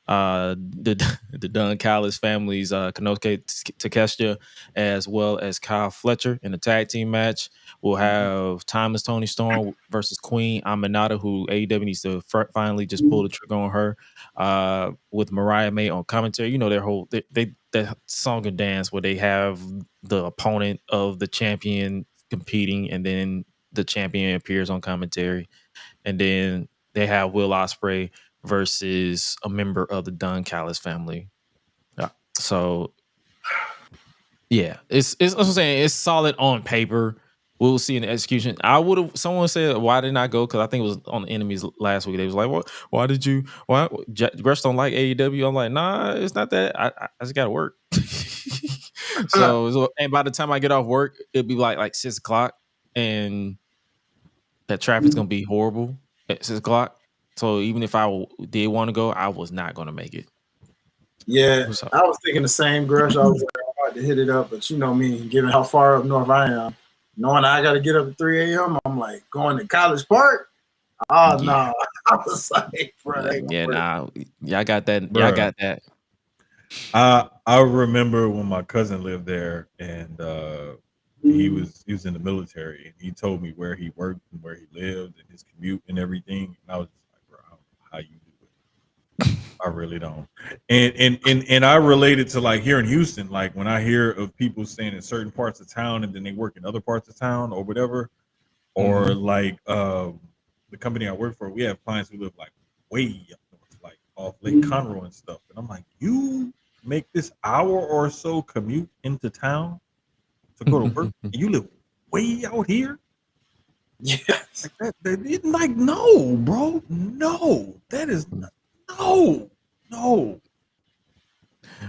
the Don Callis families, Konosuke Takeshita, as well as Kyle Fletcher in a tag team match. We'll have Timeless Tony Storm versus Queen Aminata, who AEW needs to finally just pull the trigger on her. With Mariah May on commentary, you know their whole that song and dance where they have the opponent of the champion competing, and then the champion appears on commentary, and then they have Will Ospreay versus a member of the Don Callis family. So yeah, it's what I'm saying. It's solid on paper. We'll see in the execution. Someone said, why didn't I go? Because I think it was on the Enemies last week. They was like, what? Why did you? Why? Gresh don't like AEW. I'm like, nah, it's not that. I just got to work. So, and by the time I get off work, it'll be like 6:00, and that traffic's gonna be horrible at 6:00. So even if I did want to go, I was not gonna make it. Yeah, I was thinking the same, Gresh. I was like, hard to hit it up, but you know me, given how far up north I am, knowing I got to get up at 3 a.m., I'm like, going to College Park? Oh, no. Nah. I was like, bro. Y'all got that. Y'all got that. I remember when my cousin lived there, and he was in the military, and he told me where he worked and where he lived and his commute and everything. And I was just like, bro, I don't know how you do it. I really don't. And I related to like here in Houston, like when I hear of people staying in certain parts of town and then they work in other parts of town or whatever, or like the company I work for, we have clients who live like way up north, like off Lake Conroe and stuff. And I'm like, you make this hour or so commute into town to go to work, and you live way out here? Yes. Like no, bro. No. That is no.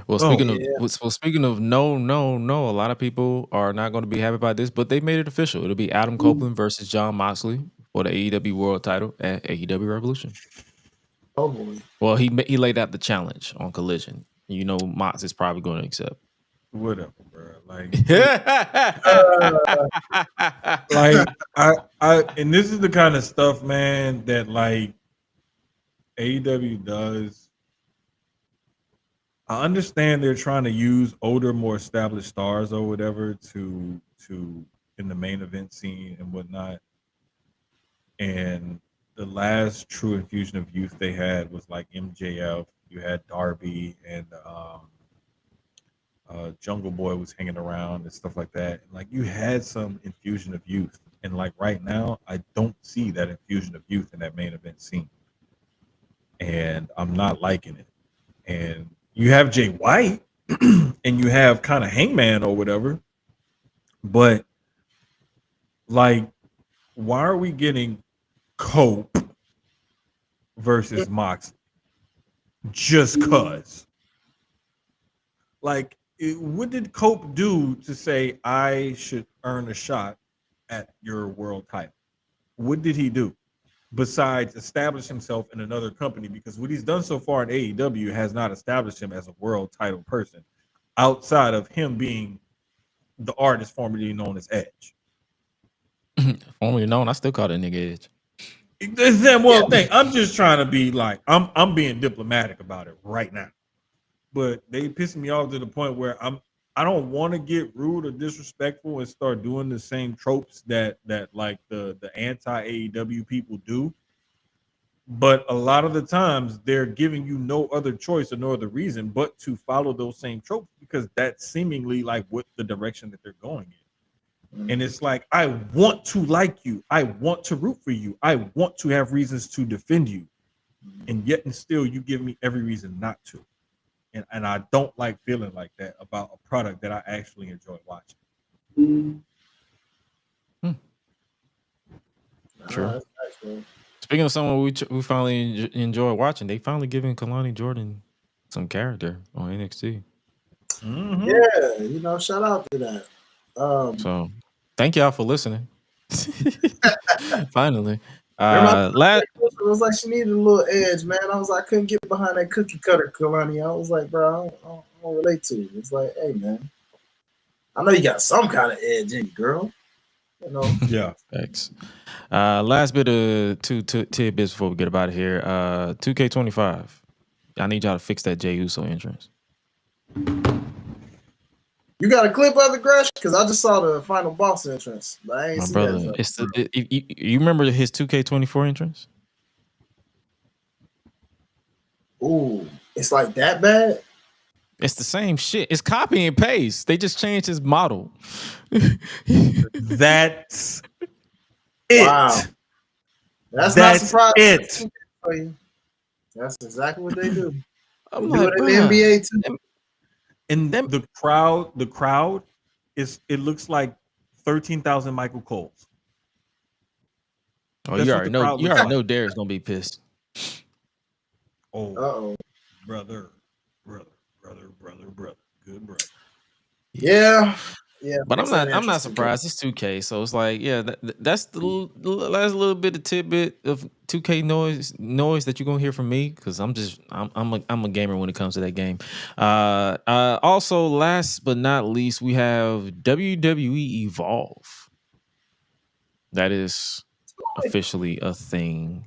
Well, speaking of no, a lot of people are not going to be happy about this, but they made it official. It'll be Adam Copeland versus Jon Moxley for the AEW World Title at AEW Revolution. Oh boy. Well, he laid out the challenge on Collision. You know, Mox is probably going to accept. Whatever, bro. Like, I and this is the kind of stuff, man, that like AEW does. I understand they're trying to use older, more established stars or whatever to in the main event scene and whatnot. And the last true infusion of youth they had was like MJF. You had Darby and Jungle Boy was hanging around and stuff like that. And like you had some infusion of youth. And like right now, I don't see that infusion of youth in that main event scene. And I'm not liking it. And you have Jay White and you have kind of Hangman or whatever. But like, why are we getting Cope versus Moxley? Just cause. Like, what did Cope do to say I should earn a shot at your world title? What did he do besides establish himself in another company? Because what he's done so far in AEW has not established him as a world title person outside of him being the artist formerly known as Edge. Formerly known, I still call that nigga Edge. It's that one thing. I'm just trying to be like, I'm being diplomatic about it right now. But they pissing me off to the point where I don't want to get rude or disrespectful and start doing the same tropes that like the anti AEW people do. But a lot of the times they're giving you no other choice or no other reason but to follow those same tropes because that's seemingly like what the direction that they're going in. And it's like, I want to like you. I want to root for you. I want to have reasons to defend you. And yet and still you give me every reason not to. And I don't like feeling like that about a product that I actually enjoy watching. True. Speaking of someone we finally enjoy watching, they finally giving Kalani Jordan some character on NXT. Mm-hmm. Yeah, you know, shout out to that. So thank y'all for listening. Finally. It was like she needed a little edge, man. I was like, I couldn't get behind that cookie cutter Kalani. I was like, bro, I don't relate to you. It's like, hey, man, I know you got some kind of edge in you, girl. You know? Yeah. Thanks. Last bit of two tidbits before we get about it here. 2K25. I need y'all to fix that Jey Uso entrance. You got a clip of it, Gresh? Because I just saw the final boss entrance, but I ain't My see brother, that. it's you remember his 2K24 entrance? Ooh, it's like that bad? It's the same shit. It's copy and paste. They just changed his model. That's it. Wow. That's not surprising. It. That's exactly what they do. I'm they like, do it in the NBA too. And then the crowd it looks like 13,000 Michael Coles. Oh, you already know Derek's gonna be pissed. Oh, brother. Good brother. Yeah. But I'm not surprised. It's 2K, so it's like, yeah, that's the last little bit of tidbit of 2K noise that you're gonna hear from me, because I'm a gamer when it comes to that game. Also, last but not least, we have WWE Evolve. That is officially a thing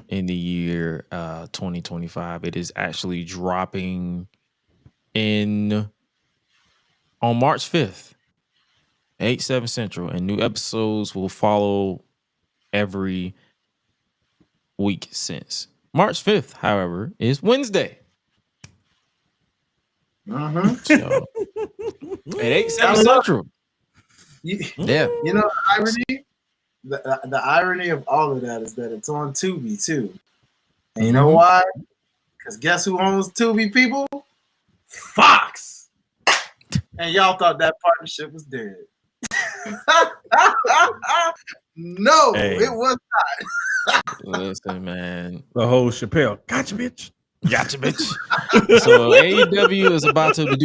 in the year 2025. It is actually dropping on March 5th. 8/7 Central, and new episodes will follow every week since. March 5th, however, is Wednesday. So, at 8/7 Central. Yeah. You know the irony? The irony of all of that is that it's on Tubi too. And you know why? Because guess who owns Tubi, people? Fox. And y'all thought that partnership was dead. No, it was not. Listen, man. The whole Chappelle. Gotcha, bitch. So AEW is about to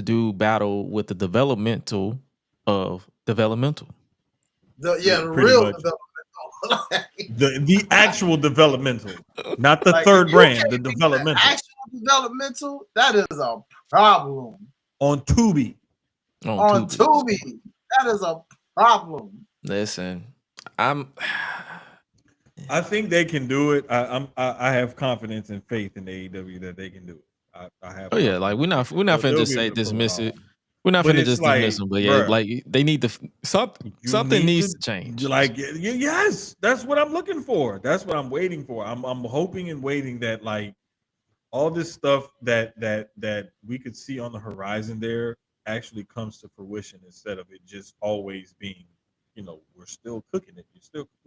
do battle with the developmental of developmental. The real much. developmental. the actual developmental, not the like, third brand. The developmental. Actual developmental. That is a problem. on Tubi. On Tubi. That is a problem. Listen, I think they can do it. I have confidence and faith in AEW that they can do it. I have. Oh yeah, like we're not finna just say dismiss it. We're not finna just dismiss them, but yeah, like they need to something needs to change. Like yes, that's what I'm looking for. That's what I'm waiting for. I'm hoping and waiting that like all this stuff that we could see on the horizon there actually comes to fruition instead of it just always being, we're still cooking it.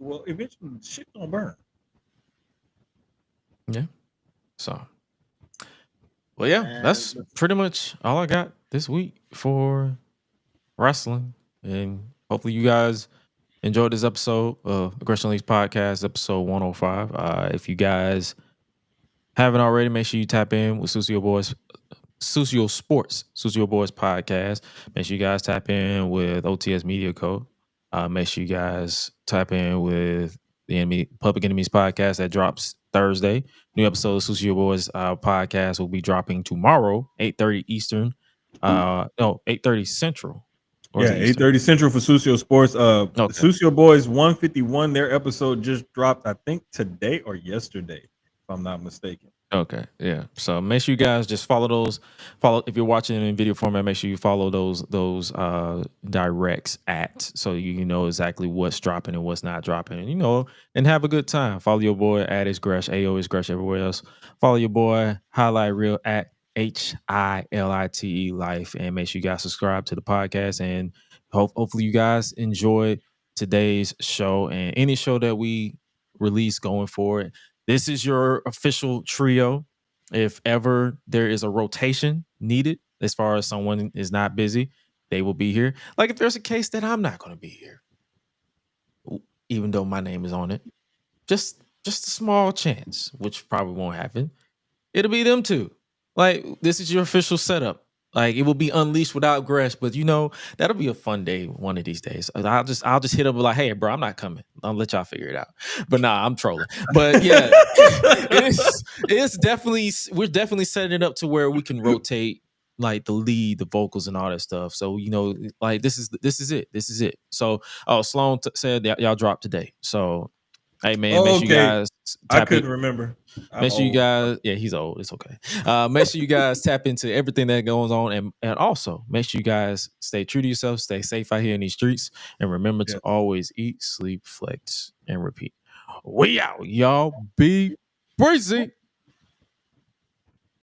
Eventually shit gonna burn. Yeah. So. Well, yeah, that's pretty much all I got this week for wrestling. And hopefully you guys enjoyed this episode of the Gresh Unleashed Podcast, episode 105. If you guys haven't already, make sure you tap in with Susio Boys Podcast. Make sure you guys tap in with OTS Media Co. Make sure you guys tap in with the Public Enemies Podcast that drops Thursday. New episode of Susio Boys Podcast will be dropping tomorrow, 8:30 Eastern. 8:30 Central. Yeah, 8:30 Central for Susio Sports. Susio Boys 151. Their episode just dropped, I think today or yesterday, if I'm not mistaken. Okay, yeah. So make sure you guys just follow if you're watching in video format, make sure you follow those directs so you know exactly what's dropping and what's not dropping, and have a good time. Follow your boy at @isGresh, AO is Gresh everywhere else. Follow your boy Hi-Lite Real at HILITE Life, and make sure you guys subscribe to the podcast. And hopefully you guys enjoyed today's show and any show that we release going forward. This is your official trio. If ever there is a rotation needed, as far as someone is not busy, they will be here. Like if there's a case that I'm not going to be here, even though my name is on it, just a small chance, which probably won't happen. It'll be them two. Like this is your official setup. Like it will be unleashed without Gresh, but that'll be a fun day one of these days. I'll just hit up like, hey, bro, I'm not coming. I'll let y'all figure it out. But nah, I'm trolling. But yeah, it's definitely we're definitely setting it up to where we can rotate like the lead, the vocals, and all that stuff. So like this is it. So Sloan said that y'all dropped today. So hey man, make sure you guys. I couldn't remember. Make sure you guys, he's old. It's okay. Make sure you guys tap into everything that goes on, and also make sure you guys stay true to yourself, stay safe out here in these streets, and remember to always eat, sleep, flex, and repeat. We out, y'all. Be crazy.